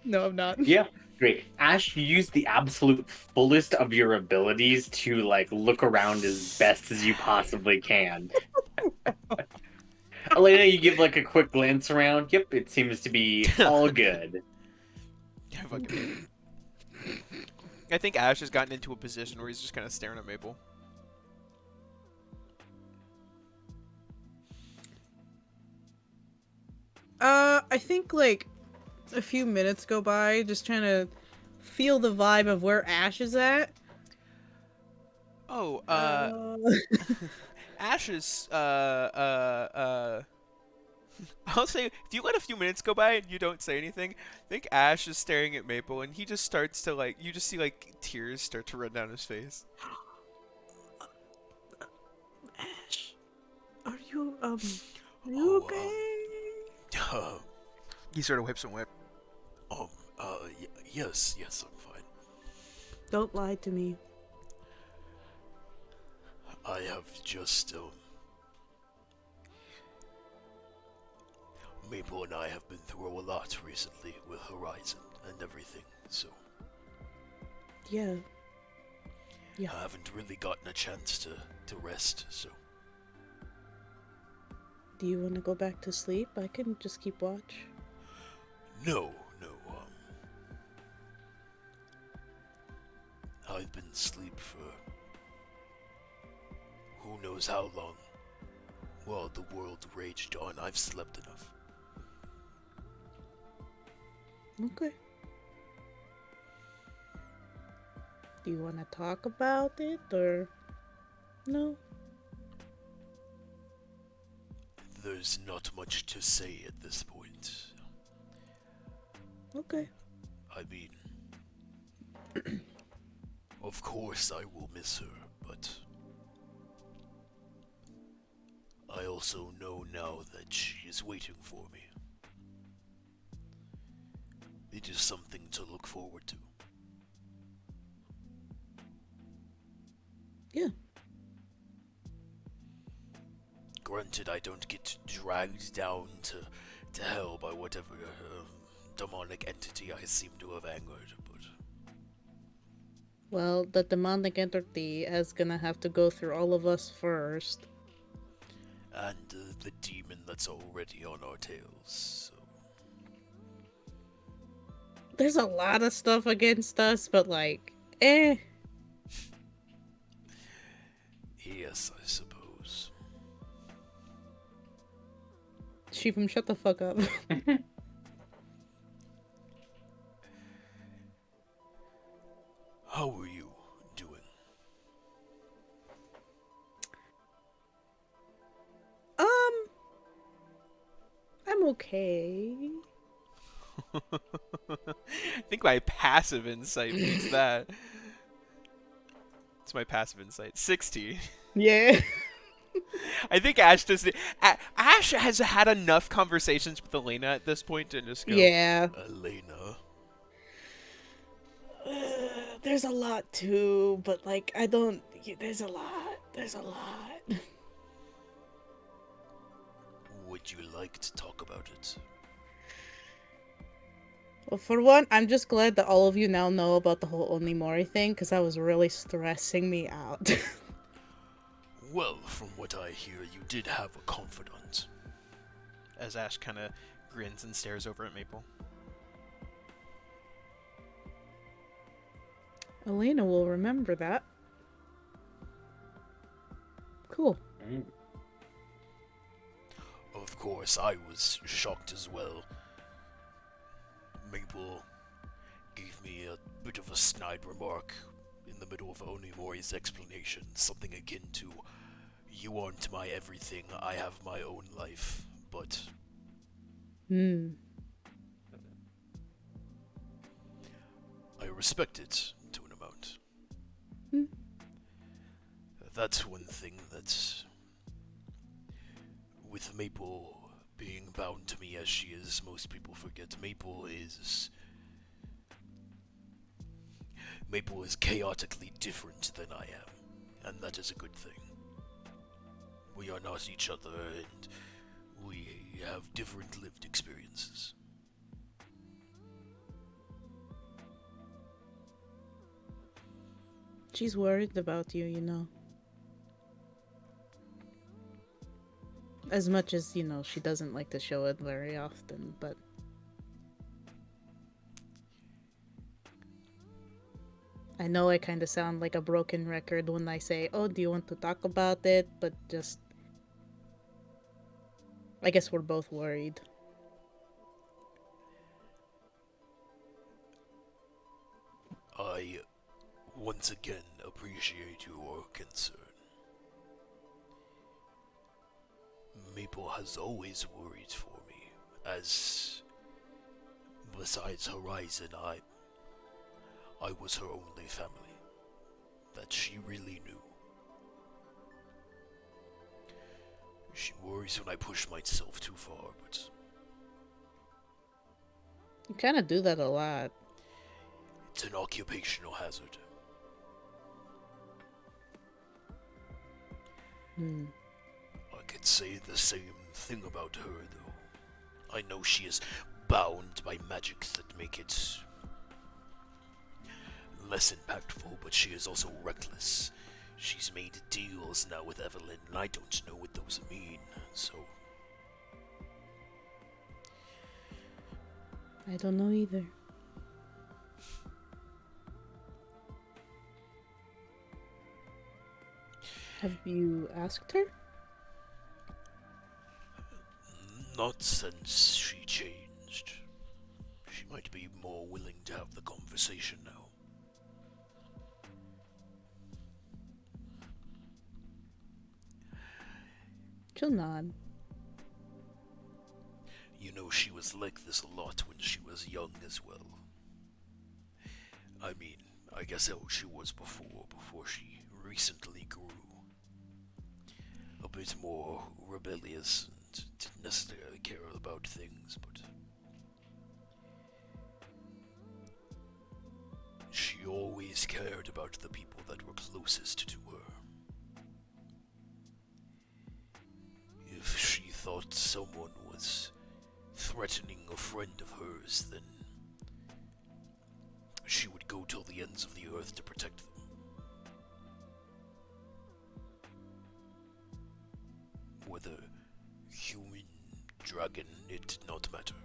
No, I'm not. Yeah, great. Ash, you use the absolute fullest of your abilities to, like, look around as best as you possibly can. Elena, you give, like, a quick glance around. Yep, it seems to be all good. Yeah, fucking. I think Ash has gotten into a position where he's just kind of staring at Maple. I think like a few minutes go by, just trying to feel the vibe of where Ash is at. Oh, Ash is, I'll say, if you let a few minutes go by and you don't say anything, I think Ash is staring at Maple and he just starts to, like, you just see, like, tears start to run down his face. Ash, Are you Oh, okay? He sort of whips and whip. Yes, I'm fine. Don't lie to me. I have just, Maple and I have been through a lot recently with Horizon and everything, so Yeah. Yeah. I haven't really gotten a chance to rest, so. Do you want to go back to sleep? I can just keep watch. No, I've been asleep for who knows how long. While the world raged on, I've slept enough. Okay. Do you want to talk about it, or no? There's not much to say at this point. Okay. I mean, of course I will miss her, but I also know now that she is waiting for me. It is something to look forward to. Yeah. Granted, I don't get dragged down to hell by whatever demonic entity I seem to have angered, but Well, the demonic entity is gonna have to go through all of us first. and the demon that's already on our tails. So. There's a lot of stuff against us, but like, eh. Yes, I suppose. Shivam, shut the fuck up. How are you doing? I'm okay. I think my passive insight beats that. It's my passive insight. 60. Yeah. I think Ash does. Ash has had enough conversations with Elena at this point to just go. Yeah. Elena. There's a lot too, but like, I don't. There's a lot. There's a lot. Would you like to talk about it? Well, for one, I'm just glad that all of you now know about the whole Onimori thing, because that was really stressing me out. Well, from what I hear, you did have a confidant. As Ash kind of grins and stares over at Maple. Elena will remember that. Cool. Of course, I was shocked as well. Maple gave me a bit of a snide remark in the middle of Onimori's explanation, something akin to, "You aren't my everything, I have my own life," but I respect it to an amount. That's one thing that's... With Maple being bound to me as she is, most people forget Maple is chaotically different than I am, and that is a good thing. We are not each other, and we have different lived experiences. She's worried about you, you know. As much as, you know, she doesn't like to show it very often, but... I know I kind of sound like a broken record when I say, oh, do you want to talk about it? But just... I guess we're both worried. I once again appreciate your concern. Maple has always worried for me, as besides Horizon, I was her only family that she really knew. She worries when I push myself too far, but You kind of do that a lot. it's an occupational hazard. I could say the same thing about her, though. I know she is bound by magics that make it less impactful, but she is also reckless. She's made deals now with Evelyn, and I don't know what those mean, so... I don't know either. Have you asked her? Not since she changed. She might be more willing to have the conversation now. She'll nod. You know, she was like this a lot when she was young as well. I mean, I guess how she was before she recently grew. A bit more rebellious and didn't necessarily care about things, but... she always cared about the people that were closest to her. If she thought someone was threatening a friend of hers, then she would go till the ends of the earth to protect them. Whether human, dragon, it did not matter.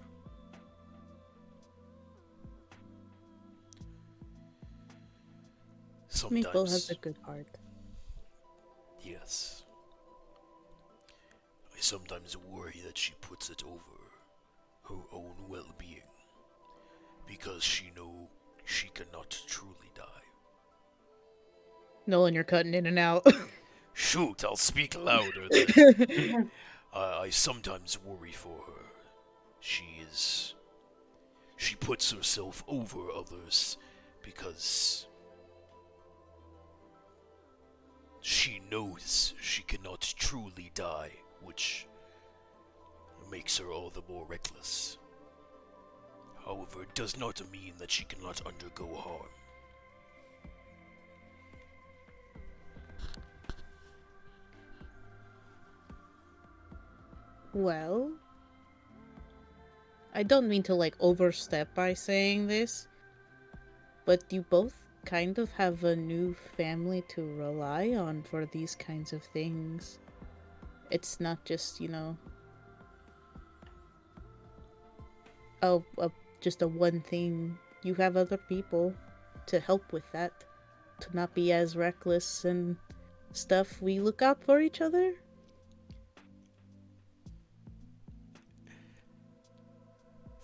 Sometimes, Maple has a good heart. yes. I sometimes worry that she puts it over her own well-being, because she knows she cannot truly die. Nolan, you're cutting in and out. Shoot, I'll speak louder then. I sometimes worry for her. She puts herself over others because she knows she cannot truly die, which makes her all the more reckless. However, it does not mean that she cannot undergo harm. Well, I don't mean to overstep by saying this, but you both kind of have a new family to rely on for these kinds of things. It's not just, just a one thing. You have other people to help with that, to not be as reckless and stuff. We look out for each other.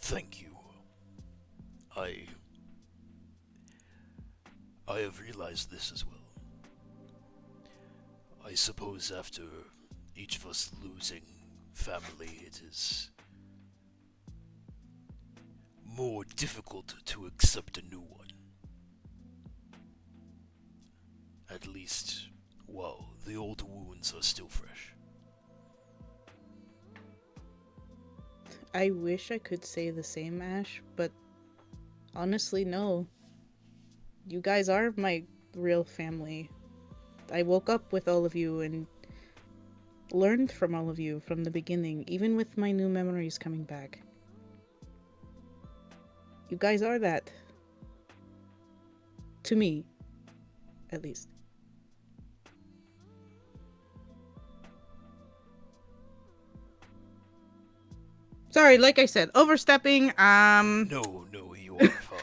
Thank you. I have realized this as well. I suppose after each of us losing family, it is more difficult to accept a new one. At least while the old wounds are still fresh. I wish I could say the same, Ash, but honestly, no. You guys are my real family. I woke up with all of you and learned from all of you from the beginning, even with my new memories coming back. You guys are that. To me, at least. Sorry, like I said, overstepping, No, you are fine.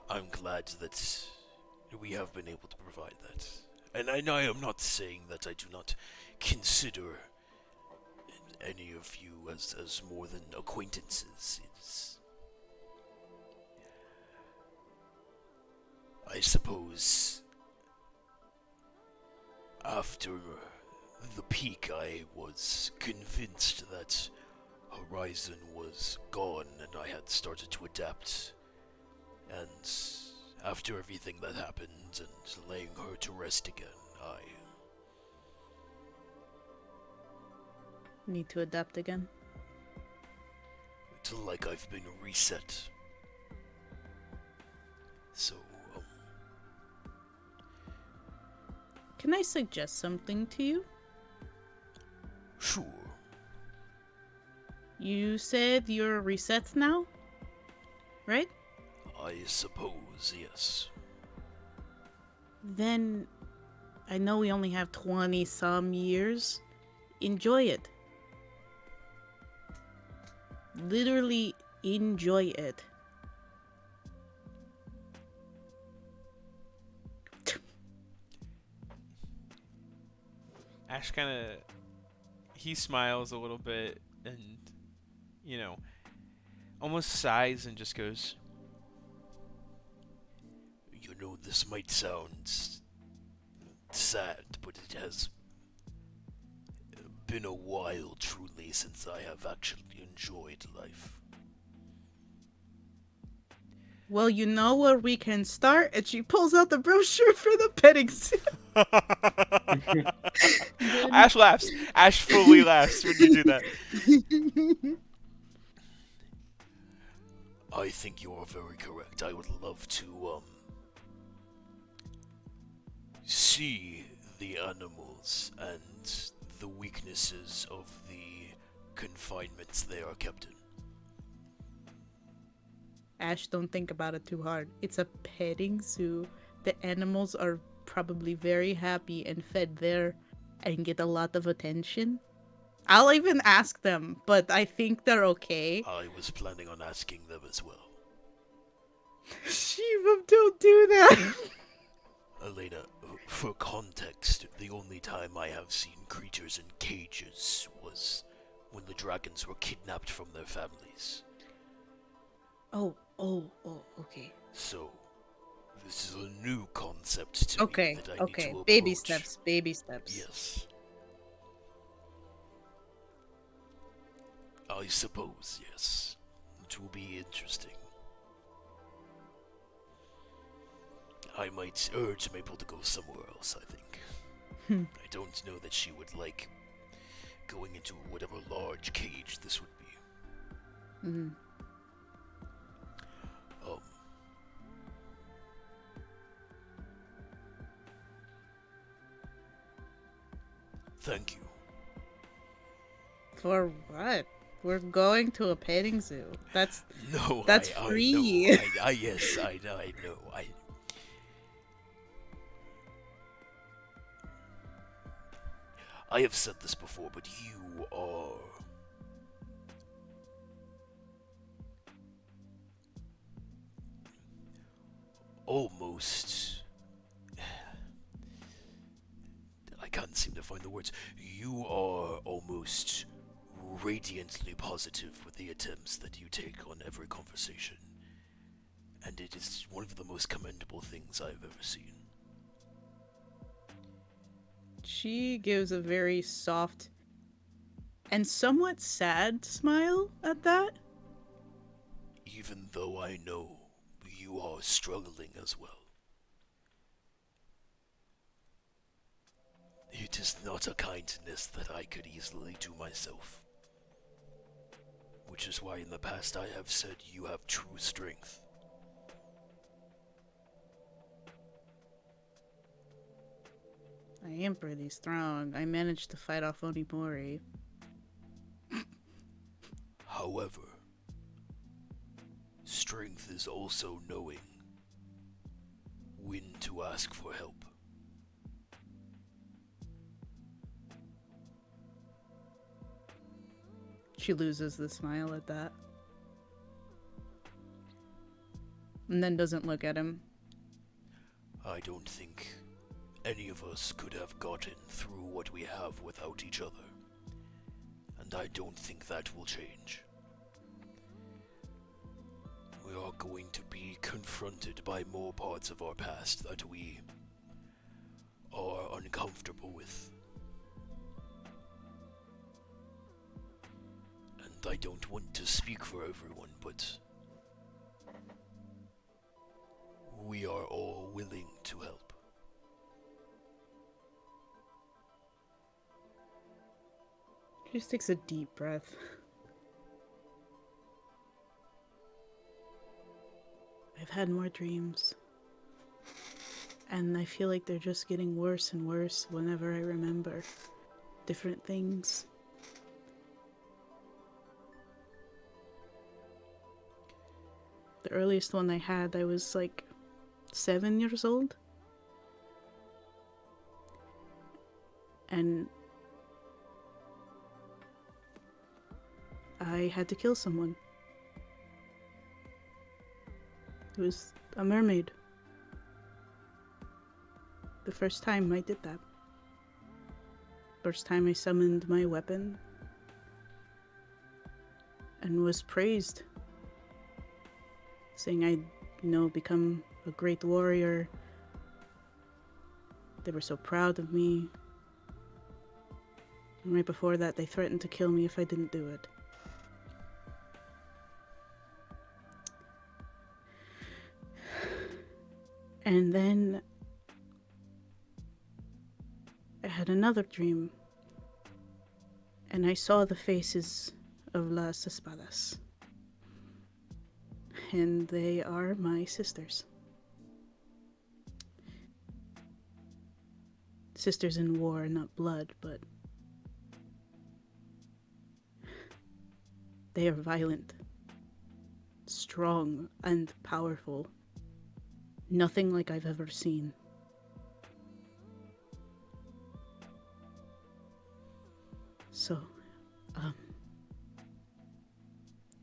I'm glad that we have been able to provide that. And I am not saying that I do not consider any of you as more than acquaintances. I suppose after the peak I was convinced that Horizon was gone and I had started to adapt. And after everything that happened and laying her to rest again, need to adapt again. It's like I've been reset. So, Can I suggest something to you? sure. You said you're reset now, right? I suppose, yes. Then I know we only have 20 some years. Enjoy it. Literally enjoy it. Ash kind of he smiles a little bit and almost sighs and just goes, You know, this might sound sad, but it has been a while, truly, since I have actually enjoyed life. Well, you know where we can start? And she pulls out the brochure for the petting zoo. Ash laughs. Ash fully laughs when you do that. I think you are very correct. I would love to, see the animals and the weaknesses of the confinements they are kept in. Ash, don't think about it too hard. It's a petting zoo. The animals are probably very happy and fed there and get a lot of attention. I'll even ask them, but I think they're okay. I was planning on asking them as well. Shiva, don't do that. Elena, for context, the only time I have seen creatures in cages was when the dragons were kidnapped from their families. Oh, okay. So, this is a new concept to me Okay, that I need to approach. baby steps. Yes. I suppose, yes. It will be interesting. I might urge Maple to go somewhere else, I think. I don't know that she would like going into whatever large cage this would be. Mm. Thank you. For what? We're going to a petting zoo. That's No, That's free. I know. Yes, I know. I have said this before, but you are almost. I can't seem to find the words. You are almost radiantly positive with the attempts that you take on every conversation. And it is one of the most commendable things I've ever seen. She gives a very soft and somewhat sad smile at that. Even though I know you are struggling as well. It is not a kindness that I could easily do myself. Which is why in the past I have said you have true strength. I am pretty strong. I managed to fight off Onimori. However, strength is also knowing when to ask for help. She loses the smile at that. And then doesn't look at him. I don't think any of us could have gotten through what we have without each other. And I don't think that will change. We are going to be confronted by more parts of our past that we are uncomfortable with. And I don't want to speak for everyone, but we are all willing to help. She just takes a deep breath. I've had more dreams. And I feel like they're just getting worse and worse whenever I remember different things. The earliest one I had, I was like 7 years old. And I had to kill someone. It was a mermaid. The first time I did that. First time I summoned my weapon. And was praised. Saying I'd, become a great warrior. They were so proud of me. And right before that, they threatened to kill me if I didn't do it. And then I had another dream. And I saw the faces of Las Espadas. And they are my sisters. Sisters in war, not blood, but they are violent, strong, and powerful. Nothing like I've ever seen. So,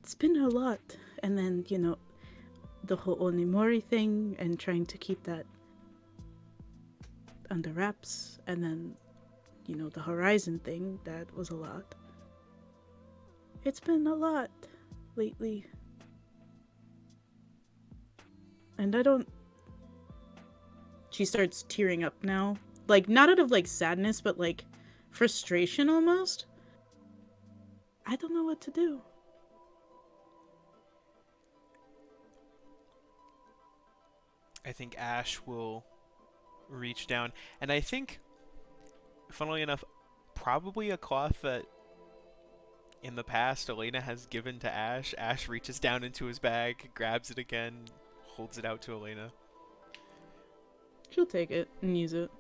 it's been a lot. And then, the whole Onimori thing and trying to keep that under wraps. And then, the Horizon thing, that was a lot. It's been a lot lately. And I don't... She starts tearing up now. Like, not out of, sadness, but, frustration almost. I don't know what to do. I think Ash will reach down, and I think, funnily enough, probably a cloth that in the past Elena has given to Ash. Ash reaches down into his bag, grabs it again, holds it out to Elena. She'll take it and use it.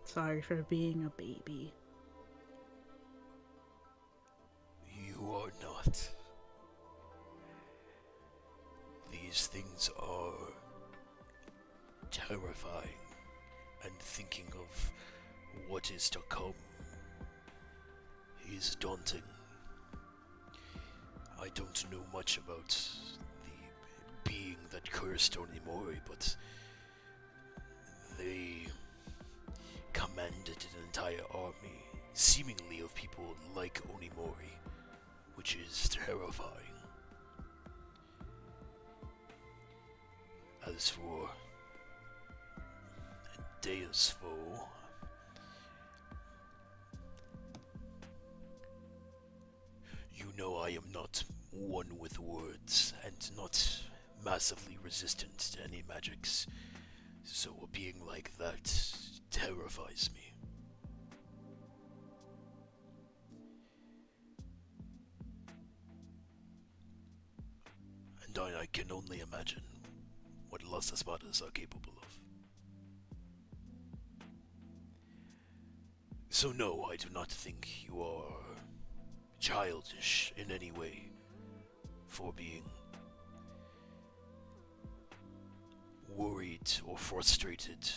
Sorry for being a baby. You are not. These things are terrifying, and thinking of what is to come is daunting. I don't know much about the being that cursed Onimori, but they commanded an entire army, seemingly of people like Onimori, which is terrifying. As for Dea's foe, you know I am not one with words, and not massively resistant to any magics, so a being like that terrifies me. And I can only imagine what Las Espadas are capable of. So no, I do not think you are childish in any way for being worried or frustrated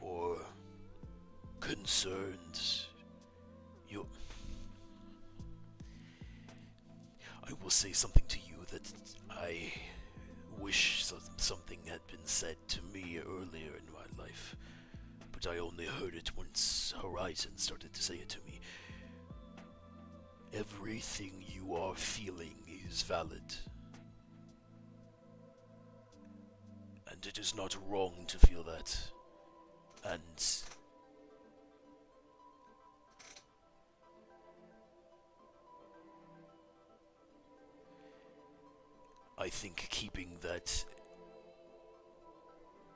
or concerned. I will say something to you that I wish something had been said to me earlier in my life, but I only heard it once Horizon started to say it to me. Everything you are feeling is valid. And it is not wrong to feel that. And I think keeping that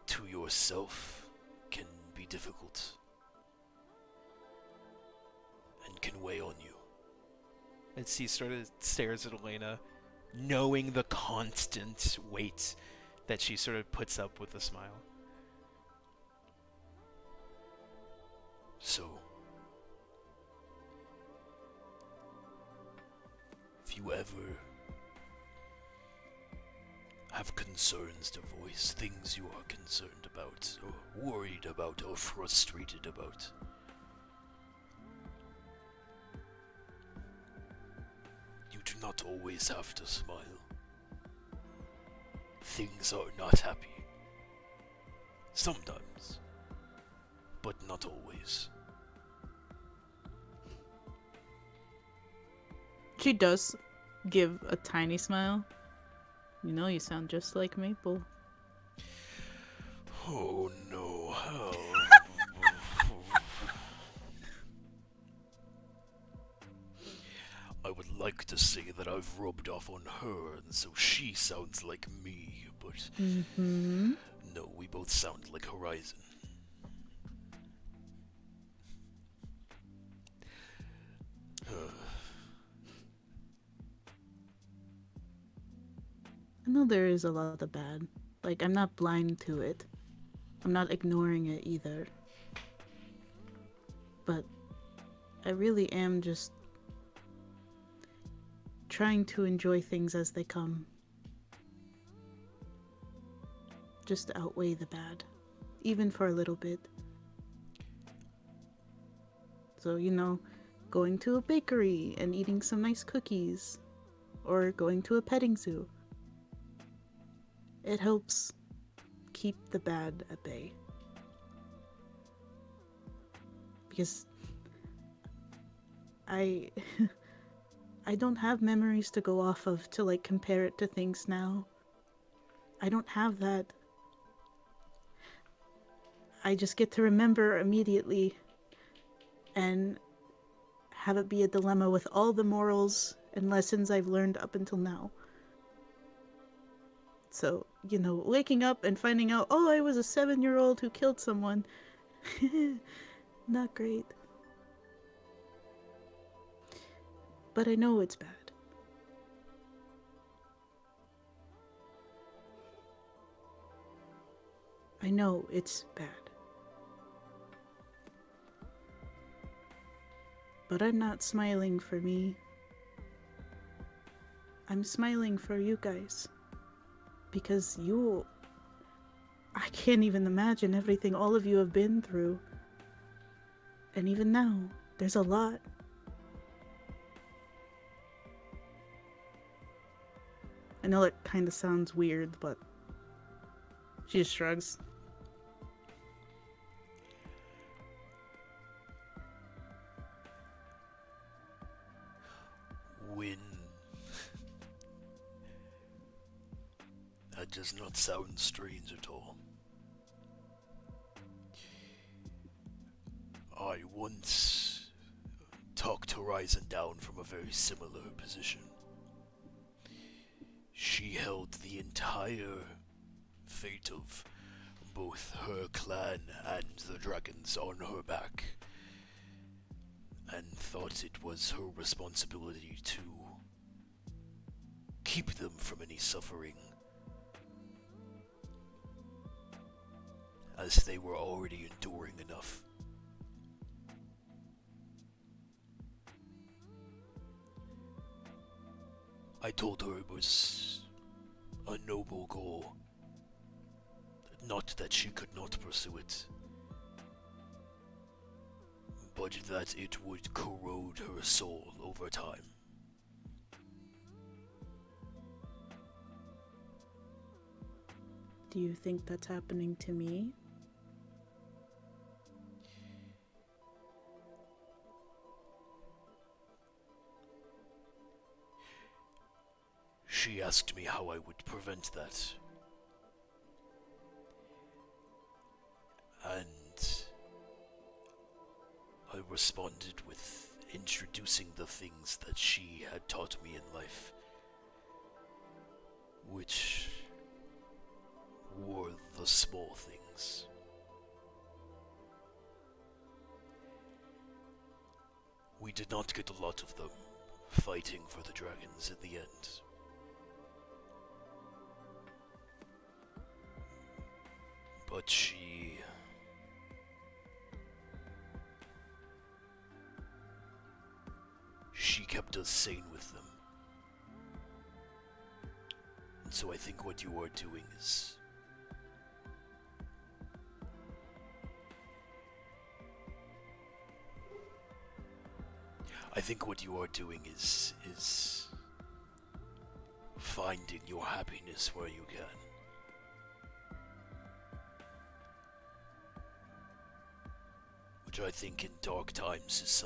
to yourself can be difficult. can weigh on you. And he sort of stares at Elena, knowing the constant weight that she sort of puts up with a smile. So, if you ever have concerns to voice, things you are concerned about, or worried about, or frustrated about, you do not always have to smile. Things are not happy. Sometimes. But not always. She does give a tiny smile. You know, you sound just like Maple. Oh no, how? I would like to say that I've rubbed off on her, and so she sounds like me, but no, we both sound like Horizon. I know there is a lot of bad. Like, I'm not blind to it. I'm not ignoring it either. But I really am just trying to enjoy things as they come. Just to outweigh the bad. Even for a little bit. So, you know, going to a bakery and eating some nice cookies. Or going to a petting zoo. It helps keep the bad at bay. Because I don't have memories to go off of to like compare it to things now. I don't have that. I just get to remember immediately and have it be a dilemma with all the morals and lessons I've learned up until now. So, you know, waking up and finding out, oh, I was a 7-year-old who killed someone. Not great. But I know it's bad. I know it's bad. But I'm not smiling for me. I'm smiling for you guys. Because I can't even imagine everything all of you have been through. And even now, there's a lot. I know it kind of sounds weird, but she just shrugs. Win. That does not sound strange at all. I once talked Horizon down from a very similar position. She held the entire fate of both her clan and the dragons on her back, and thought it was her responsibility to keep them from any suffering, as they were already enduring enough. I told her it was a noble goal, not that she could not pursue it, but that it would corrode her soul over time. Do you think that's happening to me? She asked me how I would prevent that. And I responded with introducing the things that she had taught me in life, which were the small things. We did not get a lot of them fighting for the dragons in the end. But she kept us sane with them. And so I think what you are doing is finding your happiness where you can. Which I think in dark times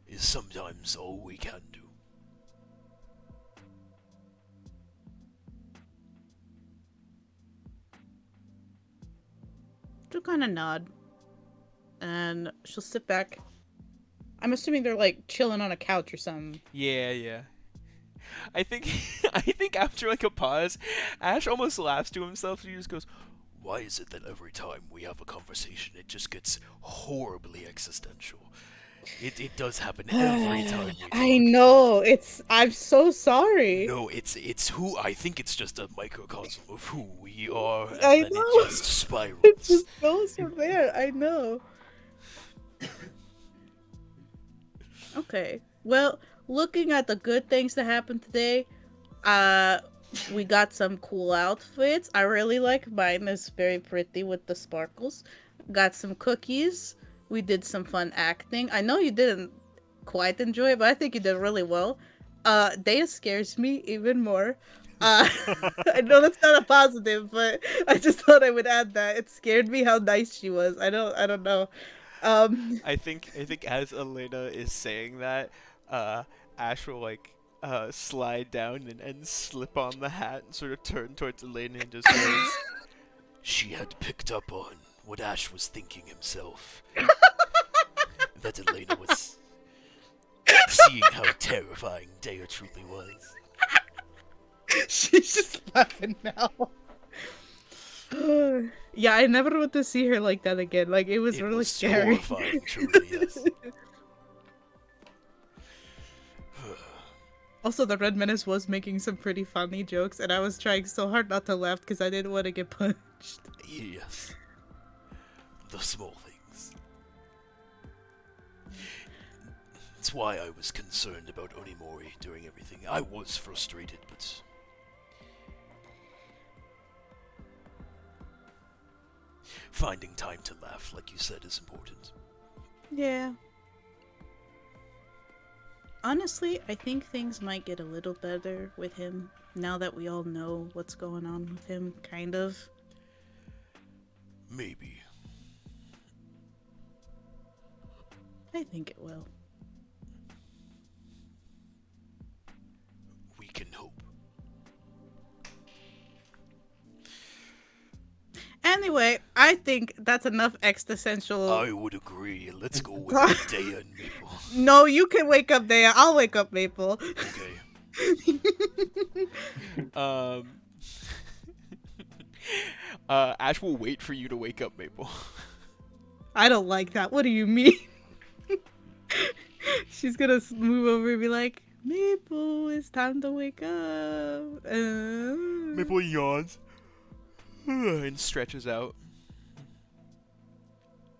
is sometimes all we can do. She'll kind of nod, and she'll sit back. I'm assuming they're like chilling on a couch or something. Yeah. I think after like a pause, Ash almost laughs to himself and he just goes, Why is it that every time we have a conversation, it just gets horribly existential? It does happen every time we talk. I know. I'm so sorry. No, it's who I think it's just a microcosm of who we are, and I then know. it just spirals. It just goes from there. I know. Okay. Well, looking at the good things that happened today, we got some cool outfits. I really like mine. It's very pretty with the sparkles. Got some cookies. We did some fun acting. I know you didn't quite enjoy it, but I think you did really well. Data scares me even more. I know that's not a positive, but I just thought I would add that. It scared me how nice she was. I don't know. I think as Elena is saying that, Ash will like slide down and slip on the hat and sort of turn towards Elena and just goes, She had picked up on what Ash was thinking himself. That Elena was seeing how terrifying Dea truly was. She's just laughing now. Yeah, I never want to see her like that again. Like, it was really scary. Horrifying, truly, yes. Also, the Red Menace was making some pretty funny jokes, and I was trying so hard not to laugh because I didn't want to get punched. Yes. The small things. That's why I was concerned about Onimori during everything. I was frustrated, but finding time to laugh, like you said, is important. Yeah. Honestly, I think things might get a little better with him now that we all know what's going on with him, kind of. Maybe. I think it will. We can hope. Anyway, I think that's enough existential. I would agree. Let's go with Dea and Maple. No, you can wake up Dea. I'll wake up Maple. Okay. Ash will wait for you to wake up, Maple. I don't like that. What do you mean? She's gonna move over and be like, Maple, it's time to wake up. Maple yawns and stretches out.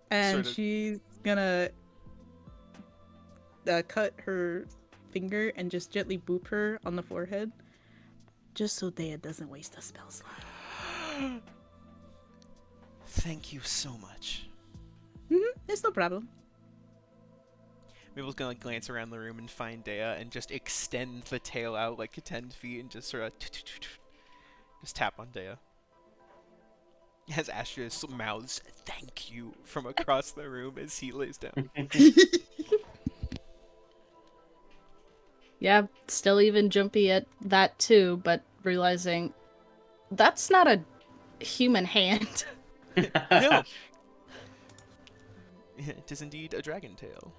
And Sort of. she's gonna cut her finger and just gently boop her on the forehead. Just so Dea doesn't waste a spell slot. Thank you so much. It's no problem. Mabel's gonna like glance around the room and find Dea and just extend the tail out like 10 feet and just sort of just tap on Dea. As Ash just mouths "thank you" from across the room as he lays down. Yeah, still even jumpy at that too, but realizing that's not a human hand. No. It is indeed a dragon tail.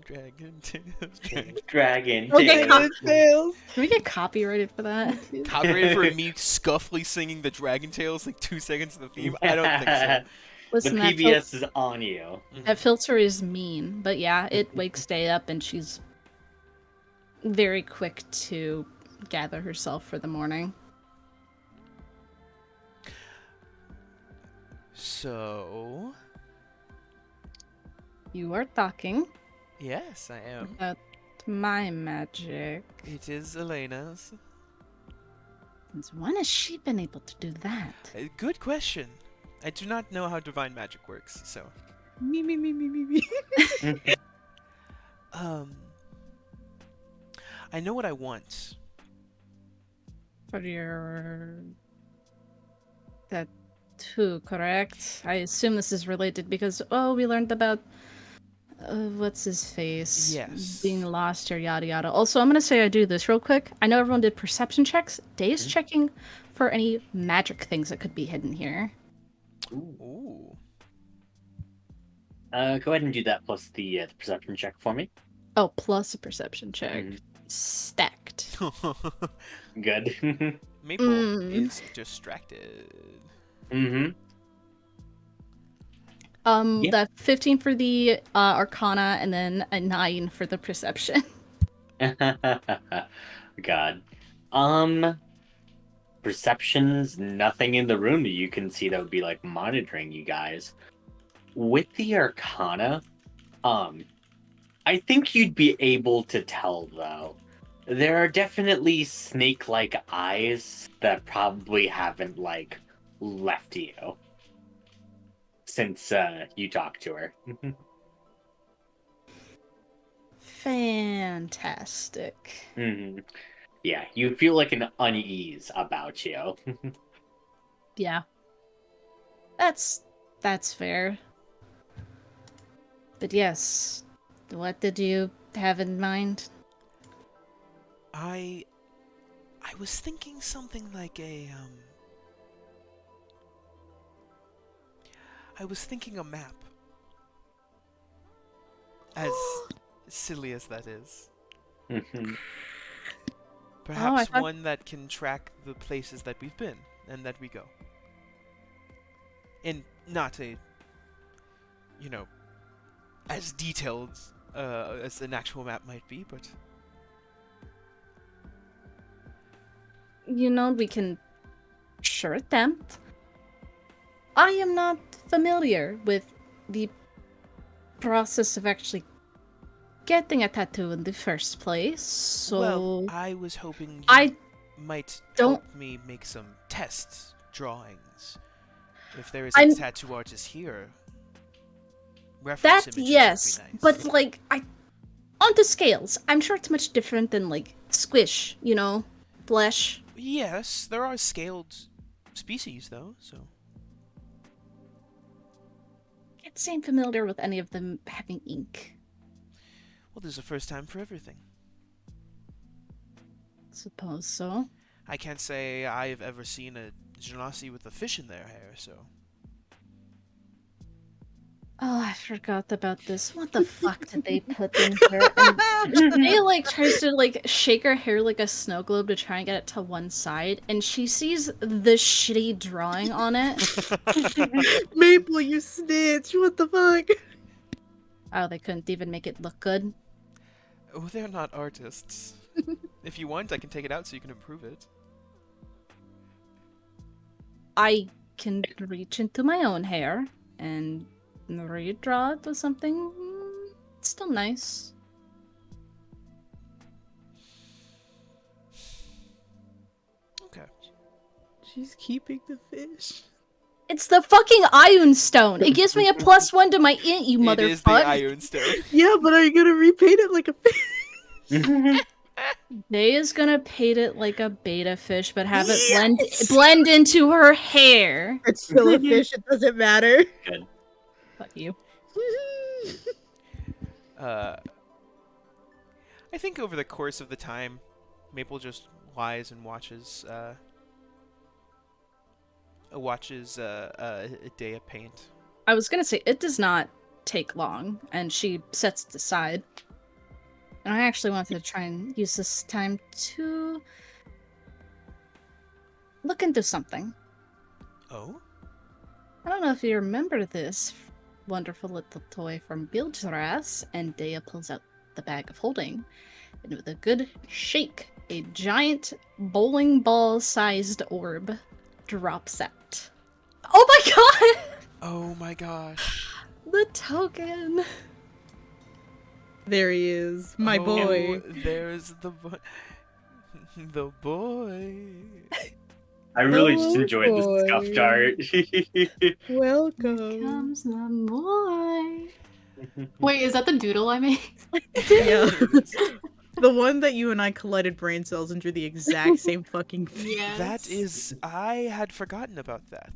Dragon tails. Dragon. Okay, tail. Tails. Can we get copyrighted for that? Copyrighted for me scuffly singing the dragon tails like 2 seconds of the theme? I don't think so. Listen, the that, PBS is on you. that filter is mean, but yeah, it wakes Day up and she's very quick to gather herself for the morning. So, You are talking yes, I am. about my magic. It is Elena's. Since when has she been able to do that? Good question. I do not know how divine magic works, so. Me, me, me, me, me, me. I know what I want. For your tattoo, correct? I assume this is related because, we learned about what's his face Yes. being lost or yada yada. Also, I'm gonna say I do this real quick. I know everyone did perception checks. Day's checking for any magic things that could be hidden here. Ooh. Go ahead and do that plus the perception check for me. Oh, plus a perception check. Mhm. Stacked. Good. Maple is distracted. Mm-hmm. Yeah. That 15 for the Arcana and then a 9 for the perception. God. Perceptions, nothing in the room that you can see that would be like monitoring you guys. With the Arcana, I think you'd be able to tell though. There are definitely snake-like eyes that probably haven't like left you since you talked to her. Fantastic. Mhm. Yeah, you feel like an unease about you. Yeah. That's fair. But yes, what did you have in mind? I was thinking something like I was thinking a map. As silly as that is. Mhm. Perhaps thought- one that can track the places that we've been and that we go. And not a, as detailed as an actual map might be, but We can sure attempt. I am not familiar with the process of actually getting a tattoo in the first place, so well, I was hoping you I might don't- help me make some test drawings. If there is I'm- a tattoo artist here, reference that images yes, would be nice. but like on the scales, I'm sure it's much different than like squish, flesh. Yes, there are scaled species though, so Can't say I'm familiar with any of them having ink. well, there's a first time for everything. Suppose so. I can't say I've ever seen a genasi with a fish in their hair, so. Oh, I forgot about this. What the fuck did they put in here? And they tries to shake her hair like a snow globe to try and get it to one side, and she sees the shitty drawing on it. Maple, you snitch. What the fuck? Oh, they couldn't even make it look good. Oh, they're not artists. If you want, I can take it out so you can improve it. I can reach into my own hair and redraw it with something still nice. Okay. She's keeping the fish. It's the fucking Ioun Stone. It gives me a +1 to my int, you It is the motherfucker. Ioun Stone. Yeah, but are you gonna repaint it like a fish? Day is gonna paint it like a beta fish, but have it blend into her hair. It's still a fish. It doesn't matter. Good. Fuck you. I think over the course of the time, Maple just lies and watches a day of paint. I was gonna say it does not take long, and she sets it aside. And I actually wanted to try and use this time to look into something. Oh? I don't know if you remember this wonderful little toy from Bildras, and Dea pulls out the bag of holding, and with a good shake, a giant bowling ball-sized orb drops out. Oh my god! Oh my gosh. The token! There he is, my Oh, boy. There's the boy. The boy. I really just Oh, enjoyed this boy. scuffed art. Welcome. Comes the boy. Wait, is that the doodle I made? Yeah. It is. The one that you and I collided brain cells and drew the exact same fucking thing. Yes. That is. I had forgotten about that.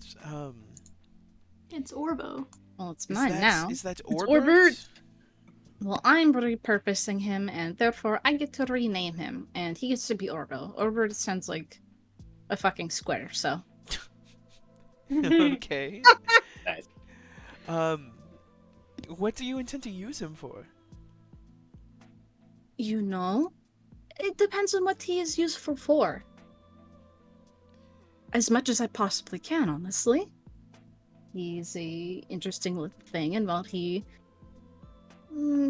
It's Orbo. Well, it's Is mine that, now. Is that It's Orbert? Orbert. Well, I'm repurposing him, and therefore I get to rename him, and he gets to be Orbo. Orbo sounds like a fucking square, so. Okay. Nice. What do you intend to use him for? You know? It depends on what he is useful for. As much as I possibly can, honestly. He's a interesting little thing, and while he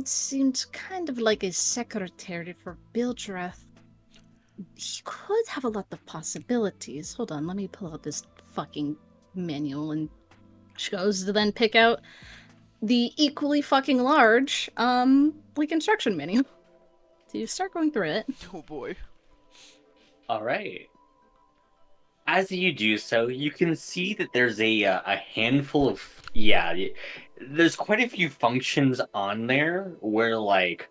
seemed kind of like a secretary for Bildreth, he could have a lot of possibilities. Hold on, let me pull out this fucking manual, and she goes to then pick out the equally fucking large, like, instruction manual. So you start going through it. Oh boy. All right. As you do so, you can see that there's a handful of there's quite a few functions on there where like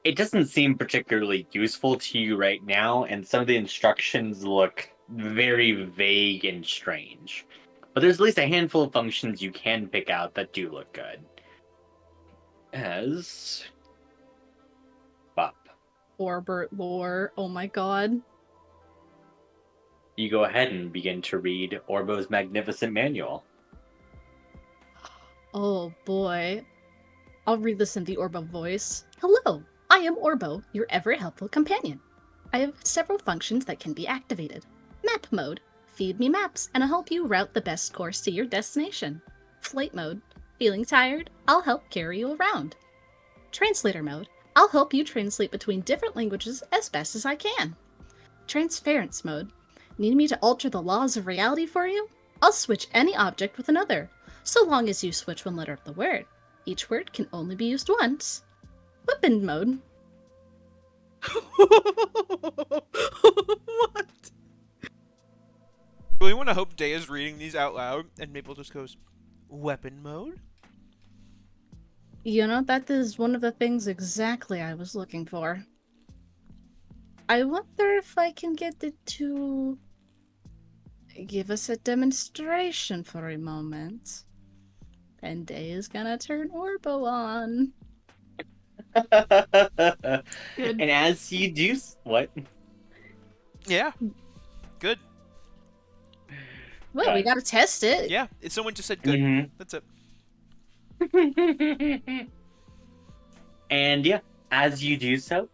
it doesn't seem particularly useful to you right now, and some of the instructions look very vague and strange. But there's at least a handful of functions you can pick out that do look good. As Bop. Orbert lore, oh my god. You go ahead and begin to read Orbo's magnificent manual. Oh boy. I'll read this in the Orbo voice. Hello, I am Orbo, your ever helpful companion. I have several functions that can be activated. Map mode. Feed me maps, and I'll help you route the best course to your destination. Flight mode. Feeling tired? I'll help carry you around. Translator mode. I'll help you translate between different languages as best as I can. Transference mode. Need me to alter the laws of reality for you? I'll switch any object with another, so long as you switch one letter of the word. Each word can only be used once. Weapon mode. What? Really want to hope Day is reading these out loud, and Maple just goes, weapon mode? You know, that is one of the things exactly I was looking for. I wonder if I can get it to give us a demonstration for a moment. And Day is gonna turn Orbo on. Good. And as you do, what? Yeah. Good. Well, we gotta test it. Yeah, someone just said good. Mhm. That's it. And yeah, as you do so,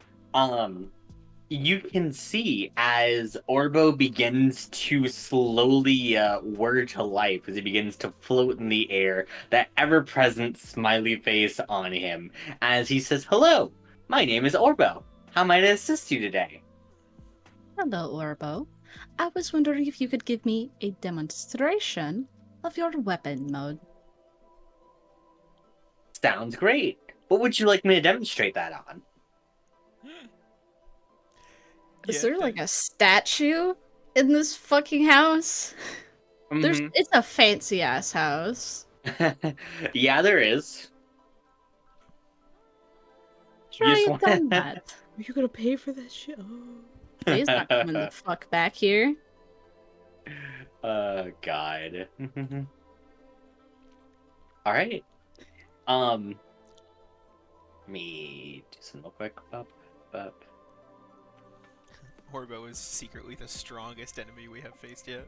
you can see as Orbo begins to slowly whir to life, as he begins to float in the air, that ever-present smiley face on him, as he says, "Hello, my name is Orbo. How might I assist you today?" Hello, Orbo. I was wondering if you could give me a demonstration of your weapon mode. Sounds great. What would you like me to demonstrate that on? Is there like a statue in this fucking house? It's a fancy ass house. Yeah, there is. Try want- done that. Are you gonna pay for that shit? Oh. He's not coming the fuck back here. God. All right. Let me do some real quick. Bup, bup. Orbo is secretly the strongest enemy we have faced yet.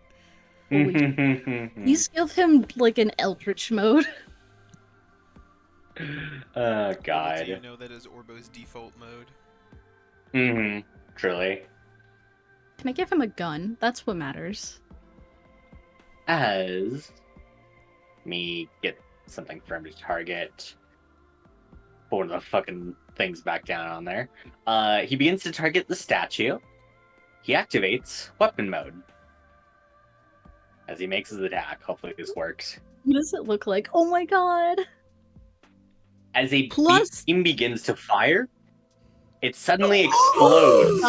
Please give him like an Eldritch mode. Oh Little do God. you know that is Orbo's default mode. Truly. Can I give him a gun? That's what matters. As me get something for him to target. Pull the fucking things back down on there. He begins to target the statue. He activates weapon mode as he makes his attack. Hopefully this works. What does it look like? Oh my god. As a Plus- beam begins to fire, it suddenly explodes.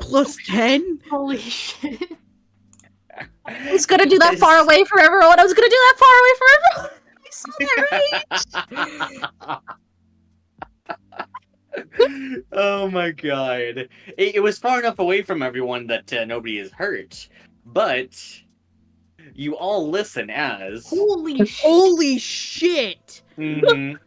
Plus 10? Holy shit. I was gonna do that far away from everyone. I was gonna do that far away from everyone. I saw that right. Oh my god. It was far enough away from everyone that nobody is hurt. But you all listen as... Holy shit. Holy shit! Mhm.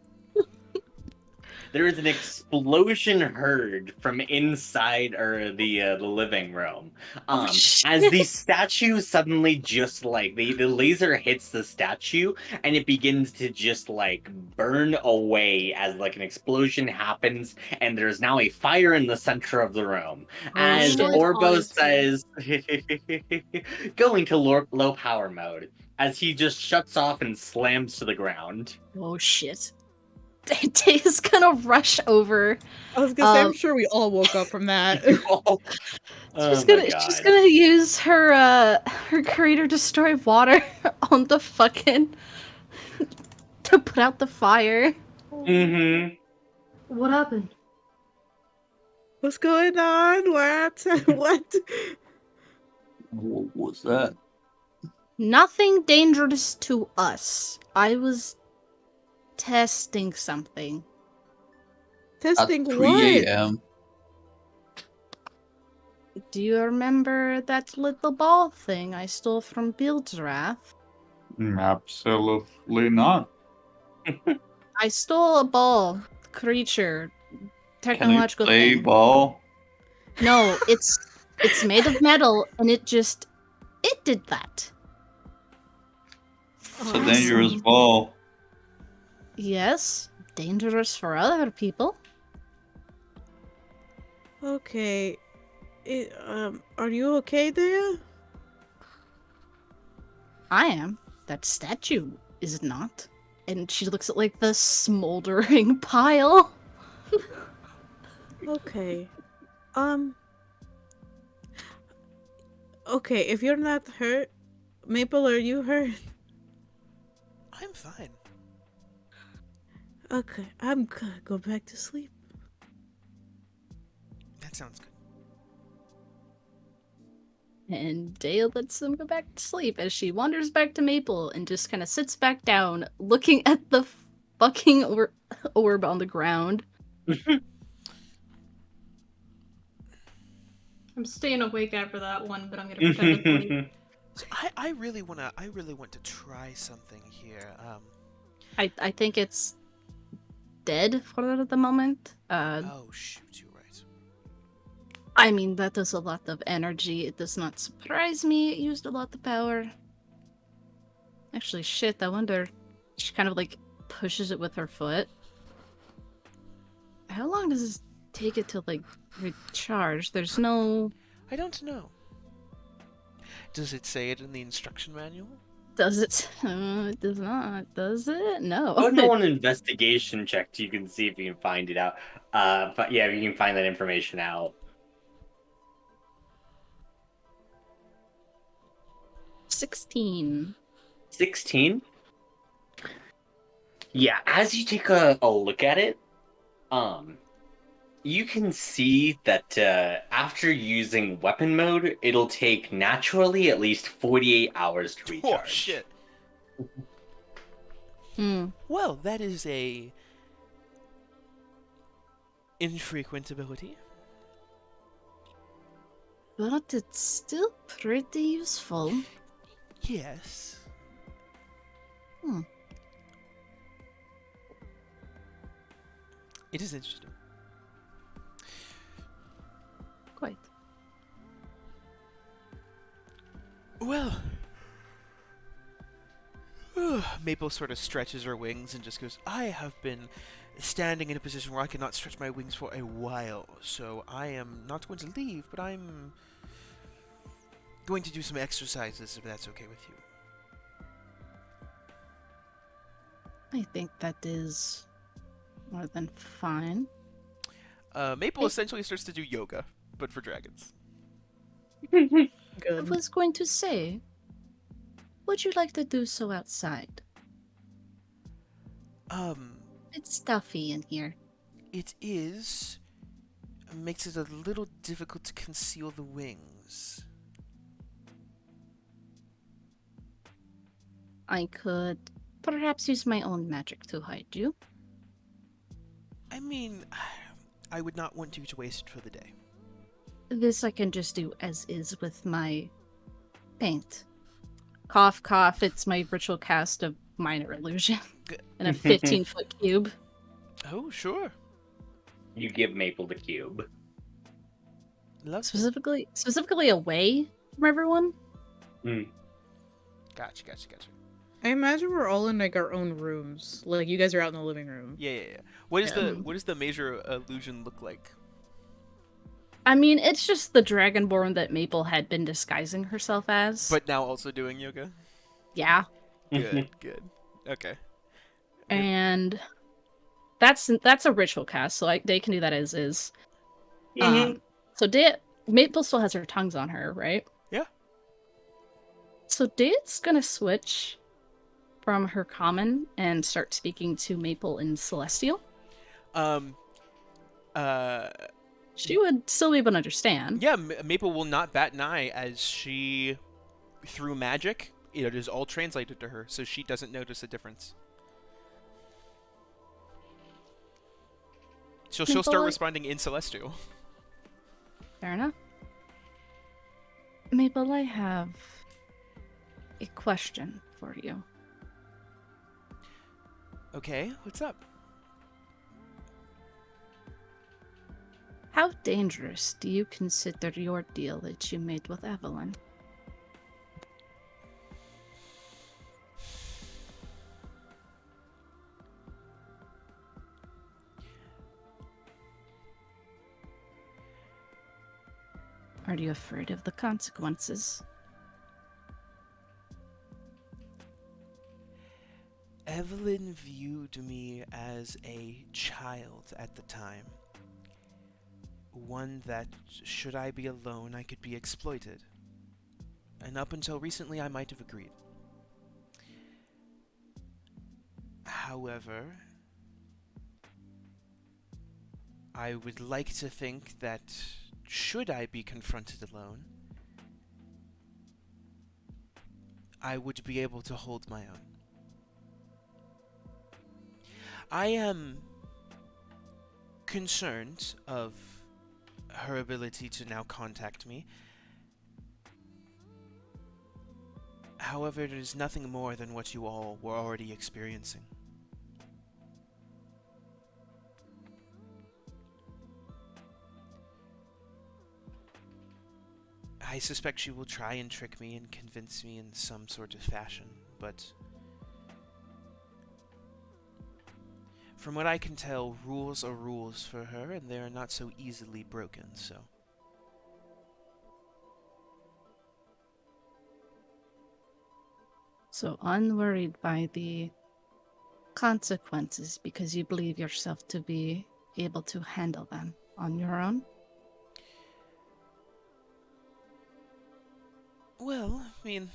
There is an explosion heard from inside the living room. As the statue suddenly just like the laser hits the statue and it begins to just like burn away as like an explosion happens, and there's now a fire in the center of the room. As shit. Orbo Honestly. says, going to low power mode, as he just shuts off and slams to the ground. Oh shit. Day's gonna rush over. I was gonna say, I'm sure we all woke up from that. Oh She's my she's God. gonna use her creator destroy water on the fucking to put out the fire. Mm-hmm. What happened? What's going on? What? What? What was that? Nothing dangerous to us. I was testing something. Testing At 3 what? a.m. Do you remember that little ball thing I stole from Bildrath? Absolutely not. I stole a ball creature, Can you technological play thing. ball? No, it's made of metal, and it did that. It's a dangerous ball. Yes, dangerous for other people. Okay. Are you okay there? I am. That statue is not. And she looks at like the smoldering pile. Okay. Okay, if you're not hurt, Maple, are you hurt? I'm fine. Okay, I'm gonna go back to sleep. That sounds good. And Dale lets them go back to sleep as she wanders back to Maple and just kind of sits back down, looking at the fucking orb on the ground. I'm staying awake after that one, but I'm gonna pretend to sleep. So I really want to try something here. I think it's dead for the moment. Oh shoot, you're right. I mean, that does a lot of energy. It does not surprise me. It used a lot of power. Actually, shit, I wonder... She kind of, like, pushes it with her foot. How long does this take it to, like, recharge? There's no... I don't know. Does it say it in the instruction manual? Does it? It does not. Does it? No. Oh, no, an investigation check so you can see if you can find it out. But yeah, you can find that information out. 16. 16? Yeah, as you take a look at it, you can see that after using weapon mode, it'll take naturally at least 48 hours to recharge. Oh shit. Well, that is a infrequent ability. but it's still pretty useful. Yes. It is interesting. Quite. Well, Maple sort of stretches her wings and just goes, I have been standing in a position where I cannot stretch my wings for a while, so I am not going to leave, but I'm going to do some exercises if that's okay with you. I think that is more than fine. Maple Hey. essentially starts to do yoga, but for dragons. I Good. was going to say, would you like to do so outside? It It's stuffy in here. is. Makes it a little difficult to conceal the wings. I could perhaps use my own magic to hide you. I mean, I would not want you to waste it for the day. This I can just do as is with my paint. Cough, cough, it's my ritual cast of minor illusion Good. in a 15-foot cube. Oh, sure. You give Maple the cube. Lovely. Specifically away from everyone. Gotcha. I imagine we're all in like our own rooms. Like you guys are out in the living room. Yeah. What is Yeah. what does the major illusion look like? I mean, it's just the Dragonborn that Maple had been disguising herself as. But now also doing yoga? yeah. Good. Okay. And that's a ritual cast, so they can do that as is. So Maple still has her tongues on her, right? Yeah. So Date's gonna switch from her common and start speaking to Maple in Celestial. She would still be able to understand. Yeah, Maple will not bat an eye as she, through magic, it is all translated to her, so she doesn't notice a difference. She'll start Maple, responding in Celestial. Fair enough. Maple, I have a question for you. Okay, what's up? How dangerous do you consider your deal that you made with Evelyn? Are you afraid of the consequences? Evelyn viewed me as a child at the time. One that, should I be alone, I could be exploited. And up until recently, I might have agreed. However, I would like to think that, should I be confronted alone, I would be able to hold my own. I am concerned of her ability to now contact me. However, it is nothing more than what you all were already experiencing. I suspect she will try and trick me and convince me in some sort of fashion, but from what I can tell, rules are rules for her, and they are not so easily broken, so. So unworried by the consequences because you believe yourself to be able to handle them on your own? Well, I mean,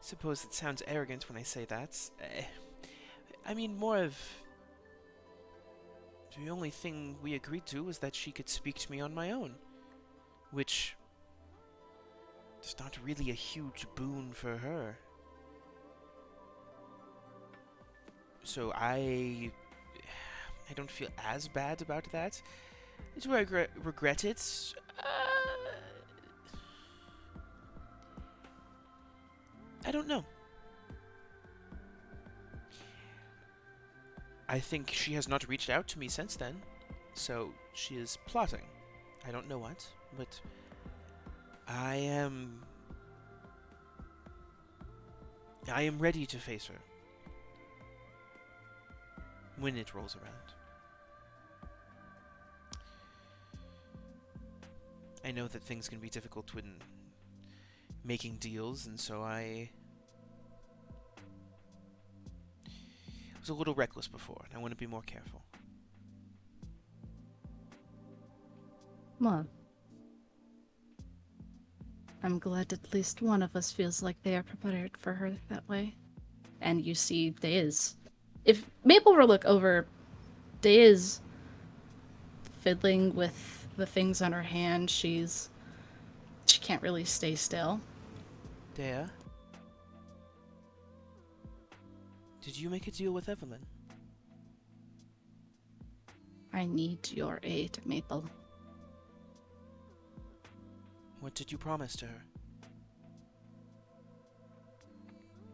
suppose it sounds arrogant when I say that. I mean, more of the only thing we agreed to was that she could speak to me on my own, which is not really a huge boon for her. So I don't feel as bad about that. Do I regret it? I don't know. I think she has not reached out to me since then, so she is plotting. I don't know what, but I am ready to face her when it rolls around. I know that things can be difficult when making deals, and so was a little reckless before, and I want to be more careful. Well, I'm glad at least one of us feels like they are prepared for her that way. And you see Deiz. If Maple were to look over, Deiz fiddling with the things on her hand, she can't really stay still. Dea? Did you make a deal with Evelyn? I need your aid, Maple. What did you promise to her?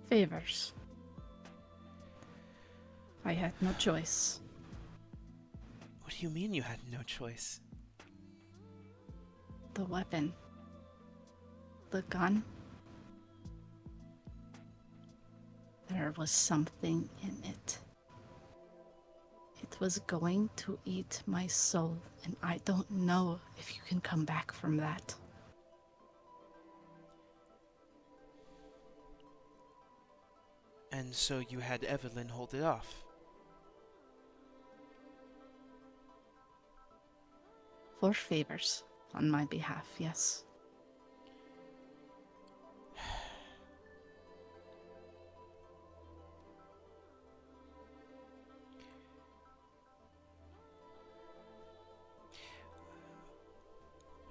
Favors. I had no choice. What do you mean you had no choice? The weapon. The gun. There was something in it. It was going to eat my soul, and I don't know if you can come back from that. And so you had Evelyn hold it off? For favors, on my behalf, yes.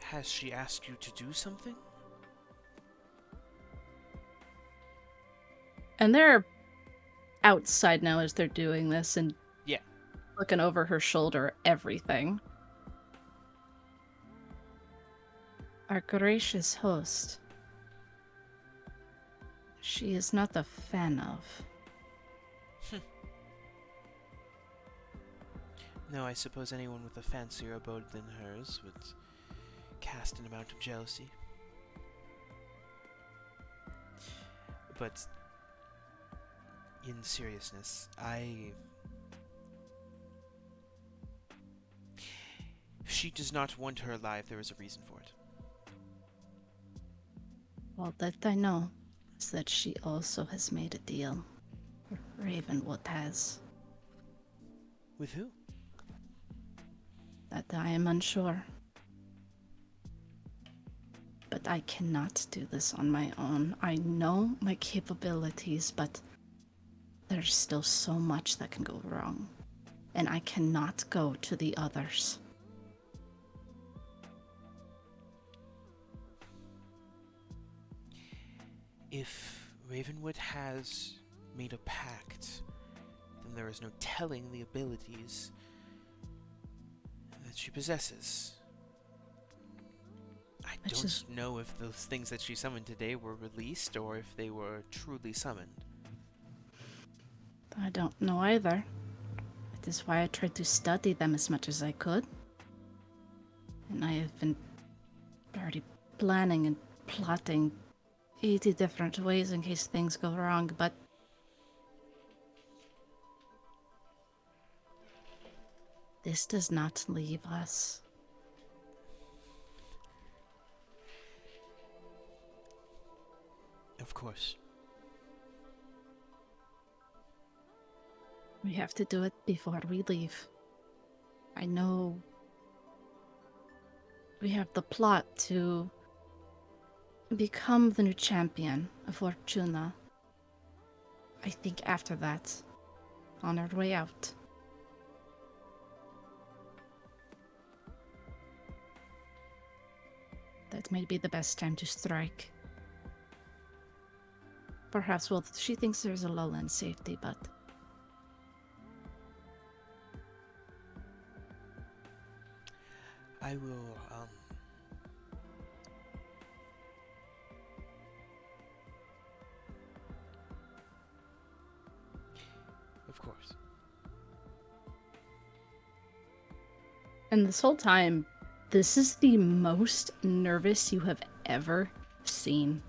Has she asked you to do something? And they're outside now as they're doing this and Yeah. looking over her shoulder, everything. Our gracious host. She is not a fan of. No, I suppose anyone with a fancier abode than hers would cast an amount of jealousy. But in seriousness, if she does not want her alive, there is a reason for it. All that I know is that she also has made a deal. Ravenwood has. With who? That I am unsure. But I cannot do this on my own. I know my capabilities, but there's still so much that can go wrong. And I cannot go to the others. If Ravenwood has made a pact, then there is no telling the abilities that she possesses. I don't know if those things that she summoned today were released or if they were truly summoned. I don't know either. That is why I tried to study them as much as I could. And I have been already planning and plotting 80 different ways in case things go wrong, but this does not leave us. Of course. We have to do it before we leave. I know we have the plot to become the new champion of Fortuna. I think after that, on our way out. That might be the best time to strike. Perhaps, well, she thinks there's a lull in safety, but I will, of course. and this whole time, this is the most nervous you have ever seen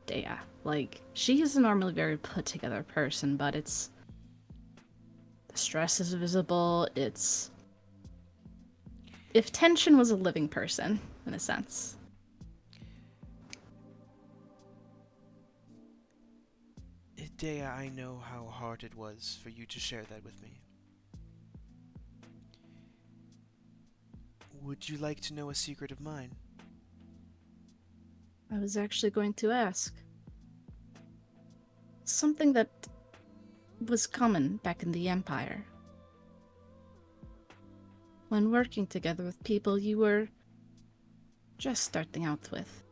Dea. Like, she is a normally very put together person, but the stress is visible. If tension was a living person, in a sense. Dea, I know how hard it was for you to share that with me. Would you like to know a secret of mine? I was actually going to ask. Something that was common back in the Empire. When working together with people you were just starting out with.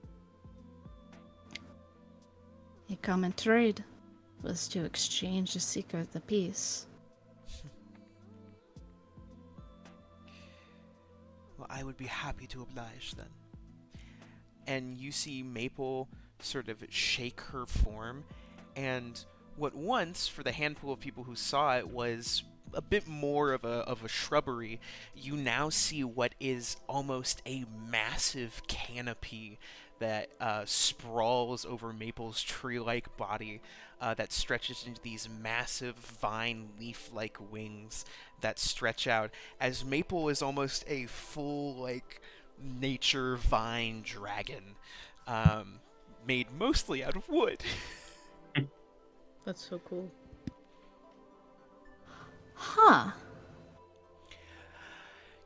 A common trade was to exchange the secret of peace. Well, I would be happy to oblige then. And you see Maple sort of shake her form, and what once, for the handful of people who saw it, was a bit more of a shrubbery, you now see what is almost a massive canopy that sprawls over Maple's tree-like body, that stretches into these massive vine leaf-like wings that stretch out, as Maple is almost a full, like, nature vine dragon, made mostly out of wood. That's so cool. Huh.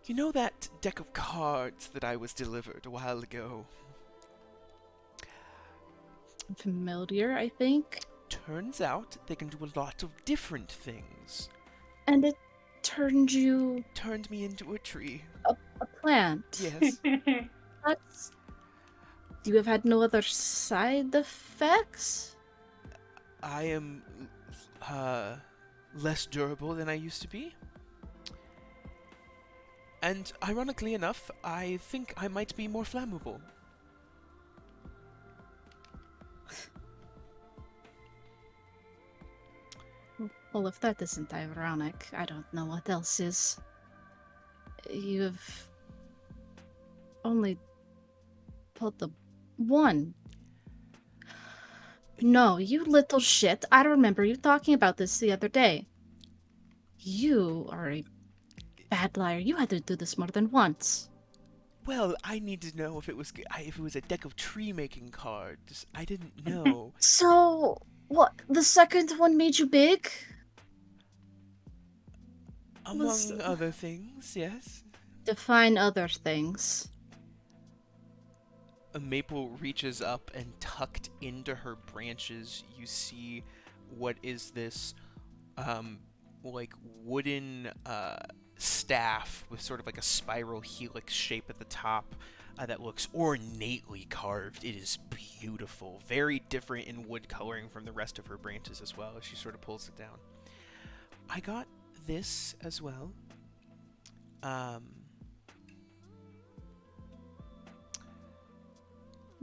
You know that deck of cards that I was delivered a while ago? Familiar, I think. Turns out they can do a lot of different things. And it turned Turned me into a tree. a plant. Yes. That's... You have had no other side effects? I am less durable than I used to be. And ironically enough, I think I might be more flammable. Well, if that isn't ironic, I don't know what else is. You've only pulled the one. No, you little shit. I remember you talking about this the other day. You are a bad liar. You had to do this more than once. Well, I need to know if it was a deck of tree-making cards. I didn't know. So, what? The second one made you big? Among other things, yes. Define other things. A maple reaches up and tucked into her branches, you see what is this, like wooden staff with sort of like a spiral helix shape at the top that looks ornately carved. It is beautiful, very different in wood coloring from the rest of her branches as well, as she sort of pulls it down. I got this as well.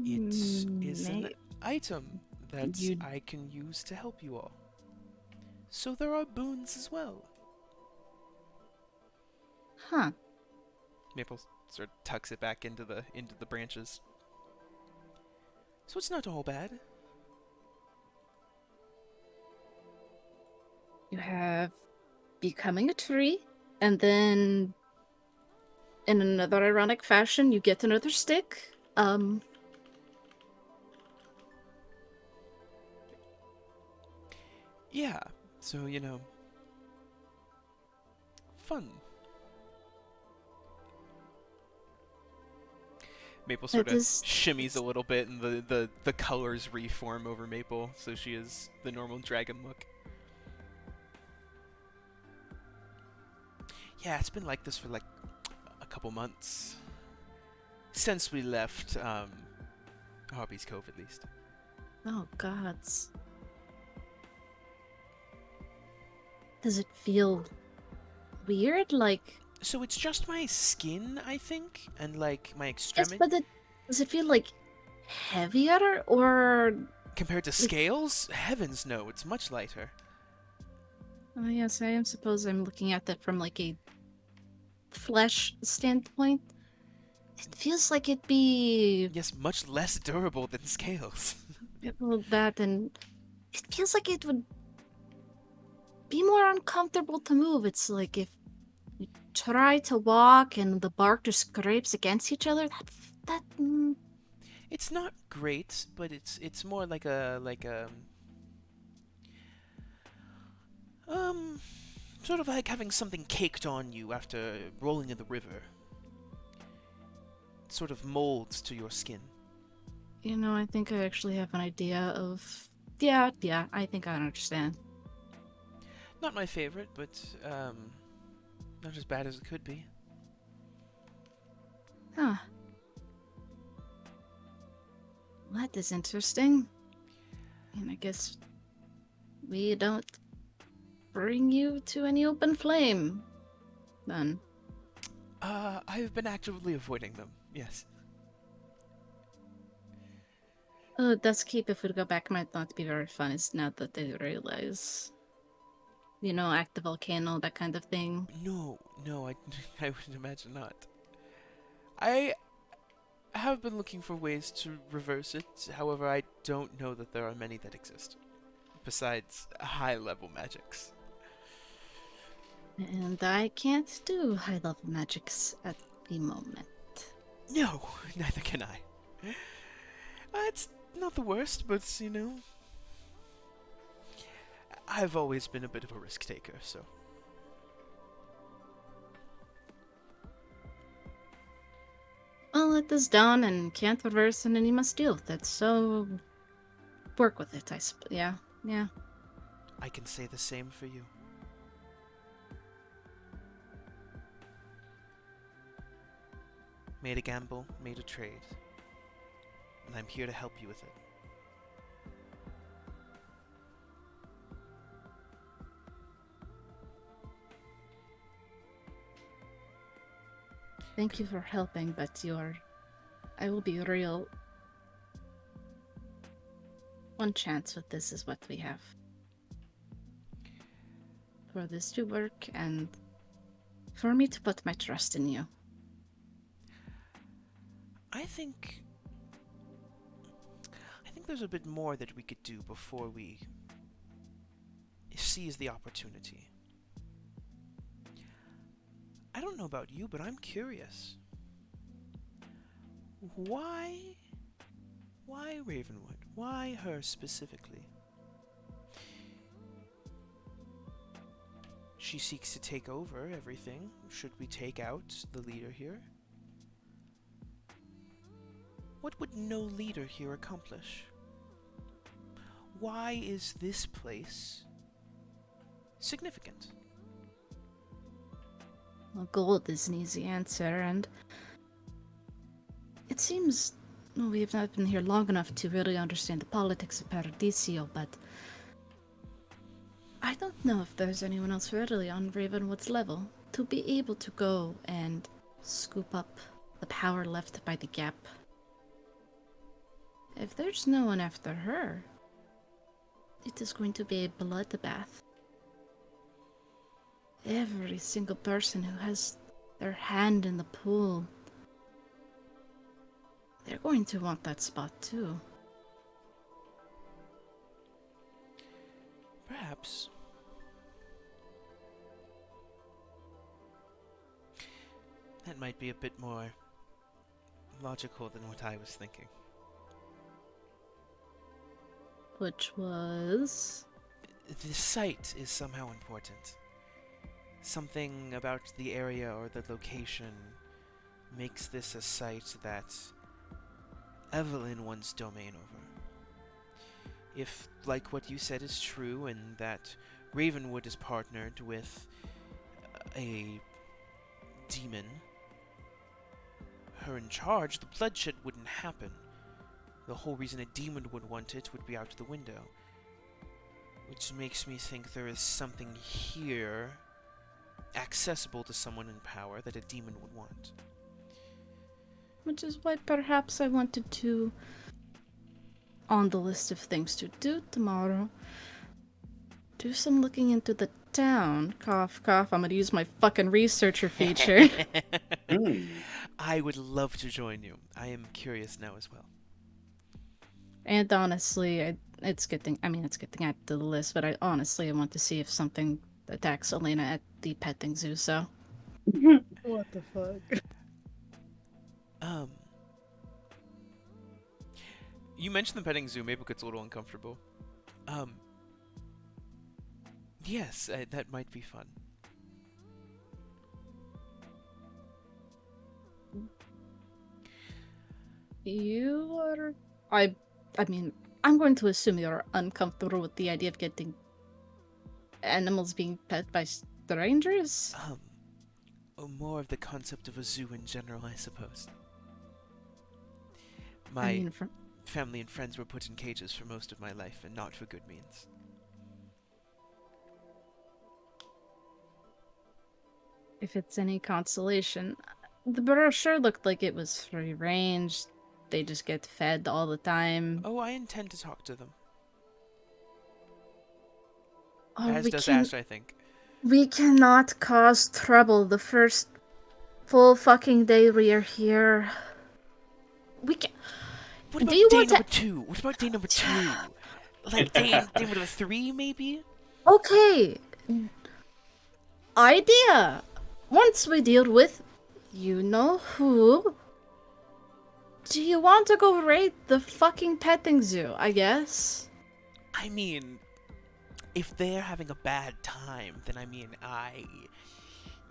It is an item that I can use to help you all. So there are boons as well. Huh. Maple sort of tucks it back into the branches. So it's not all bad. You have becoming a tree, and then in another ironic fashion, you get another stick. Yeah, so, you know, fun. Maple sort of shimmies a little bit, and the colors reform over Maple, so she is the normal dragon look. Yeah, it's been like this for like a couple months. Since we left Hobby's Cove, at least. Oh, gods. Does it feel weird? Like... So it's just my skin, I think, and like my extremity. Yes, but does it feel like heavier, or... Compared to scales? Heavens no, it's much lighter. Oh, yes, I suppose I'm looking at that from like a flesh standpoint. It feels like it'd be... Yes, much less durable than scales. Well, that, and it feels like it would be more uncomfortable to move. It's like if you try to walk and the bark just scrapes against each other. It's not great, but it's more like a Sort of like having something caked on you after rolling in the river. It sort of molds to your skin. You know, I think I actually have an idea of... Yeah, I think I understand. Not my favorite, but, not as bad as it could be. Huh. That is interesting. And I guess we don't bring you to any open flame, then. I've been actively avoiding them, yes. Oh, Dust Keep, if we go back, might not be very fun. It's now that they realize, you know, active volcano, that kind of thing. No, I would imagine not. I have been looking for ways to reverse it, however, I don't know that there are many that exist. Besides high-level magics. And I can't do high-level magics at the moment. No, neither can I. It's not the worst, but, you know... I've always been a bit of a risk taker, so... Well, it is done and can't reverse, and then you must deal with it, so... Work with it, yeah. I can say the same for you. Made a gamble, made a trade. And I'm here to help you with it. Thank you for helping, but I will be real. One chance with this is what we have. For this to work, and for me to put my trust in you. I think there's a bit more that we could do before we seize the opportunity. I don't know about you, but I'm curious. Why Ravenwood? Why her specifically? She seeks to take over everything. Should we take out the leader here? What would no leader here accomplish? Why is this place significant? Well, gold is an easy answer, and it seems we have not been here long enough to really understand the politics of Paradiso, but I don't know if there's anyone else really on Ravenwood's level to be able to go and scoop up the power left by the gap. If there's no one after her, it is going to be a bloodbath. Every single person who has their hand in the pool, they're going to want that spot too. Perhaps. That might be a bit more logical than what I was thinking. Which was... The site is somehow important. Something about the area or the location makes this a site that Evelyn wants domain over. If, like what you said, is true, and that Ravenwood is partnered with a demon, her in charge, the bloodshed wouldn't happen. The whole reason a demon would want it would be out the window. Which makes me think there is something here accessible to someone in power that a demon would want. Which is why perhaps I wanted to, on the list of things to do tomorrow, do some looking into the town. Cough, cough, I'm gonna use my fucking researcher feature. I would love to join you. I am curious now as well. And honestly, it's getting added to the list, but I want to see if something attacks Elena at the petting zoo, so. What the fuck? You mentioned the petting zoo. Mabel gets a little uncomfortable. Yes, that might be fun. You are. I mean, I'm going to assume you're uncomfortable with the idea of getting animals being pet by strangers. More of the concept of a zoo in general, I suppose. I My mean, family and friends were put in cages for most of my life, and not for good means. if it's any consolation, the brochure looked like it was free range. They just get fed all the time. Oh, I intend to talk to them. Oh, As does Ash, I think. we cannot cause trouble the first full fucking day we are here. We can. What about Do you day want number to? 2? What about day number 2? Like day number 3, maybe? Okay. Idea. Once we deal with, you know who. Do you want to go raid the fucking petting zoo? I guess. I mean, if they're having a bad time, then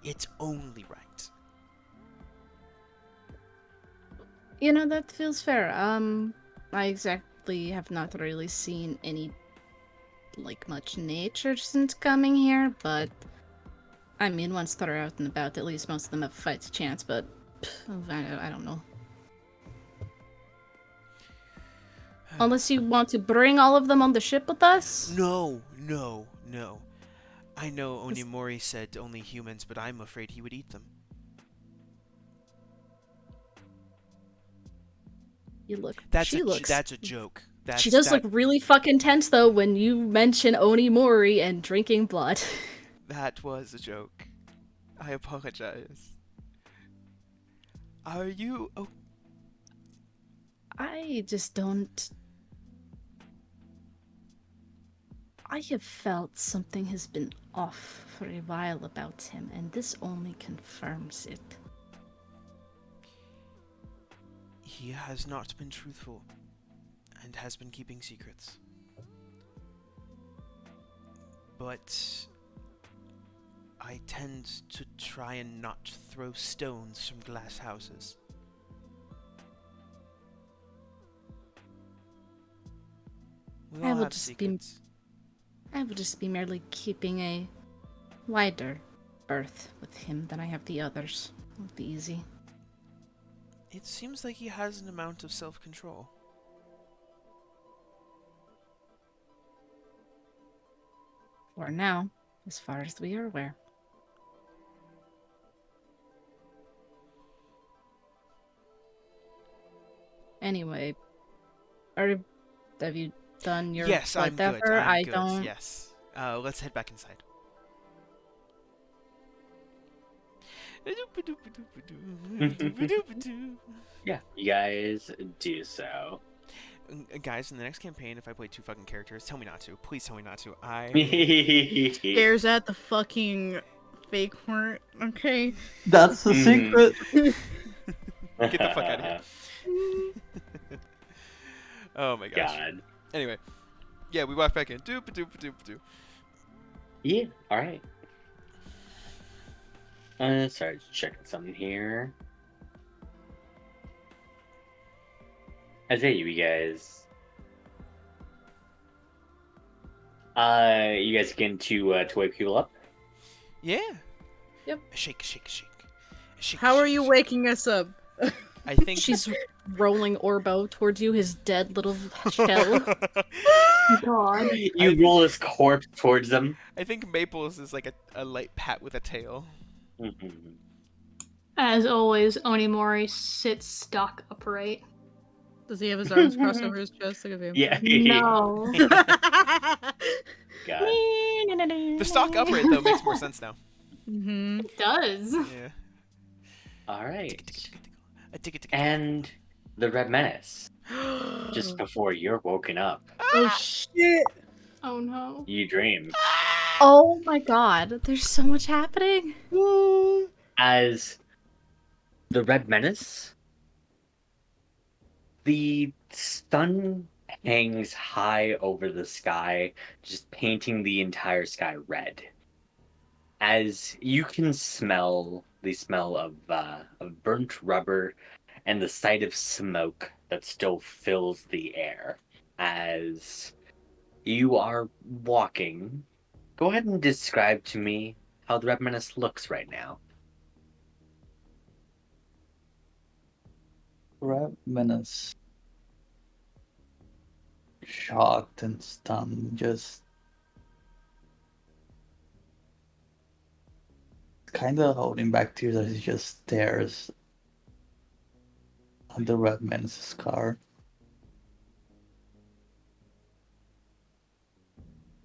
it's only right. You know, that feels fair. I exactly have not really seen any, much nature since coming here, but I mean, once they're out and about, at least most of them have a fight chance, but I don't know. Unless you want to bring all of them on the ship with us? No. I know Onimori said only humans, but I'm afraid he would eat them. That's a joke. She does look really fucking tense, though, when you mention Onimori and drinking blood. That was a joke. I apologize. Are you... Oh, I just don't... I have felt something has been off for a while about him, and this only confirms it. he has not been truthful and has been keeping secrets. But I tend to try and not throw stones from glass houses. We all have secrets. I will just be merely keeping a wider berth with him than I have the others. It'll be easy. It seems like he has an amount of self-control. For now, as far as we are aware. Anyway, have you done your yes, I'm good. whatever? I'm good. Don't. Yes. Let's head back inside. Yeah, you guys do so. Guys, in the next campaign, if I play 2 fucking characters, tell me not to. Please tell me not to. Stares at the fucking fake horn. Okay. That's the secret. Get the fuck out of here. Oh my gosh. God. Anyway. Yeah, we walk back in. Doop-a-doop-a-doop-a-doop. Yeah, alright. Sorry, just checking something here. You guys. You guys begin to wake people up? Yeah. Yep. Shake. How are you waking us up? I think She's rolling Orbo towards you, his dead little shell. God. You roll his corpse towards them. I think Maples is like a light pat with a tail. Mm-hmm. As always, Onimori sits stock upright. Does he have his arms crossed over his chest like a vampire? Yeah. No. God. The stock upright though makes more sense now. Mm-hmm. It does. Yeah. Alright. And the Red Menace. Just before you're woken up, Oh shit! Oh no. you dream Oh my god, there's so much happening. as the Red Menace. The sun hangs high over the sky, just painting the entire sky red. As you can smell the smell of burnt rubber and the sight of smoke that still fills the air. As you are walking, go ahead and describe to me how the Red Menace looks right now. Red Menace, shocked and stunned, just kind of holding back tears as he just stares at the Red Menace's car.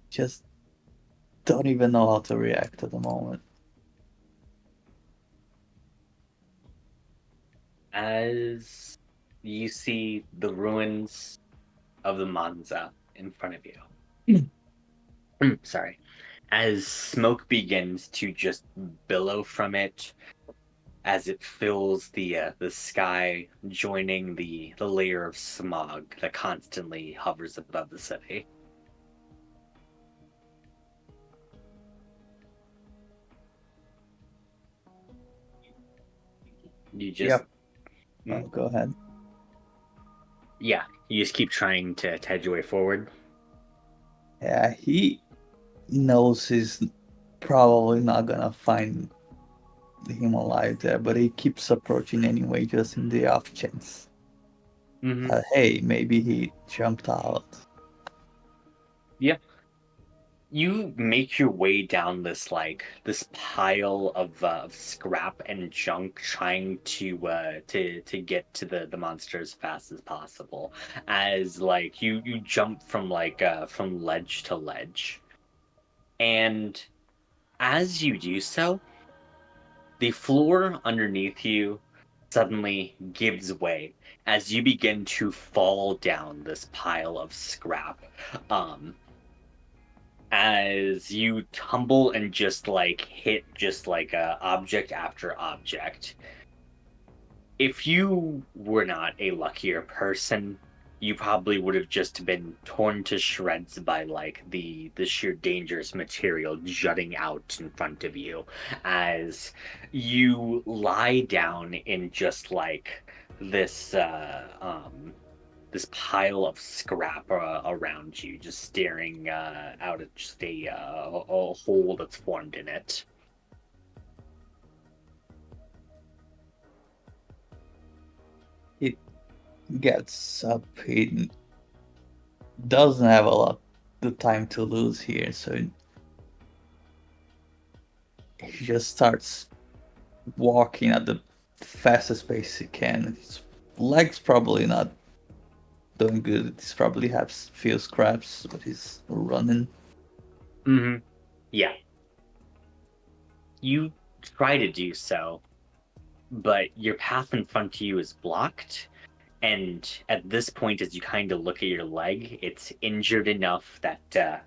Just don't even know how to react at the moment. As you see the ruins of the Monza in front of you. Sorry. As smoke begins to just billow from it, as it fills the sky, joining the layer of smog that constantly hovers above the city. You just Yep. Hmm? Go ahead. Yeah, you just keep trying to head your way forward. Yeah, he knows he's probably not gonna find him alive there, but he keeps approaching anyway, just in the off chance. Mm-hmm. Hey, maybe he jumped out. Yeah. You make your way down this pile of scrap and junk, trying to get to the monster as fast as possible. As like you jump from ledge to ledge, and as you do so, the floor underneath you suddenly gives way as you begin to fall down this pile of scrap. As you tumble and just hit just object after object. If you were not a luckier person, you probably would have just been torn to shreds by the sheer dangerous material jutting out in front of you as you lie down in just this this pile of scrap around you, just staring out at just a hole that's formed in it. He gets up. He doesn't have a lot the time to lose here, so he just starts walking at the fastest pace he can. His legs probably not doing good. He's probably has few scraps, but he's running. Mm-hmm. Yeah. You try to do so, but your path in front of you is blocked. And at this point, as you kind of look at your leg, it's injured enough that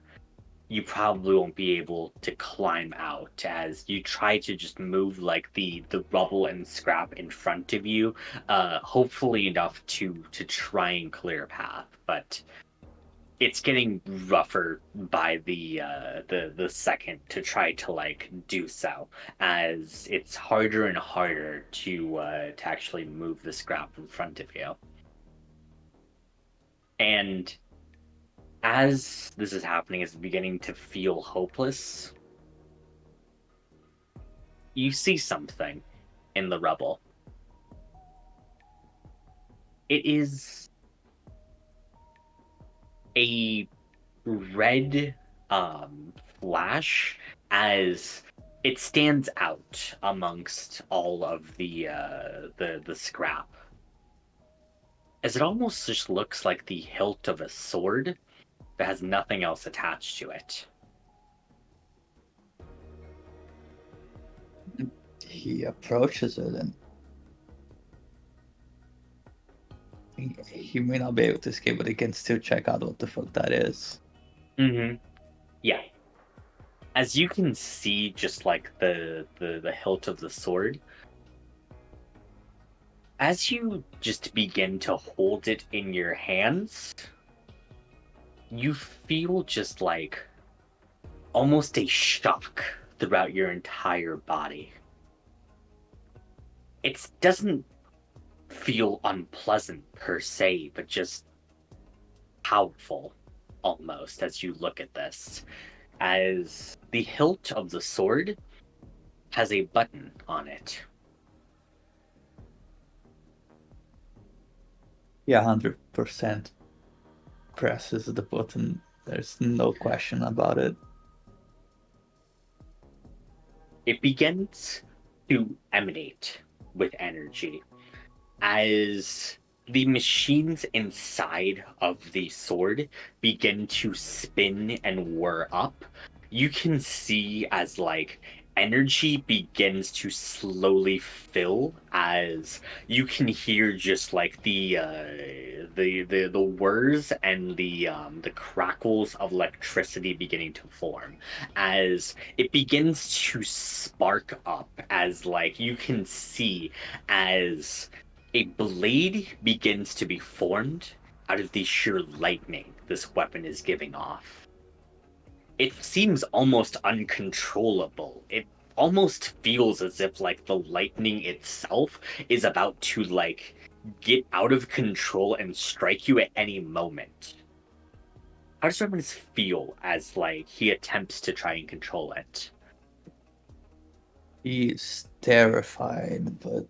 you probably won't be able to climb out as you try to just move the rubble and scrap in front of you, hopefully enough to try and clear a path. But it's getting rougher by the second to try to do so, as it's harder and harder to actually move the scrap in front of you. And as this is happening, it's beginning to feel hopeless. You see something in the rubble. It is a red flash as it stands out amongst all of the scrap. As it almost just looks like the hilt of a sword that has nothing else attached to it. He approaches it and he may not be able to escape, but he can still check out what the fuck that is. Mm-hmm. Yeah. As you can see, just the hilt of the sword, as you just begin to hold it in your hands, you feel just like almost a shock throughout your entire body. It doesn't feel unpleasant per se, but just powerful almost as you look at this. As the hilt of the sword has a button on it. Yeah, 100% presses the button. There's no question about it. It begins to emanate with energy as the machines inside of the sword begin to spin and whir up. You can see as like energy begins to slowly fill, as you can hear just like the whirs and the crackles of electricity beginning to form as it begins to spark up, as like you can see as a blade begins to be formed out of the sheer lightning this weapon is giving off. It seems almost uncontrollable. It almost feels as if like the lightning itself is about to like get out of control and strike you at any moment. How does Remus feel as like he attempts to try and control it? He's terrified, but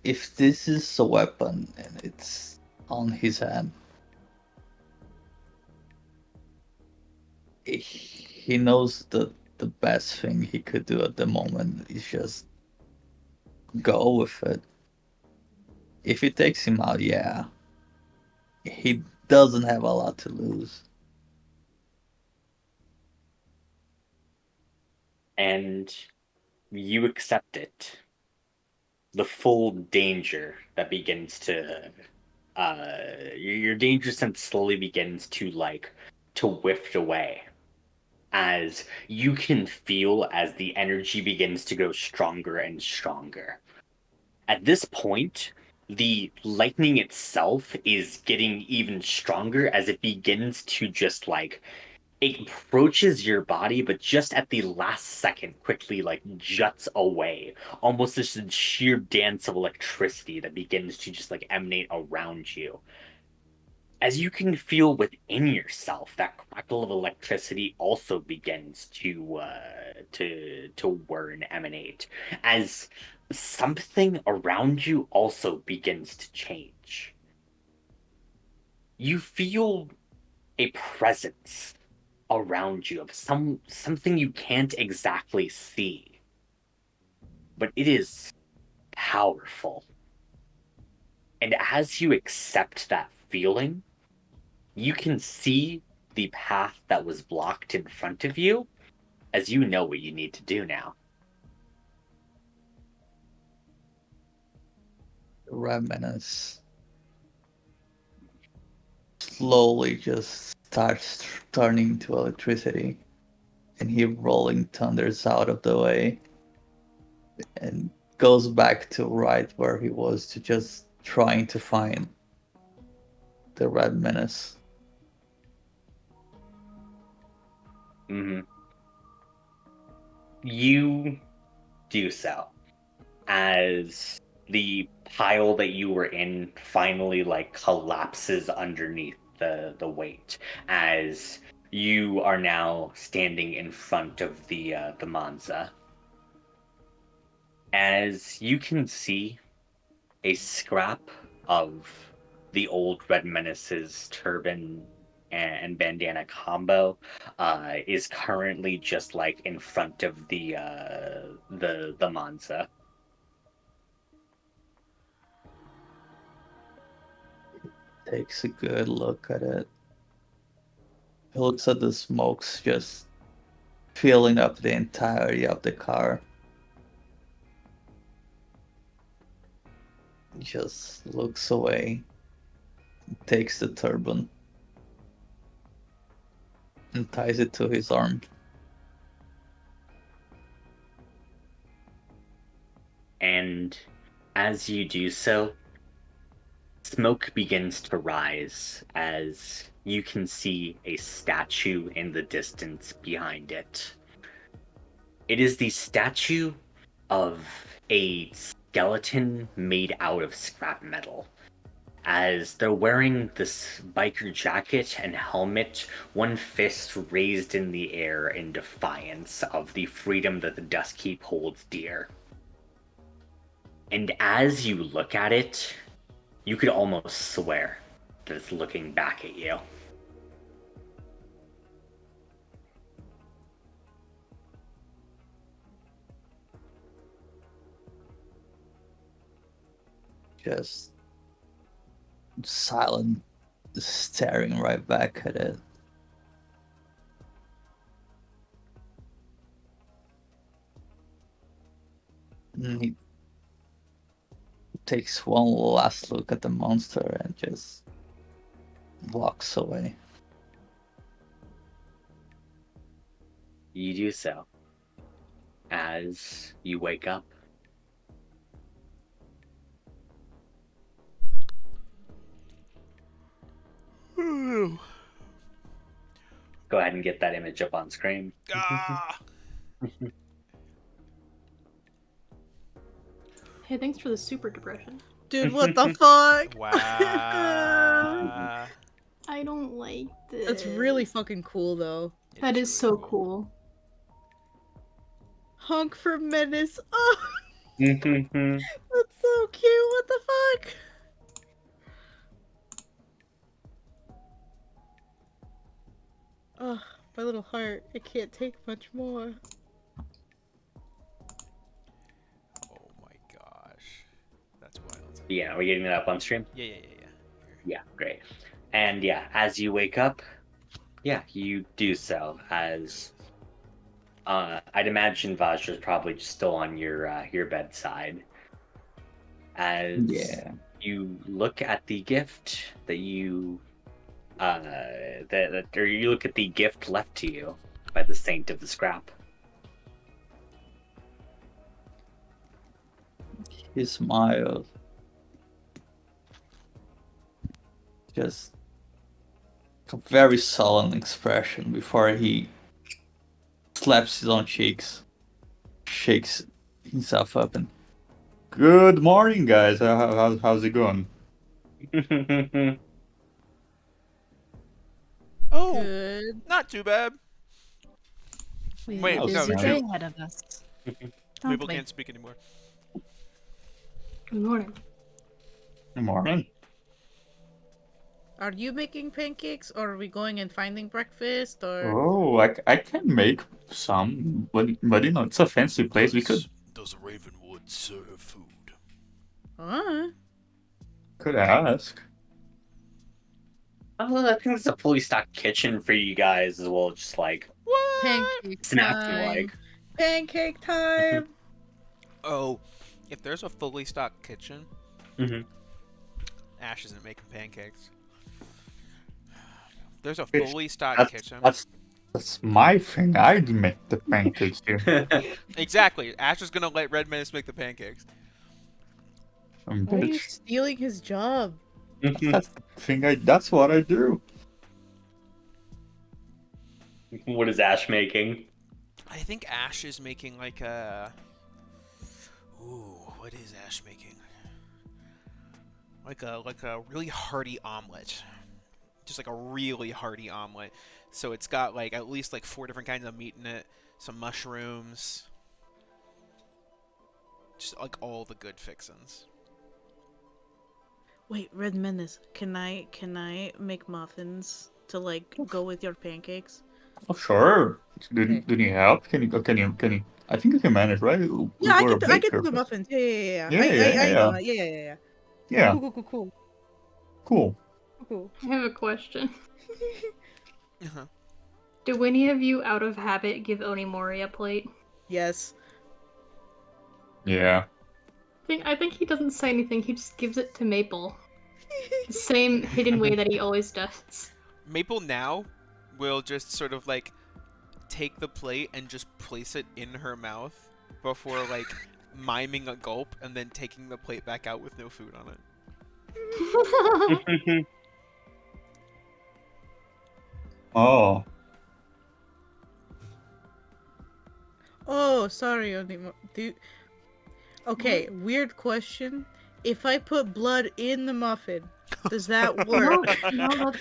if this is a weapon and it's on his hand, he knows that the best thing he could do at the moment is just go with it. If it takes him out, yeah, he doesn't have a lot to lose. And you accept it. The full danger that begins to your danger sense slowly begins to like to whiff away as you can feel as the energy begins to go stronger and stronger. At this point, the lightning itself is getting even stronger as it begins to just like it approaches your body, but just at the last second, quickly like juts away. Almost this sheer dance of electricity that begins to just like emanate around you. As you can feel within yourself, that crackle of electricity also begins to whir and emanate. As something around you also begins to change. You feel a presence around you of something you can't exactly see, but it is powerful. And as you accept that feeling, you can see the path that was blocked in front of you, as you know what you need to do now. Red Menace slowly just starts turning to electricity, and he rolling thunders out of the way and goes back to right where he was to just trying to find the Red Menace. Mm-hmm. You do so as the pile that you were in finally like collapses underneath the weight, as you are now standing in front of the Manza. As you can see, a scrap of the old Red Menace's turban and bandana combo is currently just like in front of the Manza. Takes a good look at it. He looks at the smokes just filling up the entirety of the car. He just looks away, takes the turban, and ties it to his arm. And as you do so, smoke begins to rise as you can see a statue in the distance behind it. It is the statue of a skeleton made out of scrap metal. As they're wearing this biker jacket and helmet, one fist raised in the air in defiance of the freedom that the Dustkeep holds dear. And as you look at it, you could almost swear that it's looking back at you. Just silent, staring right back at it. And he takes one last look at the monster and just walks away. You do so. As you wake up, go ahead and get that image up on screen. Ah! Hey, thanks for the super depression. Dude, what the fuck? Wow. I don't like this. That's really fucking cool, though. That is so cool. Honk for Menace. Oh, Mhm. that's so cute. What the fuck? Oh, my little heart. It can't take much more. Oh my gosh. That's wild. Yeah, are we getting that up on stream? Yeah. Yeah, great. And yeah, as you wake up, yeah, you do so. As I'd imagine Vajra's probably just still on your bedside. As Yeah. you look at the gift that you or you look at the gift left to you by the Saint of the Scrap. He smiles. Just a very sullen expression before he slaps his own cheeks, shakes himself up, and good morning, guys. How's it going? Oh, Good. not too bad. We Wait, have a no, busy no. day ahead of us. Don't People we? can't speak anymore. Good morning. Good morning. Are you making pancakes, or are we going and finding breakfast, or... Oh, I can make some, but you know it's a fancy place. We could Does Ravenwood serve food? Huh? ask. Oh, I think it's a fully stocked kitchen for you guys as well, just like Pancake snacking time. like. Pancake time. Oh, if there's a fully stocked kitchen, Mhm. Ash isn't making pancakes. There's a Bitch, fully stocked kitchen. That's my thing. I'd make the pancakes here. Exactly. Ash is gonna let Red Menace make the pancakes. Why are you Bitch, stealing his job? that's the thing. That's what I do. What is Ash making? I think Ash is making like a. Ooh, what is Ash making? Like a really hearty omelet. Just like a really hearty omelet. So it's got like at least like 4 different kinds of meat in it, some mushrooms. Just like all the good fixins. Wait, Red Menace, can I make muffins to like go with your pancakes? Oh, sure. Do you need help? Can you? I think you can manage, right? Yeah, I We're can a I can do baker. the muffins. Yeah. Yeah, I know. yeah. Yeah. Yeah, Cool. cool. I have a question. Uh-huh. Do any of you, out of habit, give Onimori a plate? Yes. Yeah. I think he doesn't say anything. He just gives it to Maple. The same hidden way that he always does. Maple now will just sort of like take the plate and just place it in her mouth before like miming a gulp and then taking the plate back out with no food on it. Oh. Oh, sorry, Onimo. Okay, weird question. If I put blood in the muffin, does that No, work? no,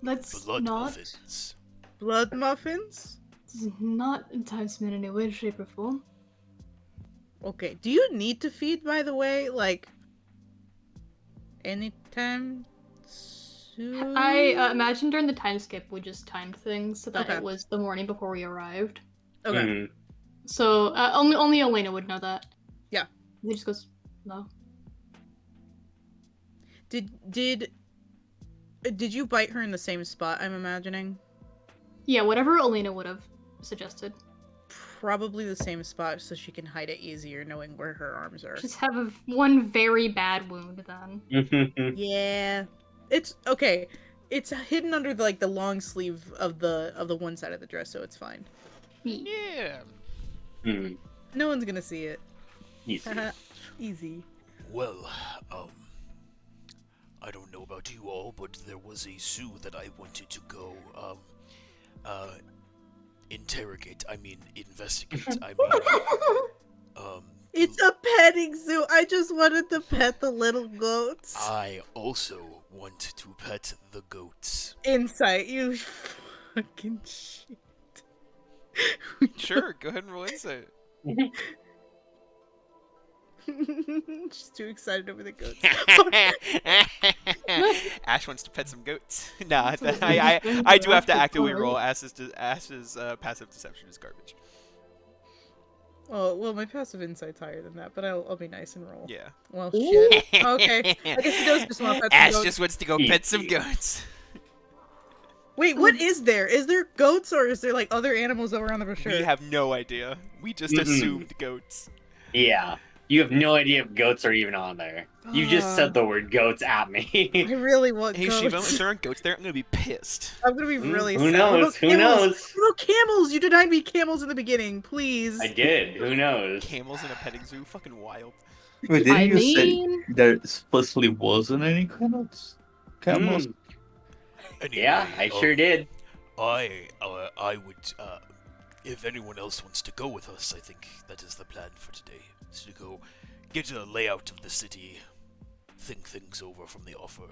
that's Blood not. muffins. Blood muffins? This is not enticement in any way, shape, or form. Okay. Do you need to feed, by the way? Like, anytime soon? I imagine during the time skip we just timed things so that Okay. it was the morning before we arrived. Okay. Mhm. So only Elena would know that. Yeah. He just goes, no. Did you bite her in the same spot, I'm imagining? Yeah, whatever Elena would have suggested. Probably the same spot so she can hide it easier knowing where her arms are. Just have one very bad wound then. Yeah. It's okay. It's hidden under the long sleeve of the one side of the dress, so it's fine. Yeah. Mhm. No one's gonna see it. Easy. Easy. Well, I don't know about you all, but there was a zoo that I wanted to go, investigate. It's a petting zoo. I just wanted to pet the little goats. I also want to pet the goats. Insight, you fucking shit. Sure, go ahead and roll insight. She's too excited over the goats. Ash wants to pet some goats. Nah, I do have to actively roll. Ash's passive deception is garbage. Oh, well, my passive insight's higher than that, but I'll be nice and roll. Yeah. Well, shit. Okay. I guess he does just want to pet some Ash goats. just wants to go pet some goats. Wait, what is there? Is there goats or is there other animals that were on the brochure? We have no idea. We just assumed goats. Yeah. You have no idea if goats are even on there. You just said the word goats at me. I really want Hey, goats. Shiva, if there aren't goats there, I'm gonna be pissed. I'm gonna be really Who sad. knows? Who knows? What about camels? You denied me camels in the beginning, please. I did. Who knows? Camels in a petting zoo, fucking wild. Wait, didn't I you mean- say there supposedly wasn't any camels? Camels? Anyway, Yeah, I sure did. I would, if anyone else wants to go with us, I think that is the plan for today. Is to go get a layout of the city, think things over from the offer,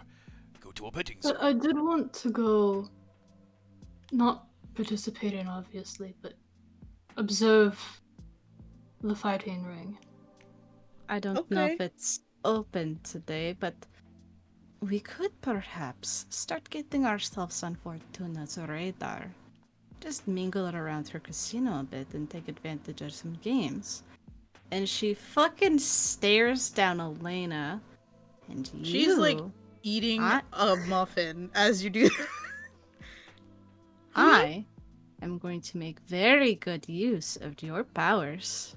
go to a petting zoo. But I did want to go, not participate in obviously, but observe the fighting ring. I don't know Okay. if it's open today, but we could perhaps start getting ourselves on Fortuna's radar. Just mingle around her casino a bit and take advantage of some games. And she fucking stares down Elena. And She's, you, eating I- a muffin as you do. I am going to make very good use of your powers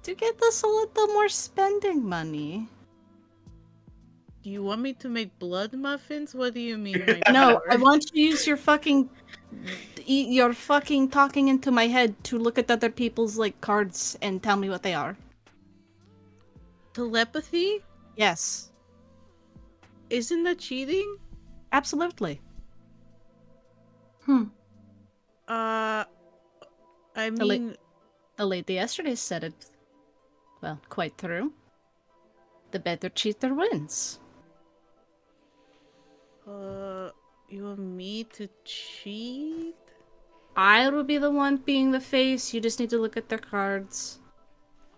to get us a little more spending money. Do you want me to make blood muffins? What do you mean? My No, power? I want you to use your fucking talking into my head to look at other people's cards and tell me what they are. Telepathy? Yes, Isn't that cheating? absolutely. I The la- mean, The lady yesterday said it, well, quite true. The better cheater wins. you want me to cheat? I will be the one being the face. You just need to look at their cards.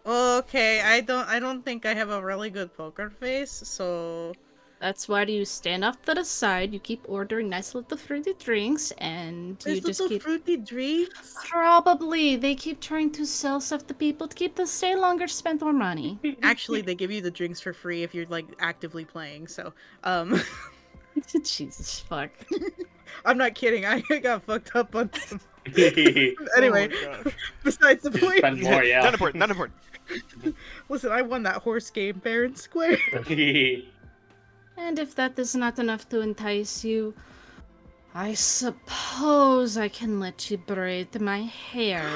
Okay, I don't think I have a really good poker face, so That's why you stand off to the side. You keep ordering nice little fruity drinks, and you there's just little keep. fruity drinks. Probably they keep trying to sell stuff to people to keep them stay longer, spend more money. Actually, they give you the drinks for free if you're actively playing. So, Jesus fuck. I'm not kidding. I got fucked up on some. Spend Anyway, besides the point. more, yeah. Not important, not important. Listen, I won that horse game fair and square. And if that is not enough to entice you, I suppose I can let you braid my hair.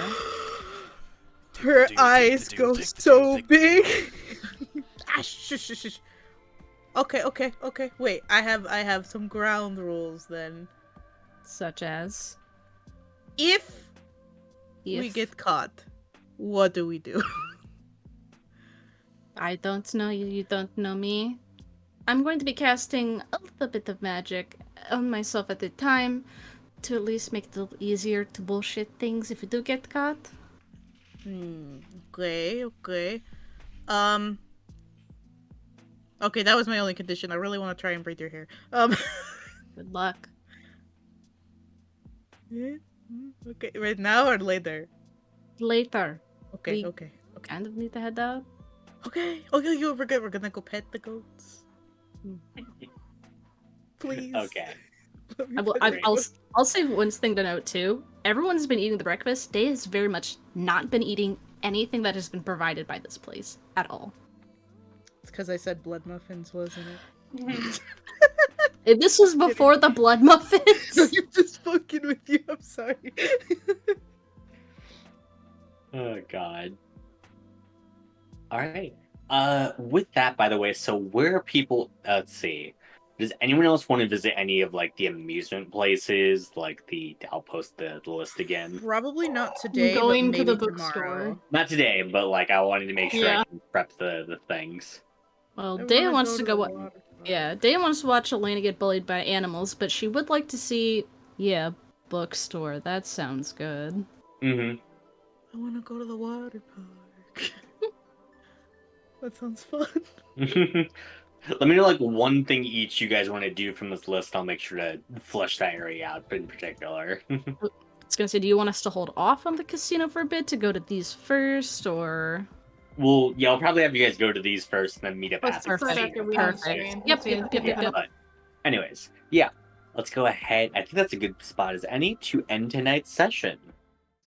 Her Take the deal, eyes take the deal, go take the deal, so take the deal. big. Ah, shush, shush, shush. Okay. Wait, I have some ground rules then. Such as If we if get caught, what do we do? I don't know you, you don't know me. I'm going to be casting a little bit of magic on myself at the time to at least make it a little easier to bullshit things if you do get caught. Okay. Um. Okay, that was my only condition. I really want to try and braid your hair. Good luck. Okay, right now or later? Later. We- Okay. Kind of need to head out. Okay, we're good. We're gonna go pet the goats. Please. Okay. I'll say one thing to note too. Everyone's been eating the breakfast. Day has very much not been eating anything that has been provided by this place at all. It's because I said blood muffins, wasn't it? This was before the blood muffins. I'm just fucking with you. I'm sorry. Oh god. Alright. With that, by the way, so where are people, let's see. Does anyone else want to visit any of, like, the amusement places? Like, I'll post the list again. Probably not today, Going but to maybe the bookstore. tomorrow. Not today, but, like, I wanted to make sure Yeah. I can prep the things. Well, I Daya wanna wants to the go. water park. Yeah, Daya wants to watch Elena get bullied by animals, but she would like to see. Yeah, bookstore. That sounds good. Mm-hmm. I want to go to the water park. That sounds fun. Let me know, like, one thing each you guys want to do from this list. I'll make sure to flush that area out in particular. It's gonna say, do you want us to hold off on the casino for a bit to go to these first, or? Well, yeah, I'll probably have you guys go to these first and then meet up Let's at the decide casino. after we have Perfect. stream. Yep. Yeah, but anyways, yeah. Let's go ahead. I think that's a good spot as any to end tonight's session.